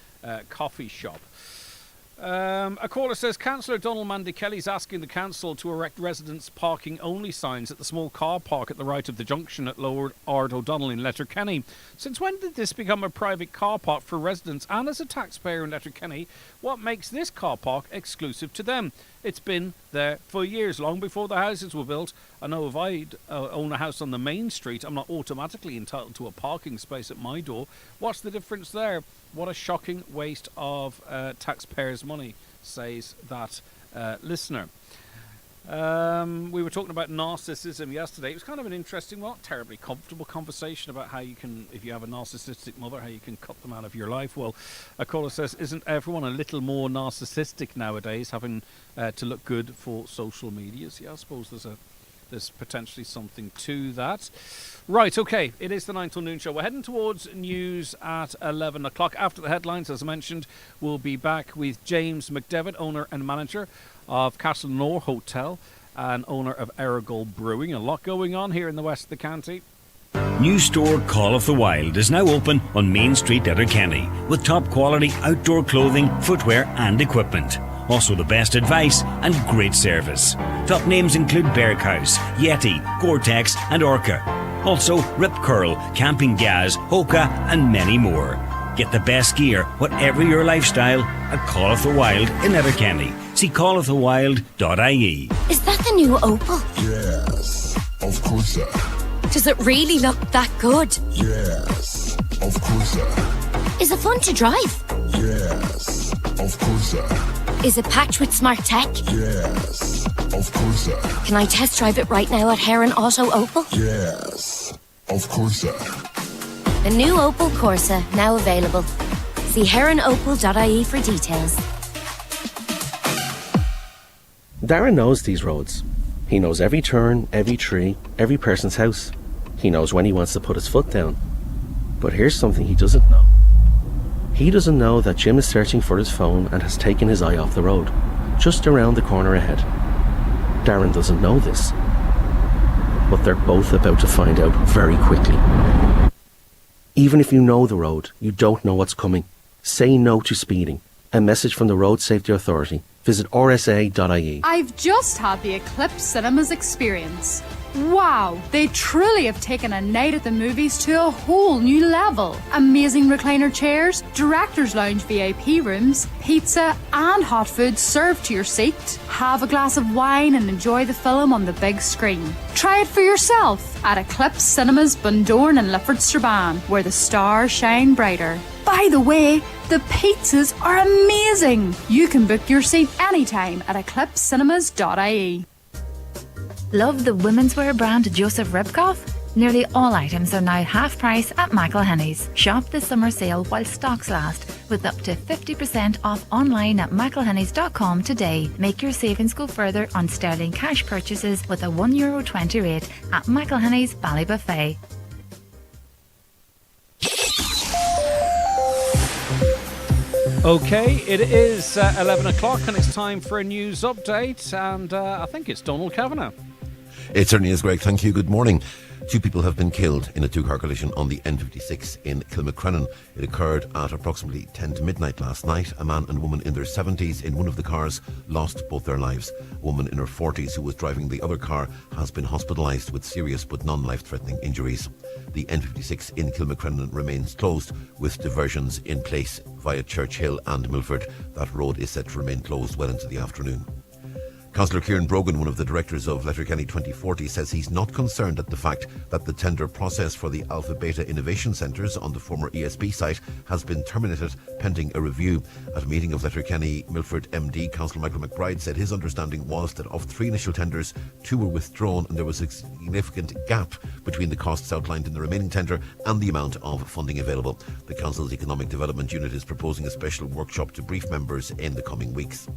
coffee shop. A caller says, Councillor Donald Mandy Kelly's asking the council to erect residents parking only signs at the small car park at the right of the junction at Lower Ard O'Donnell in Letterkenny. Since when did this become a private car park for residents? And as a taxpayer in Letterkenny, what makes this car park exclusive to them? It's been there for years, long before the houses were built. I know if I own a house on the main street, I'm not automatically entitled to a parking space at my door. What's the difference there? What a shocking waste of taxpayers' money, says that listener. We were talking about narcissism yesterday. It was kind of an interesting, not terribly comfortable conversation about how you can, if you have a narcissistic mother, how you can cut them out of your life. Well, a caller says, isn't everyone a little more narcissistic nowadays, having to look good for social medias? Yeah, I suppose there's there's potentially something to that. Right, okay, it is the 9 till noon show. We're heading towards news at 11 o'clock. After the headlines, as I mentioned, we'll be back with James McDevitt, owner and manager of Castlenor Hotel and owner of Aragold Brewing. A lot going on here in the west of the county. New store Call of the Wild is now open on Main Street, Letterkenny, with top quality outdoor clothing, footwear and equipment. Also the best advice and great service. Top names include Berghaus, Yeti, Gore-Tex and Orca. Also Rip Curl, Camping Gas, Hoka and many more. Get the best gear, whatever your lifestyle, at Call of the Wild in Letterkenny. See callofthewild.ie. Is that the new Opel? Yes, of course. Does it really look that good? Yes, of course. Is it fun to drive? Yes, of course. Is it packed with smart tech? Yes, of course. Can I test drive it right now at Heron Auto Opel? Yes, of course. The new Opel Corsa, now available. See heronopel.ie for details. Darren knows these roads. He knows every turn, every tree, every person's house. He knows when he wants to put his foot down. But here's something he doesn't know. He doesn't know that Jim is searching for his phone and has taken his eye off the road, just around the corner ahead. Darren doesn't know this, but they're both about to find out very quickly. Even if you know the road, you don't know what's coming. Say no to speeding. A message from the Road Safety Authority. Visit rsa.ie. I've just had the Eclipse Cinemas experience. Wow, they truly have taken a night at the movies to a whole new level. Amazing recliner chairs, director's lounge VIP rooms, pizza and hot food served to your seat. Have a glass of wine and enjoy the film on the big screen. Try it for yourself at Eclipse Cinemas Bundoran and Lifford Strabane, where the stars shine brighter. By the way, the pizzas are amazing. You can book your seat anytime at eclipsecinemas.ie. Love the women's wear brand Joseph Ribkoff? Nearly all items are now half price at Michael Henny's. Shop the summer sale while stocks last, with up to 50% off online at michaelhennys.com today. Make your savings go further on sterling cash purchases with a €1.20 rate at Michael Henny's Ballybuffet. Okay, it is 11 o'clock and it's time for a news update, and I think it's Donald Kavanagh. It certainly is, Greg. Thank you. Good morning. 2 people have been killed in a two-car collision on the N56 in Kilmacrennan. It occurred at approximately 10 to midnight last night. A man and woman in their 70s in one of the cars lost both their lives. A woman in her 40s who was driving the other car has been hospitalised with serious but non-life-threatening injuries. The N56 in Kilmacrennan remains closed with diversions in place via Churchill and Milford. That road is set to remain closed well into the afternoon. Councillor Kieran Brogan, one of the directors of Letterkenny 2040, says he's not concerned at the fact that the tender process for the Alpha Beta Innovation Centres on the former ESB site has been terminated pending a review. At a meeting of Letterkenny Milford MD, Councillor Michael McBride said his understanding was that of 3 initial tenders, 2 were withdrawn and there was a significant gap between the costs outlined in the remaining tender and the amount of funding available. The Council's Economic Development Unit is proposing a special workshop to brief members in the coming weeks.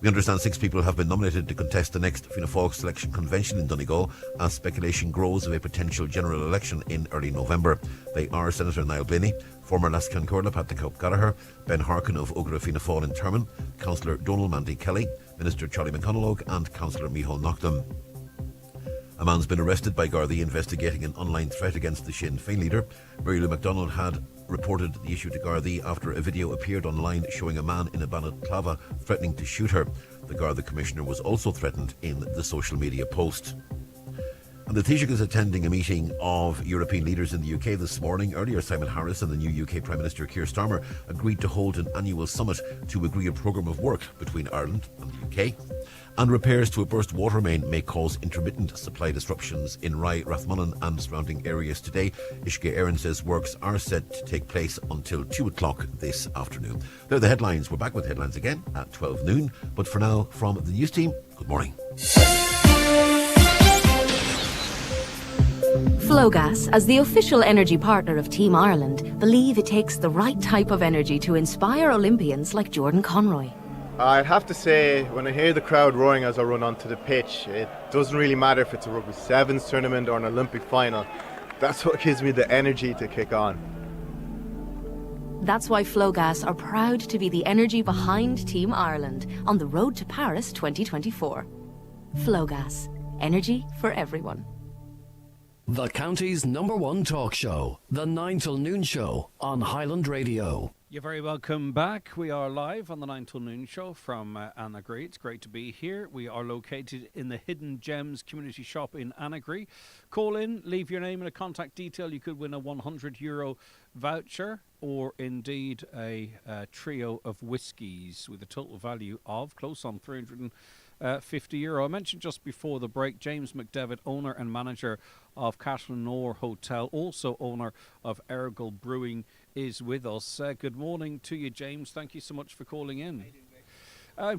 We understand 6 people have been nominated to contest the next Fianna Fáil selection convention in Donegal as speculation grows of a potential general election in early November. They are Senator Niall Blaney, former Lascan Corla Patrick Gallagher, Ben Harkin of Ugra Fianna Fáil in Termon, Councillor Donald Mandy Kelly, Minister Charlie McConalogue and Councillor Micheál Naughton. A man's been arrested by Gardaí investigating an online threat against the Sinn Féin leader. Mary Lou MacDonald had reported the issue to Gardaí after a video appeared online showing a man in a balaclava threatening to shoot her. The Garda Commissioner was also threatened in the social media post. And the Taoiseach is attending a meeting of European leaders in the UK this morning. Earlier, Simon Harris and the new UK Prime Minister Keir Starmer agreed to hold an annual summit to agree a programme of work between Ireland and the UK. And repairs to a burst water main may cause intermittent supply disruptions in Rye, Rathmullen and surrounding areas today. Ishke Aaron says works are set to take place until 2 o'clock this afternoon. They're the headlines. We're back with headlines again at 12 noon. But for now, from the news team, good morning. Flowgas, as the official energy partner of Team Ireland, believe it takes the right type of energy to inspire Olympians like Jordan Conroy. I'd have to say, when I hear the crowd roaring as I run onto the pitch, it doesn't really matter if it's a Rugby Sevens tournament or an Olympic final. That's what gives me the energy to kick on. That's why Flowgas are proud to be the energy behind Team Ireland on the road to Paris 2024. Flowgas, energy for everyone. The county's #1 talk show, the 9 till noon show on Highland Radio. You're very welcome back. We are live on the 9 till noon show from Annagry. It's great to be here. We are located in the Hidden Gems community shop in Annagry. Call in, leave your name and a contact detail. You could win a €100 voucher or indeed a trio of whiskies with a total value of close on €350. I mentioned just before the break, James McDevitt, owner and manager of Castleknock Hotel, also owner of Ergal Brewing, is with us. Good morning to you, James. Thank you so much for calling in.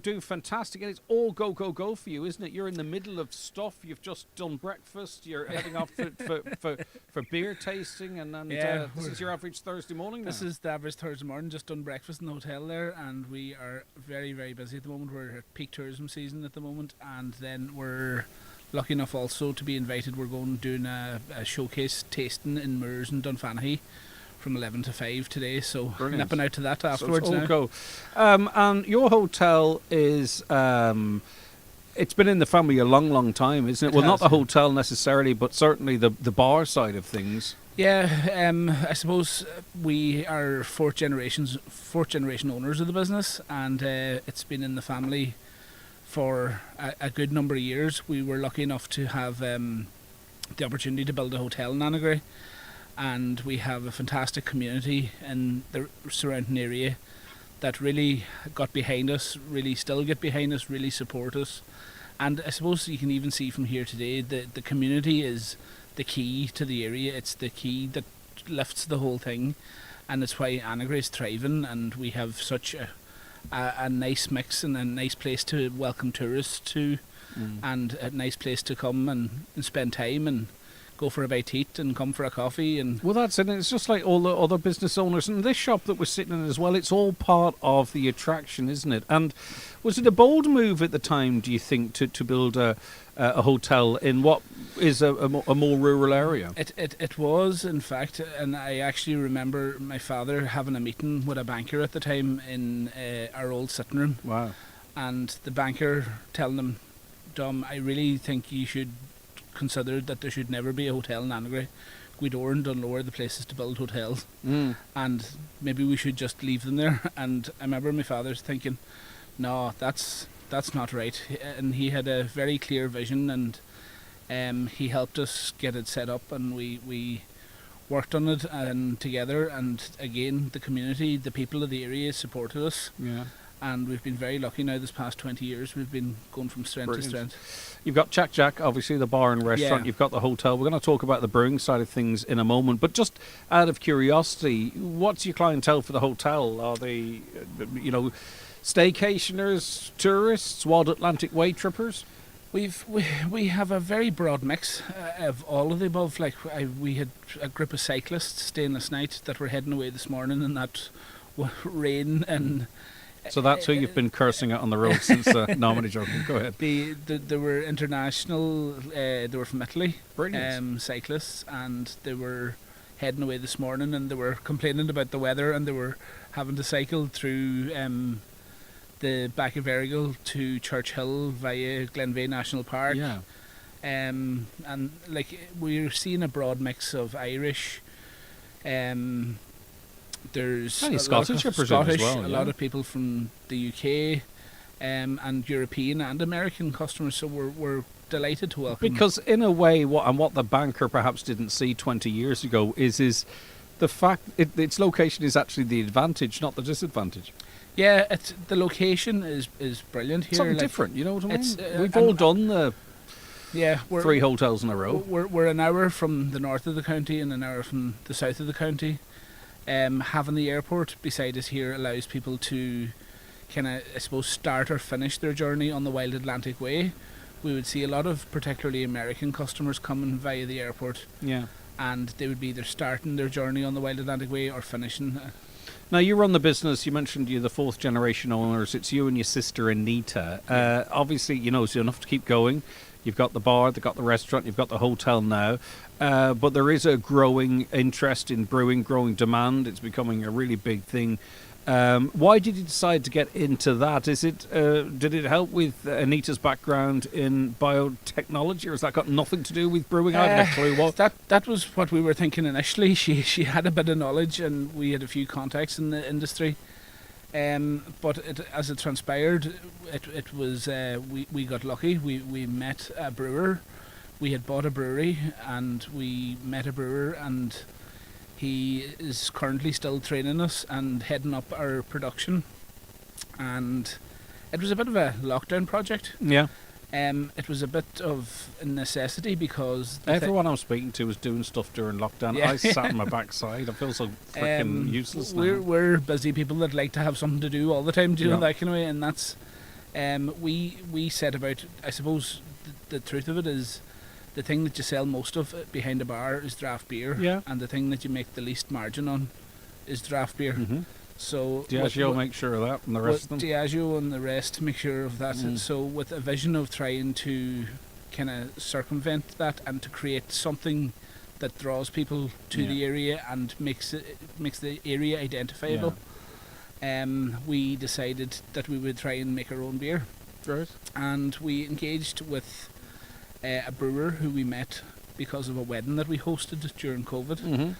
Doing fantastic, and it's all go, go, go for you, isn't it? You're in the middle of stuff. You've just done breakfast. You're heading off for beer tasting, and this is your average Thursday morning now. This is the average Thursday morning. Just done breakfast in the hotel there, and we are very, very busy at the moment. We're at peak tourism season at the moment, and then we're lucky enough also to be invited. We're going doing a showcase tasting in Moors and Dunfanaghy from 11 to 5 today, so nipping out to that afterwards. So it's all go. And your hotel is it's been in the family a long, long time, isn't it? Well, not the hotel necessarily, but certainly the bar side of things. Yeah, I suppose we are fourth generation owners of the business, and it's been in the family for a good number of years. We were lucky enough to have the opportunity to build a hotel in Annagry, and we have a fantastic community in the surrounding area that really got behind us, really still get behind us, really support us. And I suppose you can even see from here today that the community is the key to the area. It's the key that lifts the whole thing, and it's why Annagry is thriving, and we have such a nice mix and a nice place to welcome tourists to, and a nice place to come and spend time and go for a bite to eat and come for a coffee. And well, that's it. It's just like all the other business owners, and this shop that we're sitting in as well, it's all part of the attraction, isn't it? And was it a bold move at the time, do you think, to build a hotel in what is a more rural area? It was, in fact, and I actually remember my father having a meeting with a banker at the time in our old sitting room. Wow. And the banker telling him, Dom, I really think you should consider that there should never be a hotel in Annagry. Gweedore and Dunlow are the places to build hotels, and maybe we should just leave them there. And I remember my father's thinking, no, that's not right. And he had a very clear vision, and he helped us get it set up, and we worked on it and together. And again, the community, the people of the area supported us. Yeah. And we've been very lucky now. This past 20 years, we've been going from strength to strength. You've got Jack, obviously the bar and restaurant. Yeah. You've got the hotel. We're going to talk about the brewing side of things in a moment. But just out of curiosity, what's your clientele for the hotel? Are they, staycationers, tourists, Wild Atlantic Way trippers? We have a very broad mix of all of the above. Like we had a group of cyclists staying last night that were heading away this morning in that rain and. So that's who you've been cursing at on the road since. No, I'm only joking. Go ahead. They were international. They were from Italy. Brilliant. Cyclists, and they were heading away this morning, and they were complaining about the weather, and they were having to cycle through the back of Ergal to Churchill via Glenveigh National Park. Yeah. And like we're seeing a broad mix of Irish. There's Scottish, as well, a lot of people from the UK, and European and American customers. So we're delighted to welcome. Because in a way, what the banker perhaps didn't see 20 years ago is the fact its location is actually the advantage, not the disadvantage. Yeah, the location is brilliant here. Something different, you know what I mean? We've all done the 3 hotels in a row. We're an hour from the north of the county and an hour from the south of the county. Having the airport beside us here allows people to kind of, I suppose, start or finish their journey on the Wild Atlantic Way. We would see a lot of particularly American customers coming via the airport. Yeah. And they would be either starting their journey on the Wild Atlantic Way or finishing. Now, you run the business. You mentioned you're the fourth generation owners. It's you and your sister, Anita. Obviously, so enough to keep going. You've got the bar, they've got the restaurant, you've got the hotel now. But there is a growing interest in brewing, growing demand. It's becoming a really big thing. Why did you decide to get into that? Did it help with Anita's background in biotechnology, or has that got nothing to do with brewing? I haven't a clue what. That was what we were thinking initially. She had a bit of knowledge, and we had a few contacts in the industry. But as it transpired, it was we got lucky. We met a brewer. We had bought a brewery, and we met a brewer, and he is currently still training us and heading up our production. And it was a bit of a lockdown project. Yeah. It was a bit of a necessity because everyone I'm speaking to was doing stuff during lockdown. Yeah. I sat on my backside. I feel so freaking useless now. We're busy people that like to have something to do all the time, know that kind of way, and that's we set about. I suppose the truth of it is, the thing that you sell most of behind a bar is draft beer, and the thing that you make the least margin on is draft beer. Mm-hmm. So Diageo make sure of that, and the rest of them. Diageo and the rest make sure of that. Mm. So with a vision of trying to kind of circumvent that and to create something that draws people to the area and makes the area identifiable, we decided that we would try and make our own beer. Right. And we engaged with a brewer who we met because of a wedding that we hosted during COVID. Mm-hmm.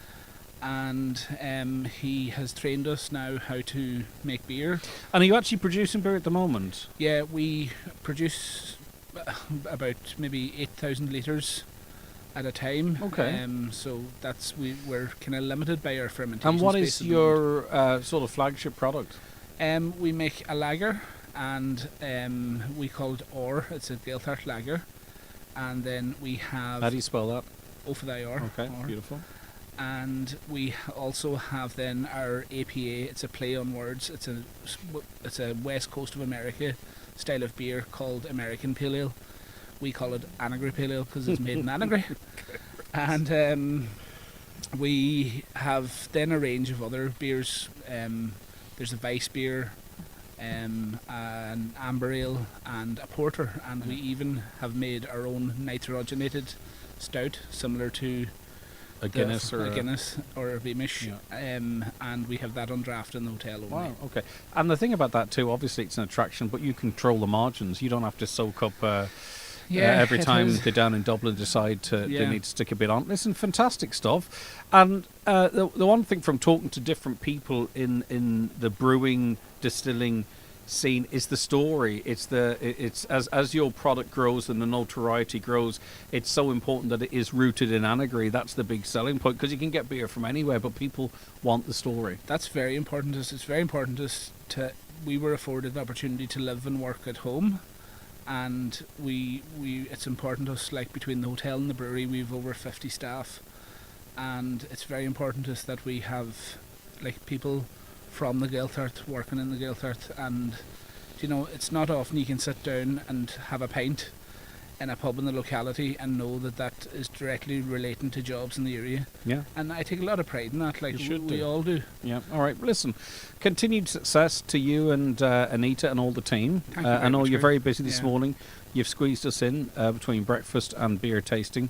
And he has trained us now how to make beer. And are you actually producing beer at the moment? Yeah, we produce about maybe 8,000 litres at a time. Okay. So we're kind of limited by our fermentation. And what space is your sort of flagship product? We make a lager, and we call it Or. It's a Gaeltacht lager. And then we have... How do you spell that? O for the R. Okay, or. beautiful. And we also have then our APA. It's a play on words. It's a West Coast of America style of beer called American Pale Ale. We call it Annagry Pale Ale because it's made in Annagry. And we have then a range of other beers. There's a Weiss beer, an amber ale, and a porter. And we even have made our own nitrogenated stout, similar to a Guinness or a Beamish, and we have that on draft in the hotel only. Wow, okay. And the thing about that too, obviously it's an attraction, but you control the margins. You don't have to soak up every time they're down in Dublin decide they need to stick a bit on. Listen, fantastic stuff. And the one thing from talking to different people in the brewing, distilling scene is the story. It's as your product grows and the notoriety grows, it's so important that it is rooted in Annagry. That's the big selling point, because you can get beer from anywhere, but people want the story. That's very important to us. It's very important to us we were afforded the opportunity to live and work at home, and it's important to us, like between the hotel and the brewery we've over 50 staff, and it's very important to us that we have like people from the Gaeltacht working in the Gaeltacht, and it's not often you can sit down and have a pint in a pub in the locality and know that is directly relating to jobs in the area. Yeah. And I take a lot of pride in that, like we all do. Yeah. All right. Listen, continued success to you and Anita and all the team. Thank you very I know much, you're Greg. very busy this morning. You've squeezed us in between breakfast and beer tasting.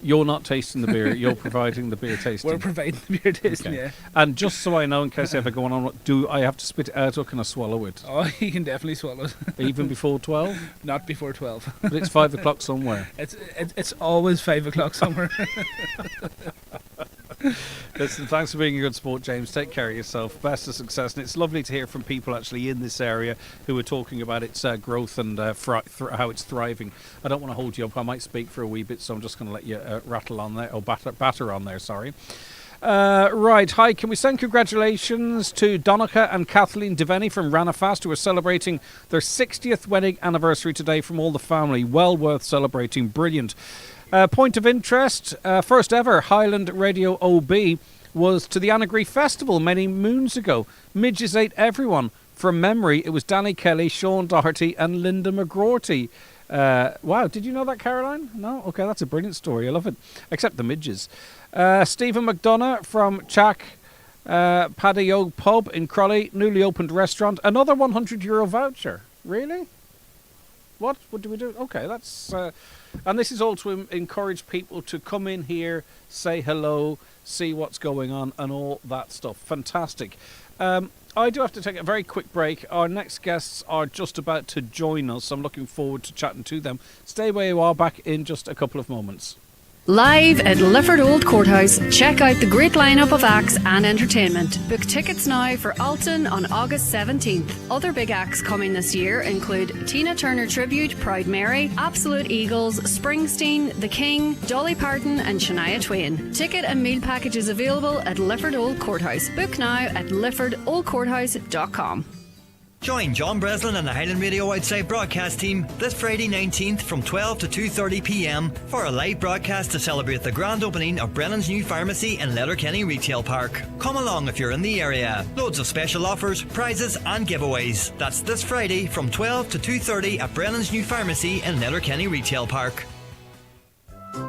You're not tasting the beer, you're providing the beer tasting. We're providing the beer tasting, Okay. yeah. And just so I know, in case I ever go on, do I have to spit it out or can I swallow it? Oh, you can definitely swallow it. Even before 12? Not before 12. But it's 5 o'clock somewhere. It's always 5 o'clock somewhere. Listen, thanks for being a good sport, James. Take care of yourself. Best of success. And it's lovely to hear from people actually in this area who are talking about its growth and how it's thriving. I don't want to hold you up. I might speak for a wee bit, so I'm just going to let you rattle on there, or batter on there, sorry. Right, hi, can we send congratulations to Donica and Kathleen Devaney from Ranafast, who are celebrating their 60th wedding anniversary today from all the family. Well worth celebrating. Brilliant. Point of interest, first ever Highland Radio OB was to the Annagry Festival many moons ago. Midges ate everyone. From memory, it was Danny Kelly, Sean Doherty and Linda McGrorty. Wow, did you know that, Caroline? No? Okay, that's a brilliant story. I love it. Except the midges. Stephen McDonough from Chack Paddy O Pub in Crawley, newly opened restaurant, another €100 voucher. Really? What do we do? Okay, that's... and this is all to encourage people to come in here, say hello, see what's going on, and all that stuff. Fantastic. I do have to take a very quick break. Our next guests are just about to join us. I'm looking forward to chatting to them. Stay where you are, back in just a couple of moments. Live at Lifford Old Courthouse, check out the great lineup of acts and entertainment. Book tickets now for Alton on August 17th. Other big acts coming this year include Tina Turner Tribute, Proud Mary, Absolute Eagles, Springsteen, The King, Dolly Parton and Shania Twain. Ticket and meal packages available at Lifford Old Courthouse. Book now at liffordoldcourthouse.com. Join John Breslin and the Highland Radio Outside broadcast team this Friday 19th from 12 to 2:30 p.m. for a live broadcast to celebrate the grand opening of Brennan's new pharmacy in Letterkenny Retail Park. Come along if you're in the area. Loads of special offers, prizes and giveaways. That's this Friday from 12 to 2:30 at Brennan's new pharmacy in Letterkenny Retail Park.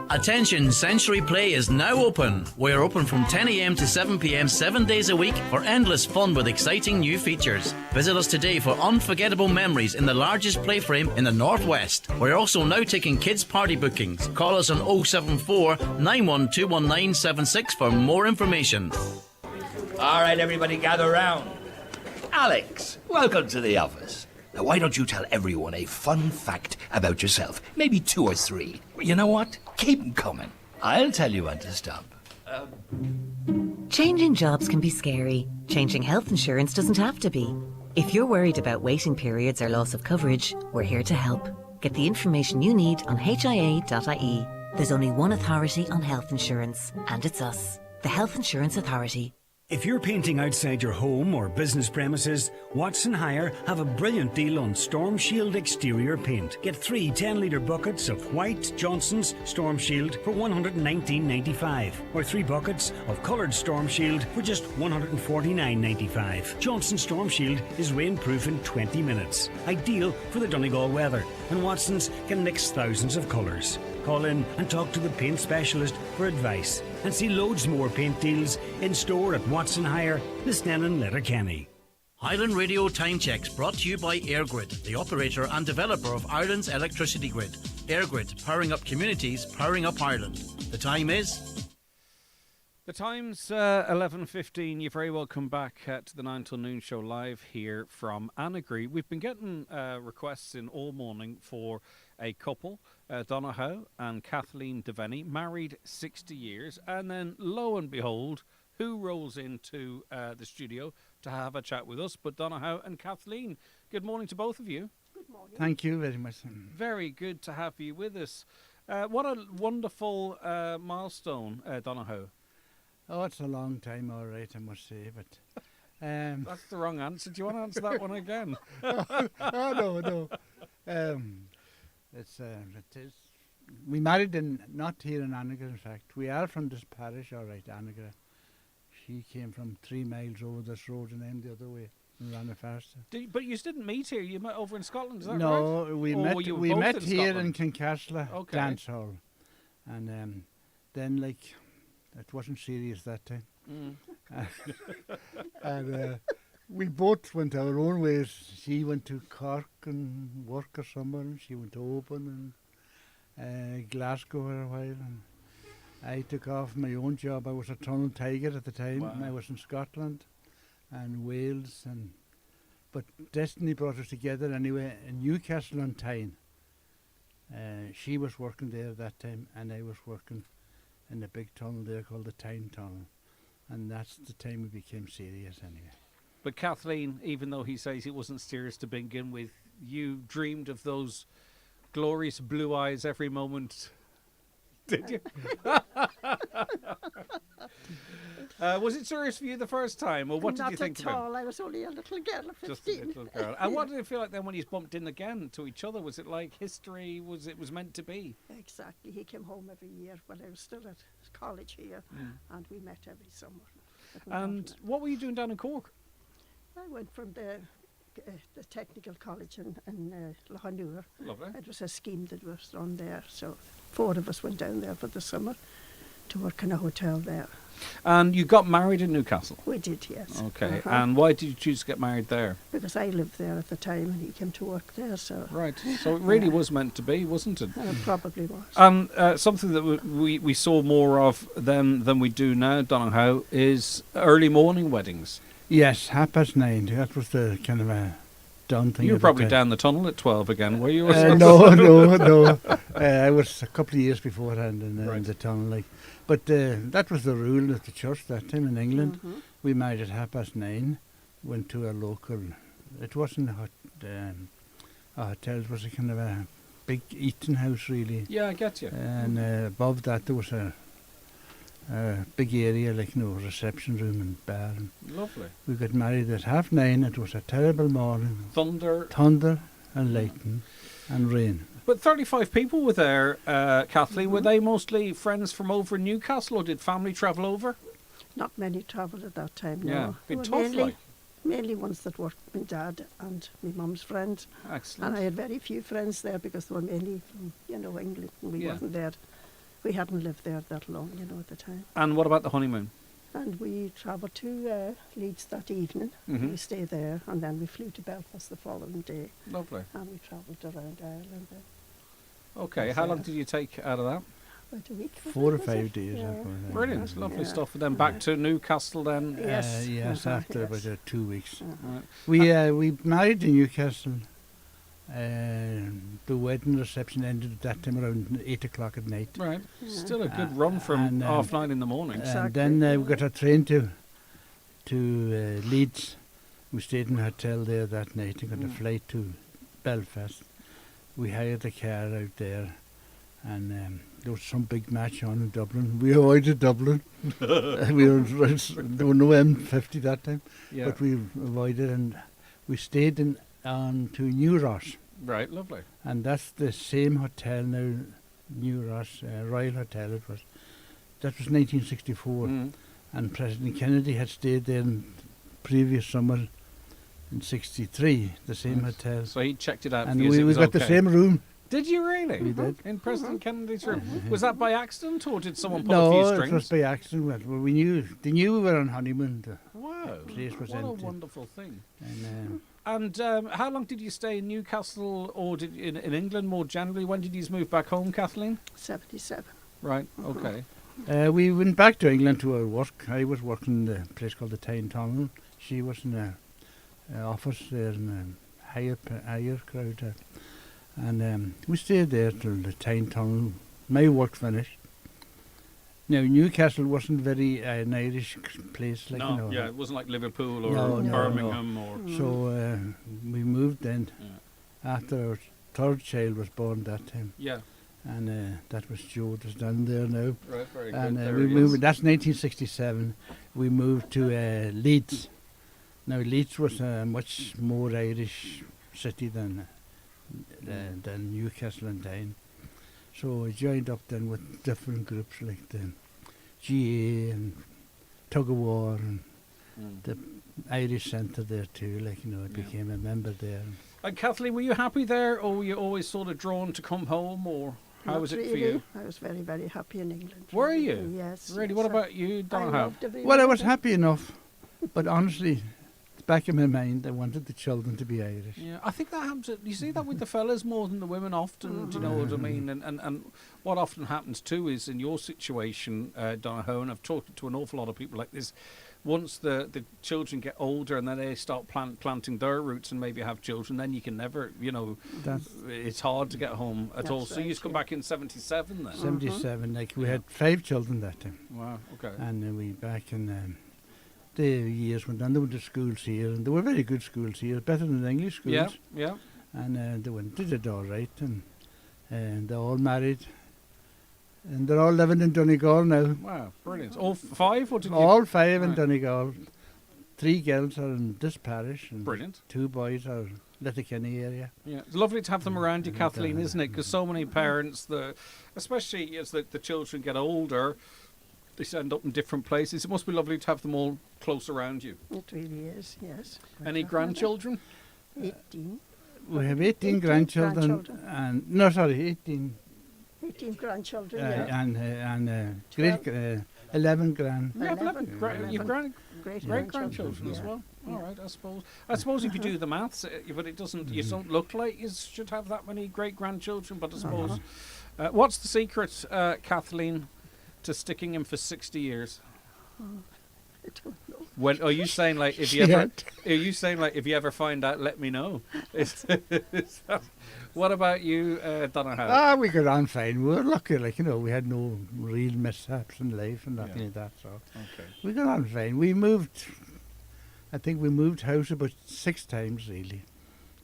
Attention, Century Play is now open. We're open from 10 a.m. to 7 p.m. 7 days a week for endless fun with exciting new features. Visit us today for unforgettable memories in the largest playframe in the Northwest. We're also now taking kids' party bookings. Call us on 074 9121976 for more information. All right, everybody gather round. Alex, welcome to the office. Now, why don't you tell everyone a fun fact about yourself? Maybe 2 or 3. You know what? Keep them coming. I'll tell you when to stop. Changing jobs can be scary. Changing health insurance doesn't have to be. If you're worried about waiting periods or loss of coverage, we're here to help. Get the information you need on hia.ie. There's only one authority on health insurance, and it's us, the Health Insurance Authority. If you're painting outside your home or business premises, Watson Hire have a brilliant deal on Storm Shield exterior paint. Get 3 10-litre buckets of white Johnson's Storm Shield for $119.95, or 3 buckets of coloured Storm Shield for just $149.95. Johnson Storm Shield is rainproof in 20 minutes, ideal for the Donegal weather, and Watson's can mix thousands of colours. Call in and talk to the paint specialist for advice, and see loads more paint deals in store at Watson Hire, Lisnenan, Letterkenny. Highland Radio Time Checks brought to you by EirGrid, the operator and developer of Ireland's electricity grid. EirGrid, powering up communities, powering up Ireland. The time is... The time's 11:15. You're very welcome back to the 9 till noon show live here from Annagry. We've been getting requests in all morning for a couple, Donna Howe and Kathleen Devaney, married 60 years. And then, lo and behold, who rolls into the studio to have a chat with us but Donna Howe and Kathleen. Good morning to both of you. Good morning. Thank you very much. Very good to have you with us. What a wonderful milestone, Donna Howe. Oh, it's a long time, all right, I must say, but... That's the wrong answer. Do you want to answer that one again? No. It is. We married not here in Annagry, in fact. We are from this parish, all right, Annagry. She came from 3 miles over this road and then the other way, and ran it faster. But you didn't meet here. You met over in Scotland, is that right? No, we met here in Kincastle Dance Hall. And then, it wasn't serious that time. And we both went our own ways. She went to Cork and work or somewhere, and she went to Open and Glasgow for a while. And I took off my own job. I was a tunnel tiger at the time. Wow. And I was in Scotland and Wales. But destiny brought us together anyway in Newcastle on Tyne. She was working there at that time, and I was working in the big tunnel there called the Tyne Tunnel. And that's the time we became serious anyway. But Kathleen, even though he says it wasn't serious to begin with, you dreamed of those glorious blue eyes every moment, did you? Was it serious for you the first time, or what did you think of him? Not at all. I was only a little girl of 15. Just a little girl. And what did it feel like then when you bumped in again to each other? Was it like history? Was it meant to be? Exactly. He came home every year when I was still at college here, and we met every summer. And what were you doing down in Cork? I went from the technical college in Lahanur. Lovely. It was a scheme that was on there, so 4 of us went down there for the summer to work in a hotel there. And you got married in Newcastle? We did, yes. Okay. And why did you choose to get married there? Because I lived there at the time and he came to work there, so... Right. So it really was meant to be, wasn't it? It probably was. And something that we saw more of than we do now, Donohoe, is early morning weddings. Yes, 9:30. That was the kind of a done thing. You were probably down the tunnel at 12 again, were you? No. I was a couple of years beforehand in the tunnel, like. But that was the rule at the church that time in England. We married at 9:30, went to a local... It wasn't a hotel, it was a kind of a big eating house, really. Yeah, I get you. And above that there was a big area, like, reception room and bar. And lovely. We got married at 9:30. It was a terrible morning. Thunder and lightning and rain. But 35 people were there, Kathleen. Were they mostly friends from over in Newcastle, or did family travel over? Not many travelled at that time, no. Yeah, been They tough, were like. mainly ones that worked with my dad and my mum's friends. Excellent. And I had very few friends there because they were mainly from, England, and we wasn't there. We hadn't lived there that long, at the time. And what about the honeymoon? And we travelled to Leeds that evening. We stayed there, and then we flew to Belfast the following day. Lovely. And we travelled around Ireland. Okay, how long did you take out of that? About a week. 4 or 5 days. Brilliant, lovely stuff. And then back to Newcastle then? Yes, after about 2 weeks. Right. We married in Newcastle. The wedding reception ended at that time around 8 o'clock at night. Right. Still a good run from 9:30 in the morning. And then we got a train to Leeds. We stayed in a hotel there that night and got a flight to Belfast. We hired a car out there, and there was some big match on in Dublin. We avoided Dublin. There were no M50 that time, but we avoided, and we stayed on to New Ross. Right, lovely. And that's the same hotel now, New Ross, Royal Hotel it was. That was 1964, and President Kennedy had stayed there in previous summer in 63, the same hotel. So he checked it out and for you. we got the same room. Did you really? We did. In President Kennedy's room. Was that by accident, or did someone pull a few strings? No, it was by accident. Well, they knew we were on honeymoon. Wow, place was what empty. A wonderful thing. And how long did you stay in Newcastle, or in England more generally? When did you move back home, Kathleen? 77. Right, okay. We went back to England to our work. I was working in a place called the Tyne Tunnel. She was in a office there in a higher crowd. And we stayed there till the Tyne Tunnel. My work finished. Now, Newcastle wasn't very an Irish place. Like, No, it wasn't like Liverpool or Birmingham. Or So we moved then after our third child was born that time. Yeah. And that was Joe that's down there now. Right, very good. And There we he moved. is. That's 1967. We moved to Leeds. Now Leeds was a much more Irish city than Newcastle and Tyne. So I joined up then with different groups like the GA and Tug of War and the Irish Centre there too. Like, I became a member there. And Kathleen, were you happy there, or were you always sort of drawn to come home, or how Not was it really. for you? I was very, very happy in England. Were really. you? Yes. Really? yes, What about you, I Donohoe? loved every Well, I minute was of it. happy enough, but honestly, back in my mind, I wanted the children to be Irish. Yeah, I think that happens. You see that with the fellas more than the women often. Do you know what I mean? And what often happens too is in your situation, Donohoe, and I've talked to an awful lot of people like this. Once the children get older and then they start planting their roots and maybe have children, then you can never, it's hard to get home at all. So you just come back in 77 then? 77, like we had 5 children that time. Wow, okay. And we back in the years went on, they went to schools here, and they were very good schools here, better than the English schools. Yeah, yeah. And they did all right, and they're all married. And they're all living in Donegal now. Wow, brilliant. All 5? Or did you? All 5 in Donegal. 3 girls are in this parish. And Brilliant. 2 boys are Letterkenny area. Yeah, it's lovely to have them around you, Kathleen, isn't it? Because so many parents, especially as the children get older, they end up in different places. It must be lovely to have them all close around you. It really is, yes. Any grandchildren? 18. We have 18 grandchildren. And 18 18 grandchildren, and great 11 grand. You have 11 great great-grandchildren as well. All right, I suppose. I suppose if you do the maths, but it doesn't. You don't look like you should have that many great-grandchildren. But I suppose, what's the secret, Kathleen, to sticking him for 60 years? I don't know. When are you saying like if you ever? Are you saying like if you ever find out, let me know? What about you, Donohoe? We got on fine. We were lucky, like, you know, we had no real mishaps in life and nothing like that. So we got on fine. We moved. I think we moved house about 6 times really,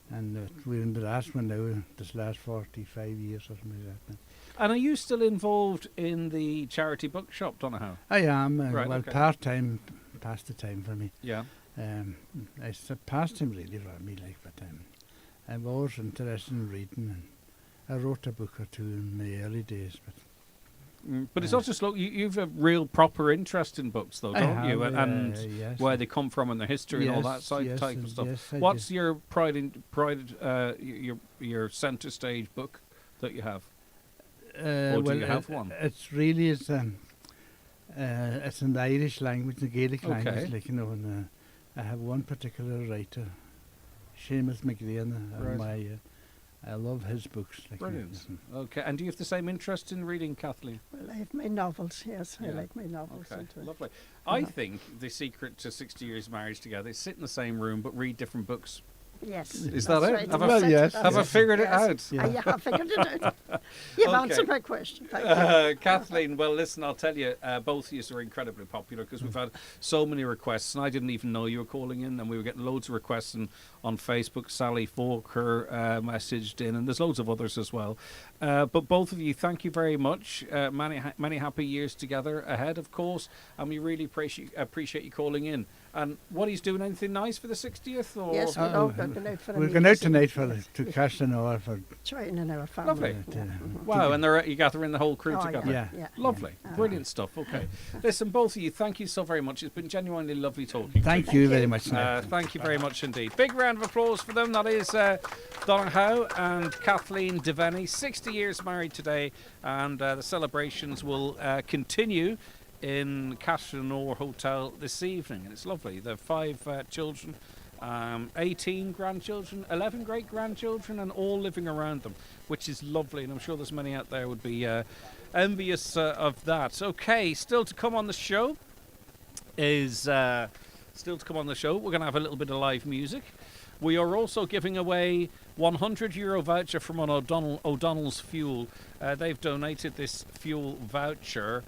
and we're in the last one now. This last 45 years or something like that. And are you still involved in the charity bookshop, Donohoe? I am. Right, part-time, past the time for me. Yeah. It's a pastime really for me, like, but I'm always interested in reading, and I wrote a book or two in the early days. But it's not just you've a real proper interest in books, though, don't you? And yes, where they come from and their history and all that type of stuff. Yes, What's your your centre stage book that you have? Or do you have one? It's really it's an Irish language, the Gaelic language, like, you know. And I have one particular writer, Seamus McLean, and I love his books. Like, brilliant. Okay, and do you have the same interest in reading, Kathleen? Well, I have my novels, yes. I like my novels. Okay, lovely. I think the secret to 60 years marriage together is sit in the same room but read different books. Yes. Is that it? Right. Have I figured it out? Yeah. You have figured it out. You've answered my question. Thank you. Kathleen, well, listen, I'll tell you, both of you are incredibly popular because we've had so many requests, and I didn't even know you were calling in, and we were getting loads of requests on Facebook. Sally Falker messaged in, and there's loads of others as well. But both of you, thank you very much. Many happy years together ahead, of course, and we really appreciate you calling in. And what he's doing, anything nice for the 60th? Or? Yes, we're going out for we're going out tonight to Castlenoa for joining our family. Lovely. Wow, and you're gathering the whole crew together. Yeah. Lovely. Brilliant stuff. Okay. Listen, both of you, thank you so very much. It's been genuinely lovely talking. Thank you very much. Thank you very much indeed. Big round of applause for them. That is Donohoe and Kathleen Devaney, 60 years married today, and the celebrations will continue in Castlenoa Hotel this evening, and it's lovely. There are 5 children, 18 grandchildren, 11 great-grandchildren, and all living around them, which is lovely, and I'm sure there's many out there would be envious of that. Okay, still to come on the show, we're going to have a little bit of live music. We are also giving away €100 voucher from O'Donnell's Fuel. They've donated this fuel voucher.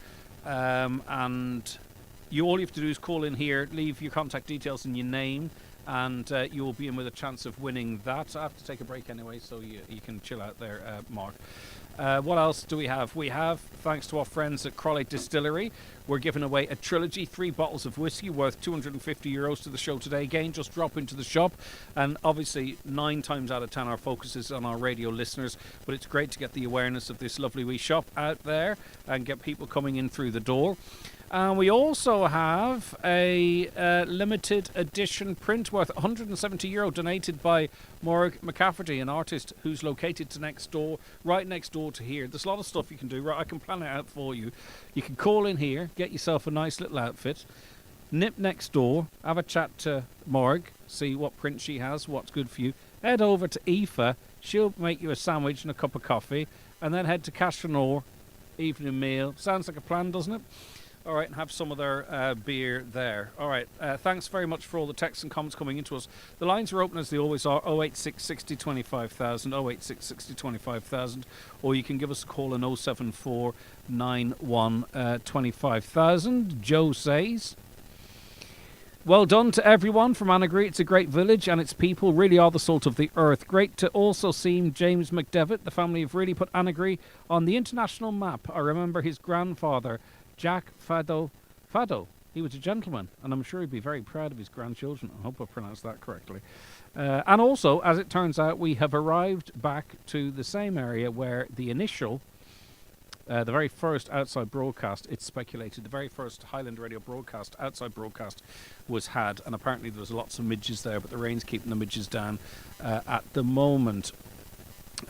And all you have to do is call in here, leave your contact details and your name, and you will be in with a chance of winning that. I have to take a break anyway, so you can chill out there, Mark. What else do we have? We have, thanks to our friends at Crowley Distillery, we're giving away a trilogy, 3 bottles of whiskey worth €250 to the show today. Again, just drop into the shop, and obviously 9 times out of 10 our focus is on our radio listeners, but it's great to get the awareness of this lovely wee shop out there and get people coming in through the door. And we also have a limited edition print worth €170 donated by Morg McCafferty, an artist who's located right next door to here. There's a lot of stuff you can do. Right, I can plan it out for you. You can call in here, get yourself a nice little outfit, nip next door, have a chat to Morg, see what print she has, what's good for you. Head over to Aoife, she'll make you a sandwich and a cup of coffee, and then head to Castlenoa, evening meal. Sounds like a plan, doesn't it? All right, and have some of their beer there. All right, thanks very much for all the texts and comments coming into us. The lines are open as they always are, 086 60 25,000, 086 60 25,000, or you can give us a call on 074 91 25,000. Joe says, well done to everyone from Annagry. It's a great village, and its people really are the salt of the earth. Great to also see James McDevitt. The family have really put Annagry on the international map. I remember his grandfather, Jack Fado. He was a gentleman, and I'm sure he'd be very proud of his grandchildren. I hope I pronounced that correctly. And also, as it turns out, we have arrived back to the same area where the initial, the very first outside broadcast, it's speculated, the very first Highland Radio broadcast, outside broadcast, was had. And apparently there was lots of midges there, but the rain's keeping the midges down at the moment.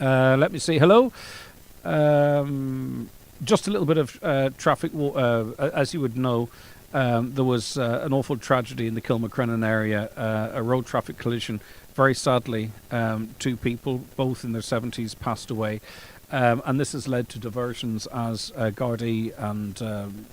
Let me see. Hello. Just a little bit of traffic. As you would know, there was an awful tragedy in the Kilmacrennan area, a road traffic collision. Very sadly, 2 people, both in their 70s, passed away. And this has led to diversions as Gardaí and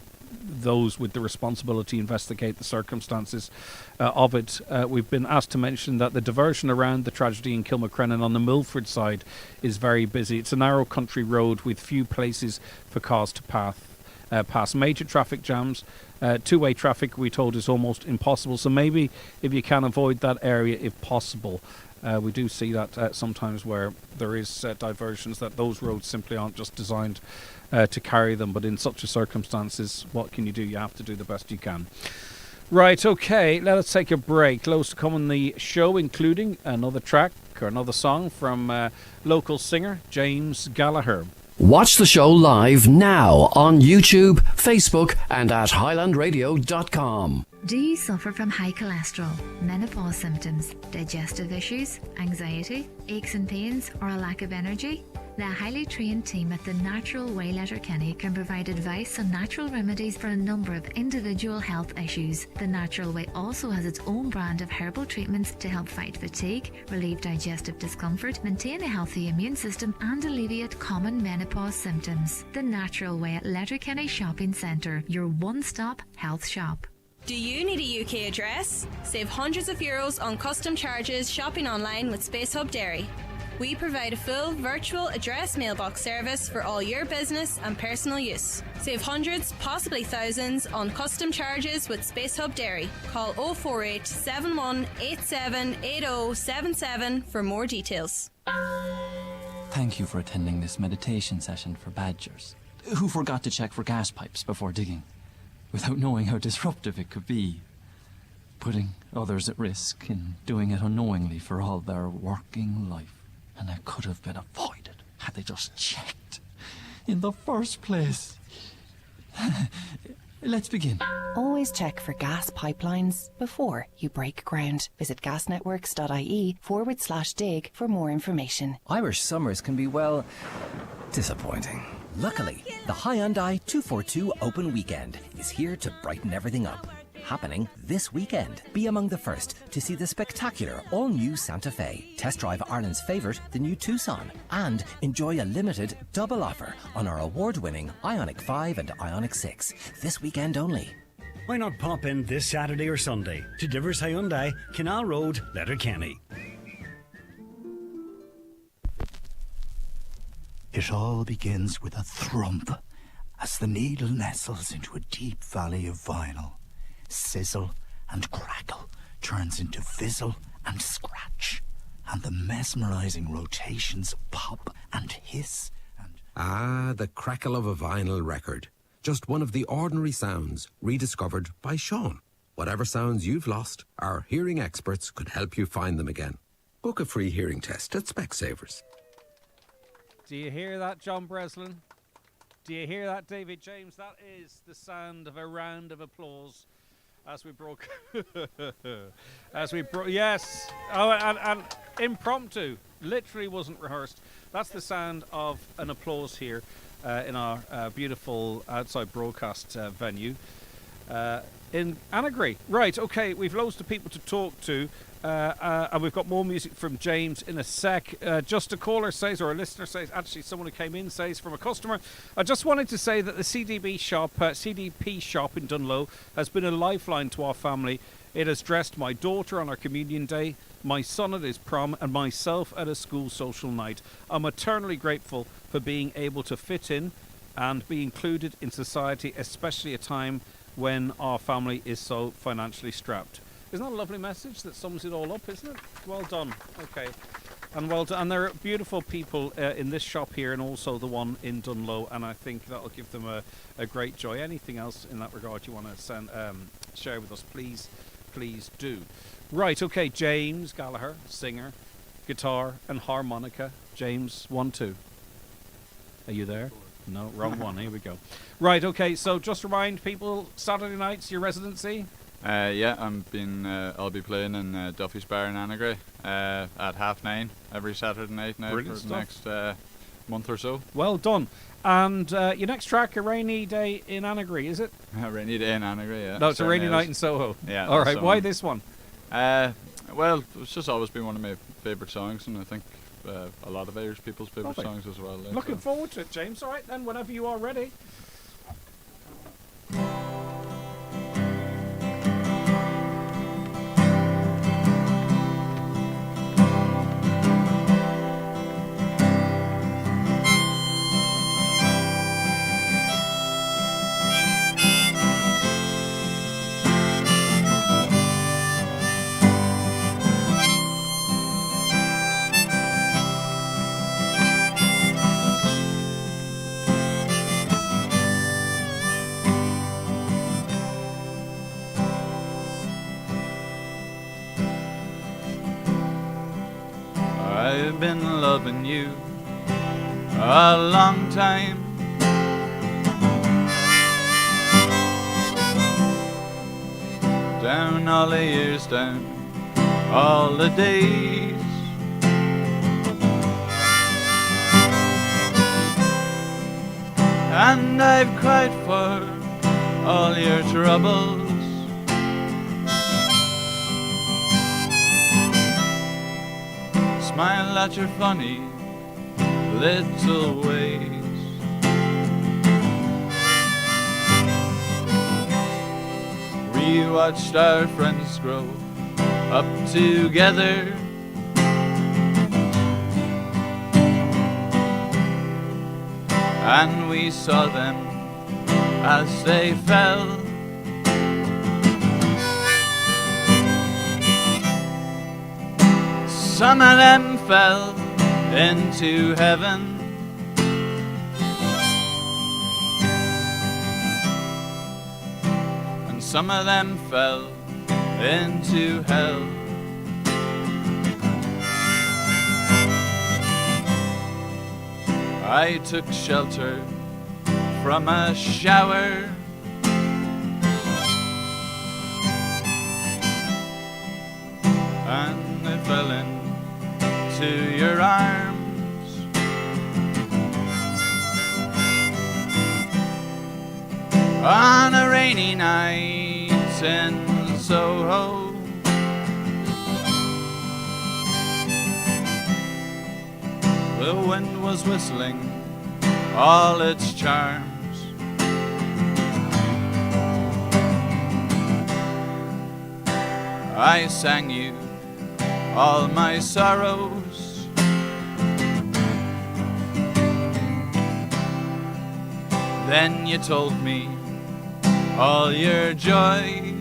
those with the responsibility investigate the circumstances of it. We've been asked to mention that the diversion around the tragedy in Kilmacrennan on the Milford side is very busy. It's a narrow country road with few places for cars to pass major traffic jams. Two-way traffic, we told, is almost impossible. So maybe if you can avoid that area if possible. We do see that sometimes where there is diversions, that those roads simply aren't just designed to carry them. But in such a circumstances, what can you do? You have to do the best you can. Right, okay, let us take a break. Loads to come on the show, including another track or another song from local singer James Gallagher. Watch the show live now on YouTube, Facebook, and at highlandradio.com. Do you suffer from high cholesterol, menopause symptoms, digestive issues, anxiety, aches and pains, or a lack of energy? The highly trained team at The Natural Way Letterkenny can provide advice on natural remedies for a number of individual health issues. The Natural Way also has its own brand of herbal treatments to help fight fatigue, relieve digestive discomfort, maintain a healthy immune system, and alleviate common menopause symptoms. The Natural Way at Letterkenny Shopping Centre, your one-stop health shop. Do you need a UK address? Save hundreds of euros on custom charges shopping online with Space Hub Dairy. We provide a full virtual address mailbox service for all your business and personal use. Save hundreds, possibly thousands, on custom charges with Space Hub Dairy. Call 048 71 87 8077 for more details. Thank you for attending this meditation session for badgers who forgot to check for gas pipes before digging, without knowing how disruptive it could be, putting others at risk and doing it unknowingly for all their working life. And it could have been avoided had they just checked in the first place. Let's begin. Always check for gas pipelines before you break ground. Visit gasnetworks.ie/dig for more information. Irish summers can be, well, disappointing. Luckily, the Hyundai 242 Open Weekend is here to brighten everything up. Happening this weekend. Be among the first to see the spectacular all-new Santa Fe. Test drive Ireland's favourite, the new Tucson. And enjoy a limited double offer on our award-winning Ioniq 5 and Ioniq 6. This weekend only. Why not pop in this Saturday or Sunday to Divers Hyundai, Canal Road, Letterkenny. It all begins with a thump as the needle nestles into a deep valley of vinyl. Sizzle and crackle turns into fizzle and scratch, and the mesmerizing rotations pop and hiss and... Ah, the crackle of a vinyl record. Just one of the ordinary sounds rediscovered by Sean. Whatever sounds you've lost, our hearing experts could help you find them again. Book a free hearing test at Specsavers. Do you hear that, John Breslin? Do you hear that, David James? That is the sound of a round of applause as we broke. Yes. Oh, and impromptu. Literally wasn't rehearsed. That's the sound of an applause here in our beautiful outside broadcast venue in Annagry. Right, okay, we've loads of people to talk to. And we've got more music from James in a sec. Just a caller says, or a listener says, actually someone who came in says from a customer, I just wanted to say that the CDP shop in Dunlow has been a lifeline to our family. It has dressed my daughter on her communion day, my son at his prom, and myself at a school social night. I'm eternally grateful for being able to fit in and be included in society, especially at a time when our family is so financially strapped. Isn't that a lovely message that sums it all up, isn't it? Well done. Okay. And well done. And there are beautiful people in this shop here and also the one in Dunlow, and I think that'll give them a great joy. Anything else in that regard you want to share with us, please do. Right, okay, James Gallagher, singer, guitar and harmonica. James, 1, 2. Are you there? No, wrong one. Here we go. Right, okay, so just remind people, Saturday night's your residency? Yeah, I'll be playing in Duffy's Bar in Annagry at 9:30 every Saturday night now for the next month or so. Well done. And your next track, A Rainy Day in Annagry, is it? A rainy day in Annagry, yeah. No, it's A Rainy Certainly Night is. in Soho. Yeah. All that's right, why one. this one? Well, it's just always been one of my favourite songs, and I think a lot of Irish people's favourite Lovely. songs as well. Looking forward to it, James. All right, then, whenever you are ready. I've been loving you a long time. Down all the years, down all the days. And I've cried for all your troubles. Smile at your funny little ways. We watched our friends grow up together. And we saw them as they fell. Some of them fell into heaven. And some of them fell into hell. I took shelter from a shower. And I fell into your arms. On a rainy night in Soho. The wind was whistling all its charms. I sang you all my sorrows. Then you told me all your joys.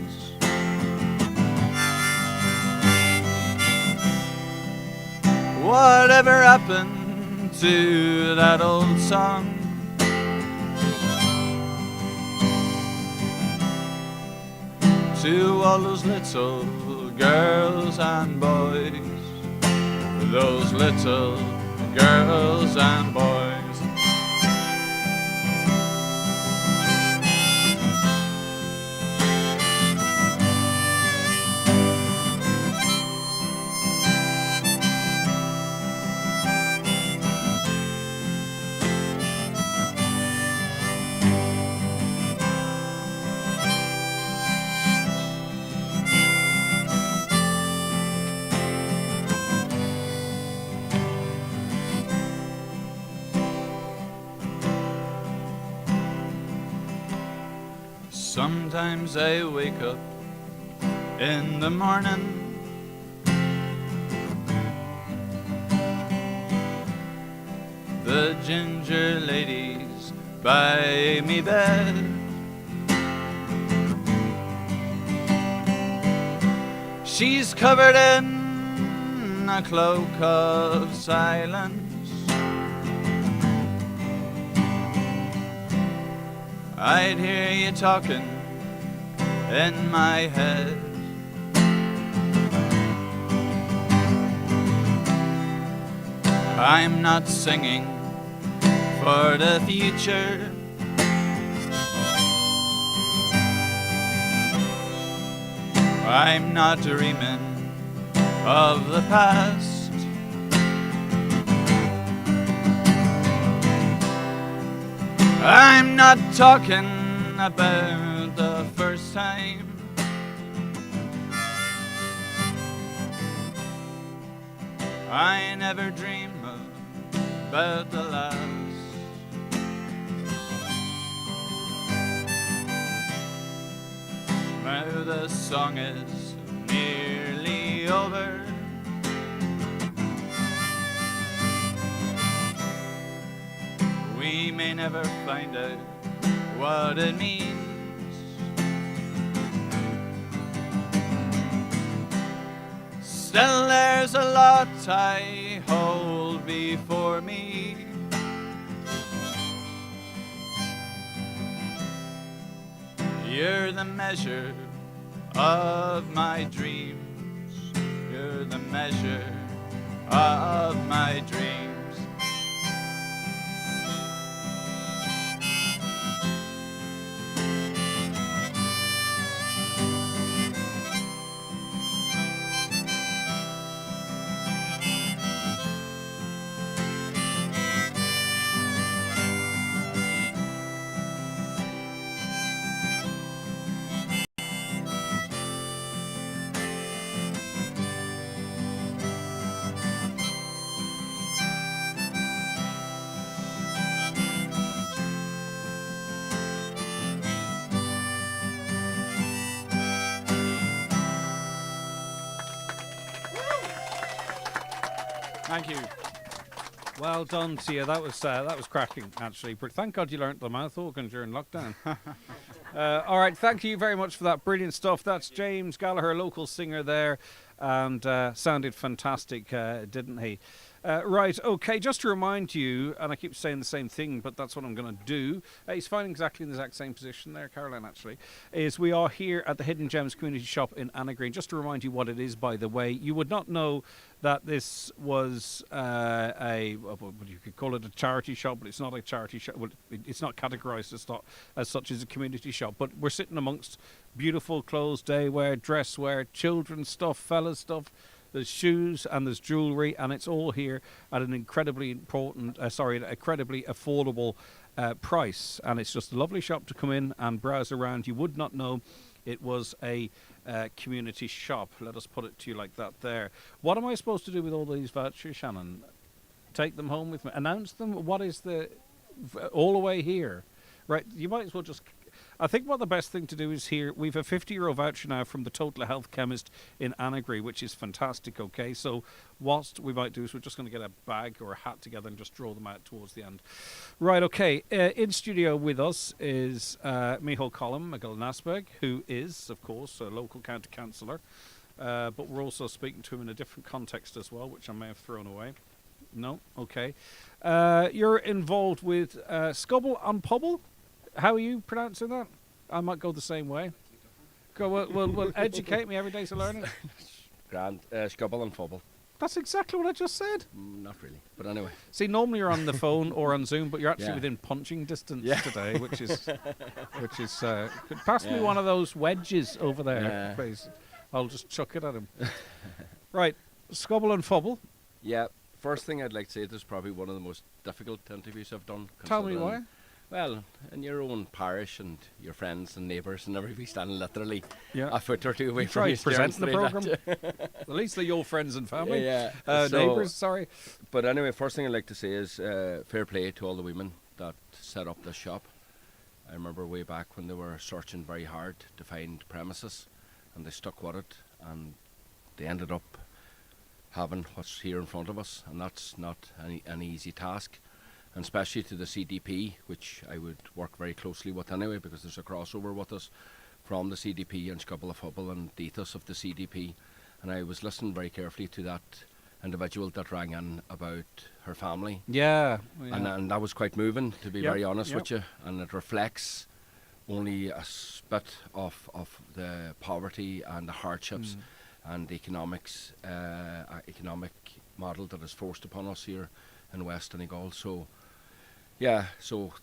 Whatever happened to that old song? To all those little girls and boys, those little girls and boys. Sometimes I wake up in the morning the ginger lady's by me bed. She's covered in a cloak of silence. I'd hear you talking in my head. I'm not singing for the future. I'm not dreaming of the past. I'm not talking about the first time. I never dream about the last. Now the song is nearly over. We may never find out what it means. Still there's a lot I hold before me. You're the measure of my dreams. You're the measure of my dreams. Thank you. Well done to you. That was cracking, actually. But thank God you learnt the mouth organ during lockdown. All right, thank you very much for that brilliant stuff. That's James Gallagher, local singer there, and sounded fantastic, didn't he? Right, okay, just to remind you, and I keep saying the same thing, but that's what I'm going to do. He's finding exactly in the exact same position there, Caroline, actually, is we are here at the Hidden Gems Community Shop in Annagry. Just to remind you what it is, by the way, you would not know that this was you could call it a charity shop, but it's not a charity shop. Well, it's not categorised as such as a community shop, but we're sitting amongst beautiful clothes, daywear, dresswear, children's stuff, fellas' stuff. There's shoes and there's jewellery, and it's all here at an incredibly incredibly affordable price. And it's just a lovely shop to come in and browse around. You would not know it was a community shop. Let us put it to you like that there. What am I supposed to do with all these vouchers, Shannon? Take them home with me? Announce them? What is all the way here? Right, you might as well just... I think what the best thing to do is here, we've a €50 voucher now from the Total Health Chemist in Annagry, which is fantastic, okay? So what we might do is we're just going to get a bag or a hat together and just draw them out towards the end. Right, okay. In studio with us is Micheál Colm McGill-Nasberg, who is, of course, a local county councillor. But we're also speaking to him in a different context as well, which I may have thrown away. No? Okay. You're involved with Scubble and Pobble. How are you pronouncing that? I might go the same way. Go. Well, educate me. Every day's a learning. Grand. Scubble and Fubble. That's exactly what I just said. Not really, but anyway. See, normally you're on the phone or on Zoom, but you're actually within punching distance today, which is. Could pass me one of those wedges over there, please. I'll just chuck it at him. Right, Scubble and Fubble. Yeah. First thing I'd like to say, this is probably one of the most difficult interviews I've done. Tell me why. Well, in your own parish and your friends and neighbours and everybody standing literally a foot or two away from you. Presenting the programme. At least they're your friends and family. Neighbours, sorry. But anyway, first thing I'd like to say is fair play to all the women that set up this shop. I remember way back when they were searching very hard to find premises, and they stuck with it, and they ended up having what's here in front of us, and that's not any easy task. And especially to the CDP, which I would work very closely with anyway, because there's a crossover with us from the CDP and Scubble of Hubble and the ethos of the CDP. And I was listening very carefully to that individual that rang in about her family. Yeah. And that was quite moving, to be very honest with you. And it reflects only a bit of the poverty and the hardships and the economic model that is forced upon us here in West Donegal. So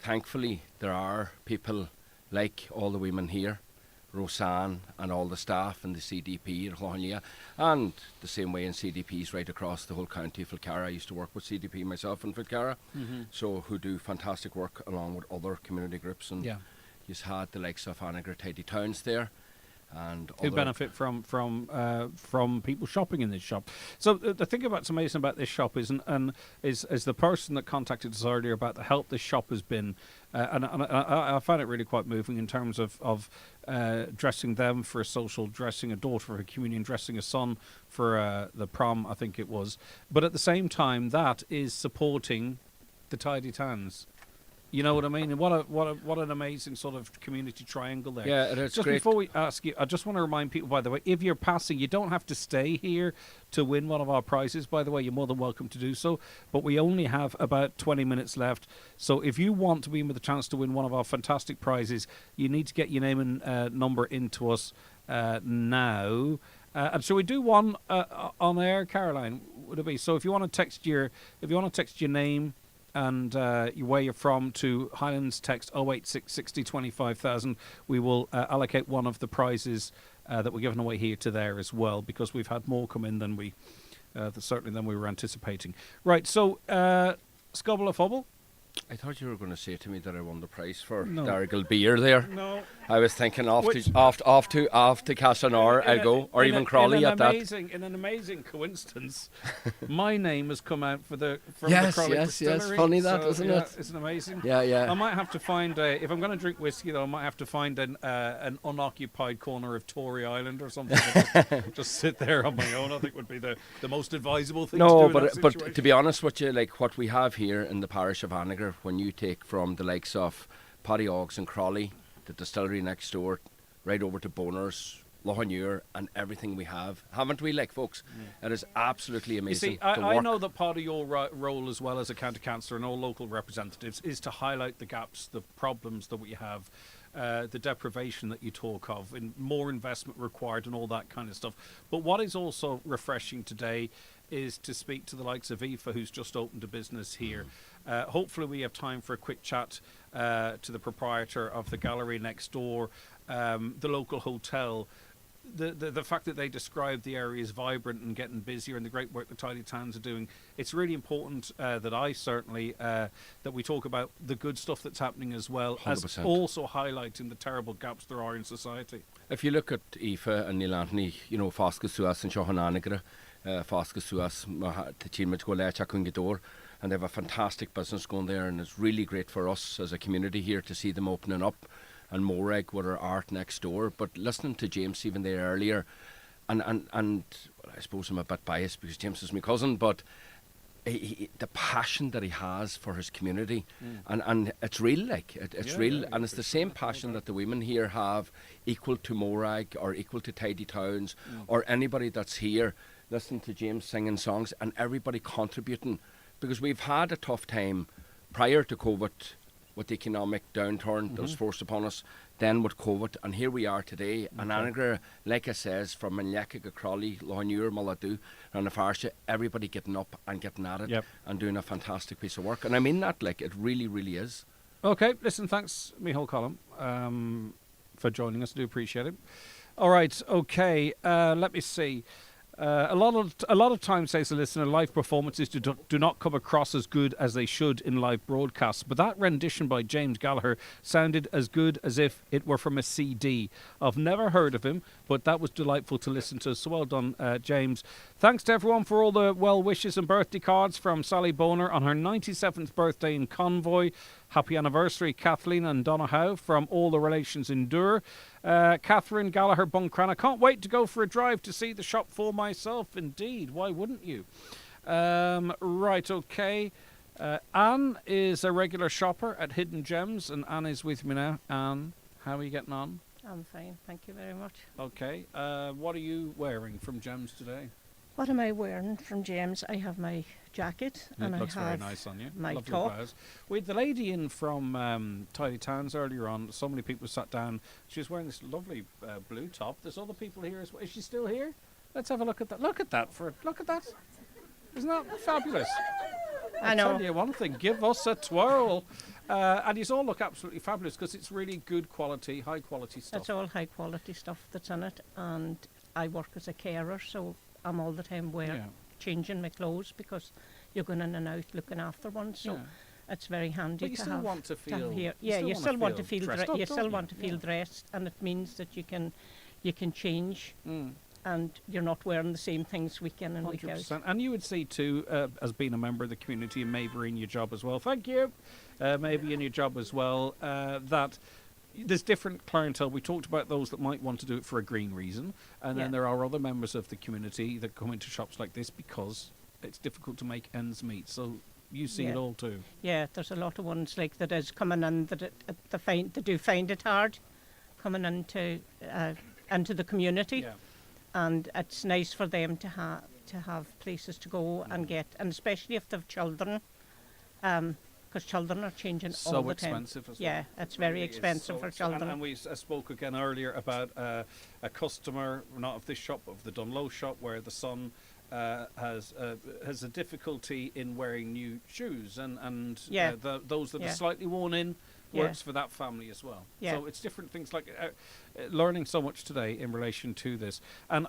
thankfully there are people like all the women here Roseanne and all the staff and the CDP in Cloughanlia, and the same way in CDPs right across the whole county of Filcara. I used to work with CDP myself in Filcara, so who do fantastic work along with other community groups. And you've had the likes of Annagry Tidy Towns there, and who benefit from people shopping in this shop. So the thing that's amazing about this shop is the person that contacted us earlier about the help this shop has been, and I find it really quite moving in terms of dressing them for a social, dressing a daughter for a communion, dressing a son for the prom, I think it was. But at the same time, that is supporting the Tidy Towns. You know what I mean? And what an amazing sort of community triangle there. Yeah, it's just great. Before we ask you, I just want to remind people, by the way, if you're passing, you don't have to stay here to win one of our prizes. By the way, you're more than welcome to do so. But we only have about 20 minutes left. So if you want to be in with a chance to win one of our fantastic prizes, you need to get your name and number into us now. And shall we do one on air, Caroline? Would it be? So if you want to text your name and where you're from to Highlands, text 086 60 25,000. We will allocate one of the prizes that we're giving away here to there as well, because we've had more come in than we were anticipating. Right, so Scubble a Fubble. I thought you were going to say to me that I won the prize for Darrigal beer there. No. I was thinking off to Castleknock I'll go, or even Crawley at that. In an amazing coincidence, my name has come out from the Yes, Crawley yes, Distillery. funny that, isn't it? Isn't it amazing? Yeah, yeah. I might have to find, if I'm going to drink whiskey, though, I might have to find an unoccupied corner of Tory Island or something. just sit there on my own, I think would be the most advisable thing to do in that situation. But to be honest with you, like what we have here in the parish of Annagry, when you take from the likes of Paddy Oggs and Crawley, the distillery next door, right over to Boners, Lohanure, and everything we have, haven't we, like, folks? It is absolutely amazing. You see, I know that part of your role as well as a county councillor and all local representatives is to highlight the gaps, the problems that we have, the deprivation that you talk of, and more investment required and all that kind of stuff. But what is also refreshing today is to speak to the likes of Aoife, who's just opened a business here. Hopefully we have time for a quick chat to the proprietor of the gallery next door, the local hotel. The fact that they describe the area as vibrant and getting busier, and the great work the Tidy Towns are doing, it's really important that I certainly that we talk about the good stuff that's happening as well 100%. as also highlighting the terrible gaps there are in society. If you look at Aoife and Neil Anthony, you know, Fosca Suas and Sean Annagry, Fosca Suas, the team go Lechakungidor, and they have a fantastic business going there, and it's really great for us as a community here to see them opening up. And Morag with our art next door. But listening to James even there earlier, and I suppose I'm a bit biased because James is my cousin, but the passion that he has for his community, and it's real, like it's real, and it's the same passion that the women here have, equal to Morag or equal to Tidy Towns or anybody that's here. Listening to James singing songs and everybody contributing, because we've had a tough time prior to COVID with the economic downturn that was forced upon us, then with COVID, and here we are today. And Annagry, like I says, from Minneacha, Crawley, Lohanure, Mullaghdu, and Farsha, everybody getting up and getting at it and doing a fantastic piece of work. And I mean that, like, it really, really is. Okay, listen, thanks, Micheál Collum, for joining us. I do appreciate it. All right, okay, let me see. A lot of times, says the listener, live performances do not come across as good as they should in live broadcasts. But that rendition by James Gallagher sounded as good as if it were from a CD. I've never heard of him, but that was delightful to listen to. So well done, James. Thanks to everyone for all the well wishes and birthday cards from Sally Boner on her 97th birthday in Convoy. Happy anniversary, Kathleen and Donna Howe from All the Relations in Dure. Catherine Gallagher Buncrana, can't wait to go for a drive to see the shop for myself. Indeed, why wouldn't you? Right, okay. Anne is a regular shopper at Hidden Gems, and Anne is with me now. Anne, how are you getting on? I'm fine, thank you very much. Okay. What are you wearing from Gems today? What am I wearing from James? I have my jacket and I have very nice on you. my Lovely top. blouse. We had the lady in from Tidy Towns earlier on. So many people sat down. She was wearing this lovely blue top. There's other people here as well. Is she still here? Let's have a look at that. Look at that. Look at that. Isn't that fabulous? I know. I'll tell you one thing, give us a twirl. And you all look absolutely fabulous because it's really good quality, high quality stuff. It's all high quality stuff that's in it, and I work as a carer, so I'm all the time changing my clothes because you're going in and out looking after one. So it's very handy. But you to still have, want to feel. you still want to feel dressed up, you still want to feel dressed, and it means that you can change. And you're not wearing the same things week in and week out. 100%. And you would see too, as being a member of the community, and maybe in your job as well. Thank you. Maybe in your job as well, that there's different clientele. We talked about those that might want to do it for a green reason, and then there are other members of the community that come into shops like this because it's difficult to make ends meet. So you see it all too. Yeah, there's a lot of ones like that is coming in that they do find it hard coming into the community. Yeah. And it's nice for them to have places to go and get, and especially if they have children, because children are changing all the time. So expensive as well. Yeah, it's very expensive for children. And we spoke again earlier about a customer, not of this shop, of the Dunlow shop, where the son has a difficulty in wearing new shoes, and those that are slightly worn in. Works for that family as well. Yeah. So it's different things like learning so much today in relation to this. And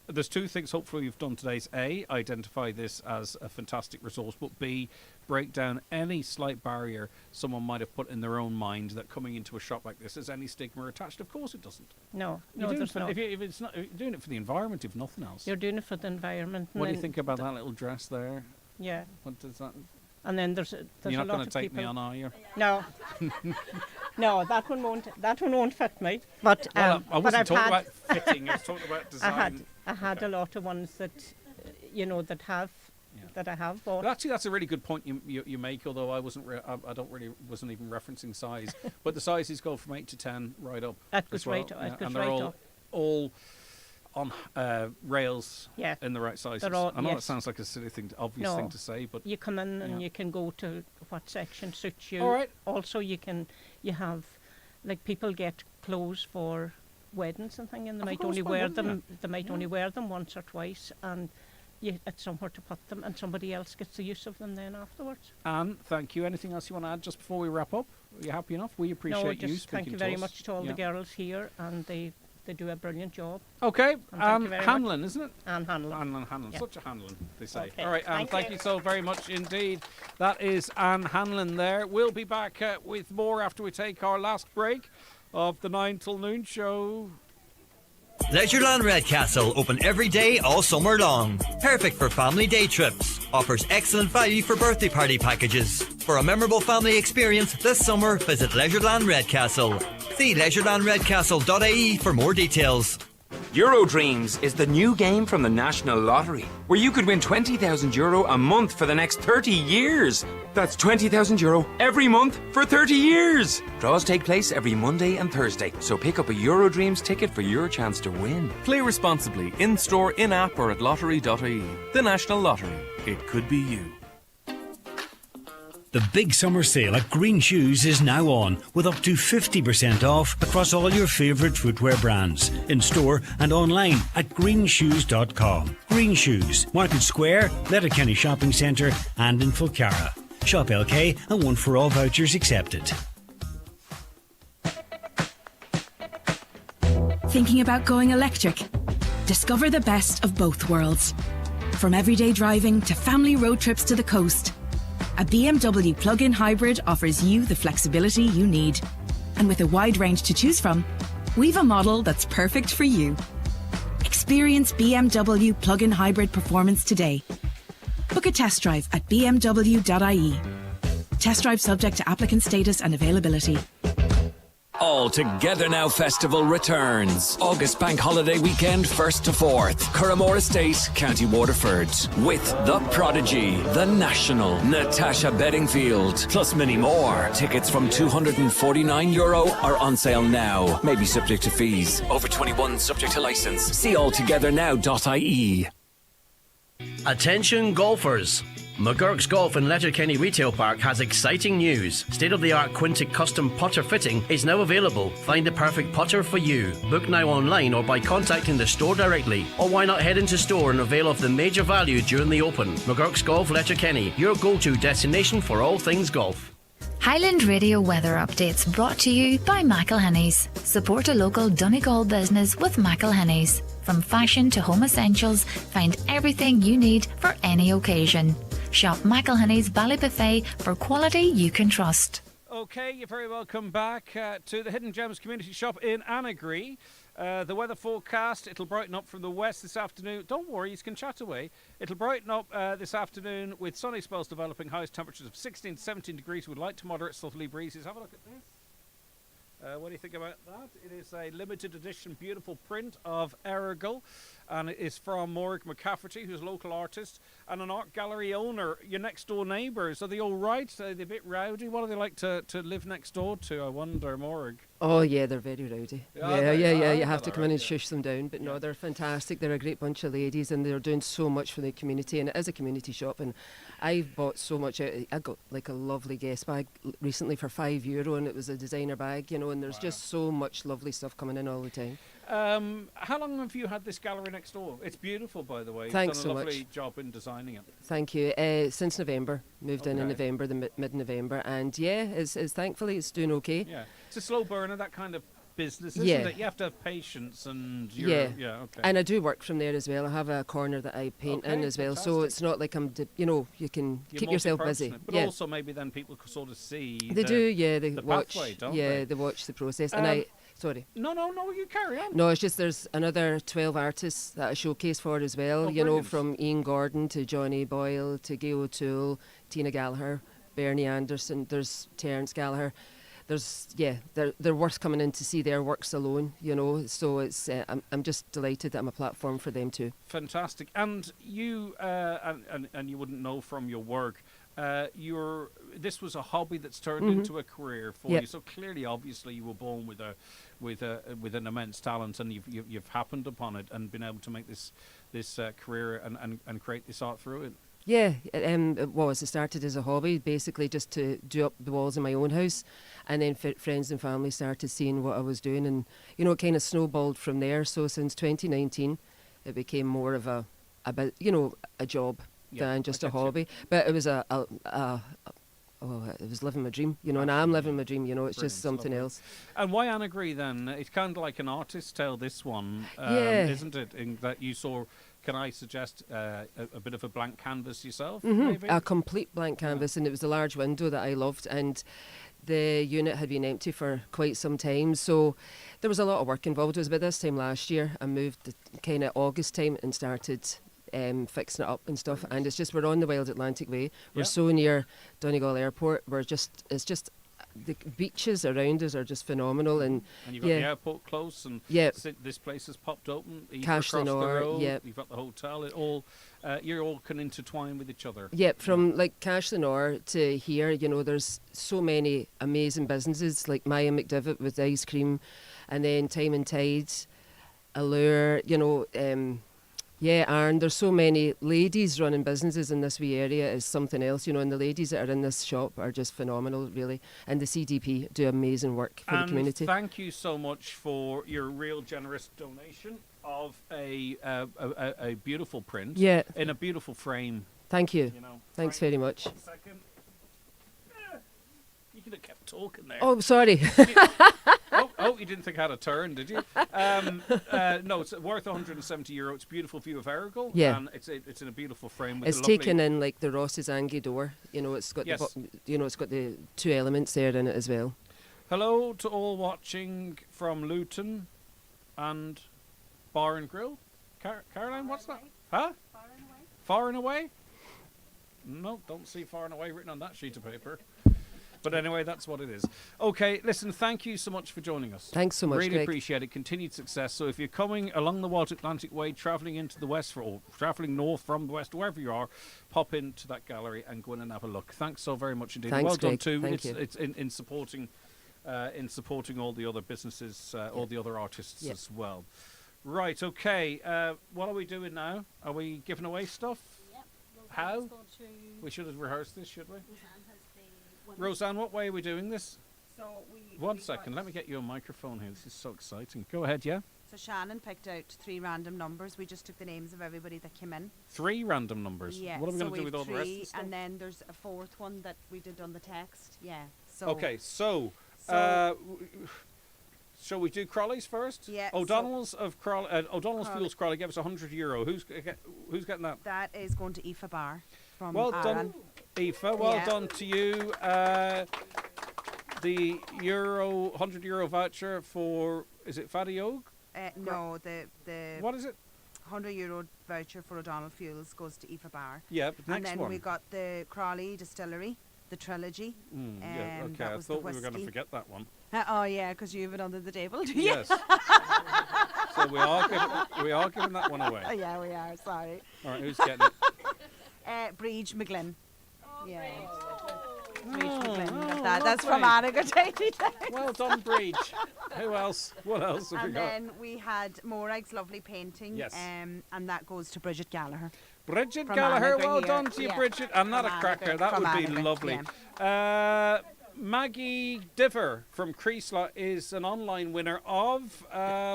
there's two things hopefully you've done today is A, identify this as a fantastic resource, but B, break down any slight barrier someone might have put in their own mind that coming into a shop like this, is any stigma attached? Of course it doesn't. No, there's not. If it's not, you're doing it for the environment, if nothing else. You're doing it for the environment. What do you think about that little dress there? Yeah. What does that... And then there's You're not going to take me on, are you? No, no, that one won't fit me. But I wasn't talking about fitting. I was talking about design. I had a lot of ones that, that I have bought. Well, actually, that's a really good point you make. Although I wasn't even referencing size, but the sizes go from 8 to 10 right up. That goes right up. And they're all on rails in the right sizes. I know it sounds like a silly thing, obvious thing to say, but you come in and you can go to what section suits you. All right. Also, you have, like, people get clothes for weddings and things, and they might only wear them. They might only wear them once or twice, and it's somewhere to put them, and somebody else gets the use of them then afterwards. Anne, thank you. Anything else you want to add just before we wrap up? Are you happy enough? We appreciate you speaking to us. Thank you very much to all the girls here, and they do a brilliant job. Okay, Hanlon, isn't it? Anne Hanlon. Anne Hanlon. Yeah. Such a Hanlon, they say. Okay. All right, Anne, thank you so very much indeed. That is Anne Hanlon there. We'll be back with more after we take our last break of the 9 till noon show. Leisureland Redcastle, open every day all summer long. Perfect for family day trips. Offers excellent value for birthday party packages. For a memorable family experience this summer, visit Leisureland Redcastle. See leisurelandredcastle.ie for more details. Eurodreams is the new game from the National Lottery, where you could win €20,000 a month for the next 30 years. That's €20,000 every month for 30 years. Draws take place every Monday and Thursday, so pick up a Eurodreams ticket for your chance to win. Play responsibly, in-store, in-app or at lottery.ie. The National Lottery. It could be you. The big summer sale at Green Shoes is now on, with up to 50% off across all your favourite footwear brands, in store and online at greenshoes.com. Green Shoes, Market Square, Letterkenny Shopping Centre and in Fulcara. Shop LK and one for all vouchers accepted. Thinking about going electric? Discover the best of both worlds. From everyday driving to family road trips to the coast, a BMW plug-in hybrid offers you the flexibility you need. And with a wide range to choose from, we've a model that's perfect for you. Experience BMW plug-in hybrid performance today. Book a test drive at bmw.ie. Test drive subject to applicant status and availability. All Together Now Festival returns. August Bank Holiday Weekend, 1st to 4th. Curramore Estate, County Waterford. With The Prodigy, The National, Natasha Bedingfield, plus many more. Tickets from €249 are on sale now. Maybe subject to fees. Over 21, subject to licence. See alltogethernow.ie. Attention golfers. McGurk's Golf in Letterkenny Retail Park has exciting news. State-of-the-art Quintic custom putter fitting is now available. Find the perfect putter for you. Book now online or by contacting the store directly. Or why not head into store and avail of the major value during the Open. McGurk's Golf Letterkenny, your go-to destination for all things golf. Highland Radio weather updates brought to you by McElhinney's. Support a local Donegal business with McElhinney's. From fashion to home essentials, find everything you need for any occasion. Shop McElhinney's Ballybuffet for quality you can trust. Okay, you're very welcome back to the Hidden Gems Community Shop in Annagry. The weather forecast, it'll brighten up from the west this afternoon. Don't worry, you can chat away. It'll brighten up this afternoon with sunny spells developing, highest temperatures of 16 to 17 degrees with light to moderate southerly breezes. Have a look at this. What do you think about that? It is a limited edition beautiful print of Errigal, and it is from Morg McCafferty, who's a local artist and an art gallery owner. Your next door neighbours, are they all right? Are they a bit rowdy? What do they like to live next door to, I wonder, Morg? Oh yeah, they're very rowdy. Yeah. You have to come in and shush them down. But no, they're fantastic. They're a great bunch of ladies, and they're doing so much for the community. And it is a community shop. And I've bought so much out. I got like a lovely guest bag recently for €5, and it was a designer bag, you know. And there's just so much lovely stuff coming in all the time. How long have you had this gallery next door? It's beautiful, by the way. Thanks You've done a so lovely much. job in designing it. Thank you. Since November, moved in November, the mid-November, and yeah, it's thankfully it's doing okay. Yeah, it's a slow burner, that kind of business, isn't it? You have to have patience, and yeah, okay. And I do work from there as well. I have a corner that I paint in as well, so it's not like you can keep yourself busy. But also maybe then people could sort of see. They do, yeah. They the watch, pathway, don't they watch the process, and Sorry. No, you carry on. No, it's just there's another 12 artists that I showcase for as well, you know, from Ian Gordon to Johnny Boyle to Gay O'Toole, Tina Gallagher, Bernie Anderson, there's Terence Gallagher. There's, they're worth coming in to see their works alone, you know, so it's I'm just delighted that I'm a platform for them too. Fantastic. And you, and you wouldn't know from your work, this was a hobby that's turned into a career for you. So clearly, obviously, you were born with an immense talent, and you've happened upon it and been able to make this career and create this art through it. Yeah, it was. It started as a hobby, basically just to do up the walls in my own house, and then friends and family started seeing what I was doing, and you know, it kind of snowballed from there. So since 2019, it became more of a job than just a hobby. But it was it was living my dream, you know, and I'm living my dream, you know. It's just something else. And why Annagry then? It's kind of like an artist's tale, this one, isn't it? In that you saw. Can I suggest a bit of a blank canvas yourself? Maybe? A complete blank canvas, and it was a large window that I loved, and the unit had been empty for quite some time, so there was a lot of work involved. It was about this time last year. I moved kind of August time and started fixing it up and stuff, and it's just, we're on the Wild Atlantic Way. We're so near Donegal Airport. It's just the beaches around us are just phenomenal, and you've got the airport close, and this place has popped open. Cashlanor, you've got the hotel. It all you all can intertwine with each other. From like Cashlanor to here, you know, there's so many amazing businesses like Maya McDivitt with ice cream, and then Time and Tide, Allure, you know. And there's so many ladies running businesses in this wee area is something else, you know, and the ladies that are in this shop are just phenomenal, really. And the CDP do amazing work for the community. Thank you so much for your real generous donation of a beautiful print in a beautiful frame. Thank you. You know, thanks very much. 1 second. You could have kept talking there. Oh, sorry. You didn't think I had a turn, did you? No, it's worth €170. It's a beautiful view of Errigal. Yeah. And it's in a beautiful frame. With It's taken in like the Ross's Angie door. You know, it's got it's got the two elements there in it as well. Hello to all watching from Luton and Bar and Grill. Caroline, what's that? Huh? Far and away? No, don't see far and away written on that sheet of paper. But anyway, that's what it is. Okay, listen, thank you so much for joining us. Thanks so much, Really Greg. appreciate it. Continued success. So if you're coming along the Wild Atlantic Way, travelling into the west, or travelling north from the west, wherever you are, pop into that gallery and go in and have a look. Thanks so very much indeed. Thanks, well done Greg. too. Thank you. It's in supporting all the other businesses, all the other artists as well. Right, okay. What are we doing now? Are we giving away stuff? How? We should have rehearsed this, should we? Roseanne, what way are we doing this? So One second, let me get you a microphone here. This is so exciting. Go ahead, yeah? So Shannon picked out 3 random numbers. We just took the names of everybody that came in. 3 random numbers? Yeah. What are we so going to do with all the rest of the stuff? And then there's a 4th one that we did on the text. Yeah. So Okay, so shall we do Crawley's first? Yeah. O'Donnell's of O'Donnell's Fuels Crawley gave us €100. Who's getting that? That is going to Aoife Barr from Well Aran. done, Aoife. Well done to you. The €100 voucher for, is it Fatty Oak? No, the what is it? €100 voucher for O'Donnell Fuels goes to Aoife Barr. Yeah, but next and then one. we got the Crawley Distillery, the Trilogy. Yeah, okay. That I was thought the we were going to whiskey. forget that one. Oh yeah, because you have it under the table, do you? Yes. So we are giving that one away. Yeah, we are. Sorry. All right, who's getting it? Breege McGlynn. Yeah. Breege Oh, McGlynn got that. That's from lovely. Annagry. Well done, Breege. Who else? What else have we And got? then we had Morag's lovely painting. Yes. And that goes to Bridget Gallagher. Bridget From Gallagher, Annagry well here. done to you, Yeah. Bridget. And not a From cracker. Annagry. That From would be Annagry, lovely. Maggie Diver from Creasla is an online winner of,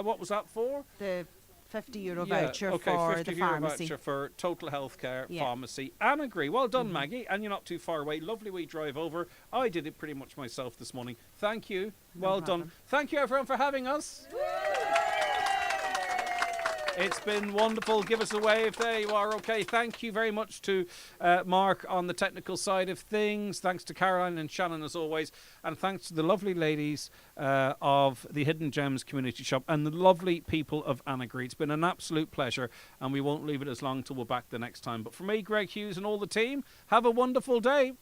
what was that for? The €50 voucher okay, for €50 the pharmacy. voucher for Total Healthcare Yeah. Pharmacy. Annagry, well done, Maggie. And you're not too far away. Lovely wee drive over. I did it pretty much myself this morning. Thank you. Well done. Thank you, everyone, for having us. It's been wonderful. Give us a wave. There you are. Okay. Thank you very much to Mark on the technical side of things. Thanks to Caroline and Shannon as always. And thanks to the lovely ladies of the Hidden Gems Community Shop and the lovely people of Annagry. It's been an absolute pleasure and we won't leave it as long till we're back the next time. But for me, Greg Hughes and all the team, have a wonderful day.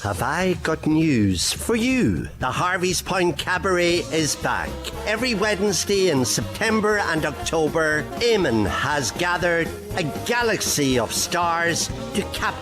Have I got news for you? The Harvey's Point Cabaret is back. Every Wednesday in September and October, Eamon has gathered a galaxy of stars to captivate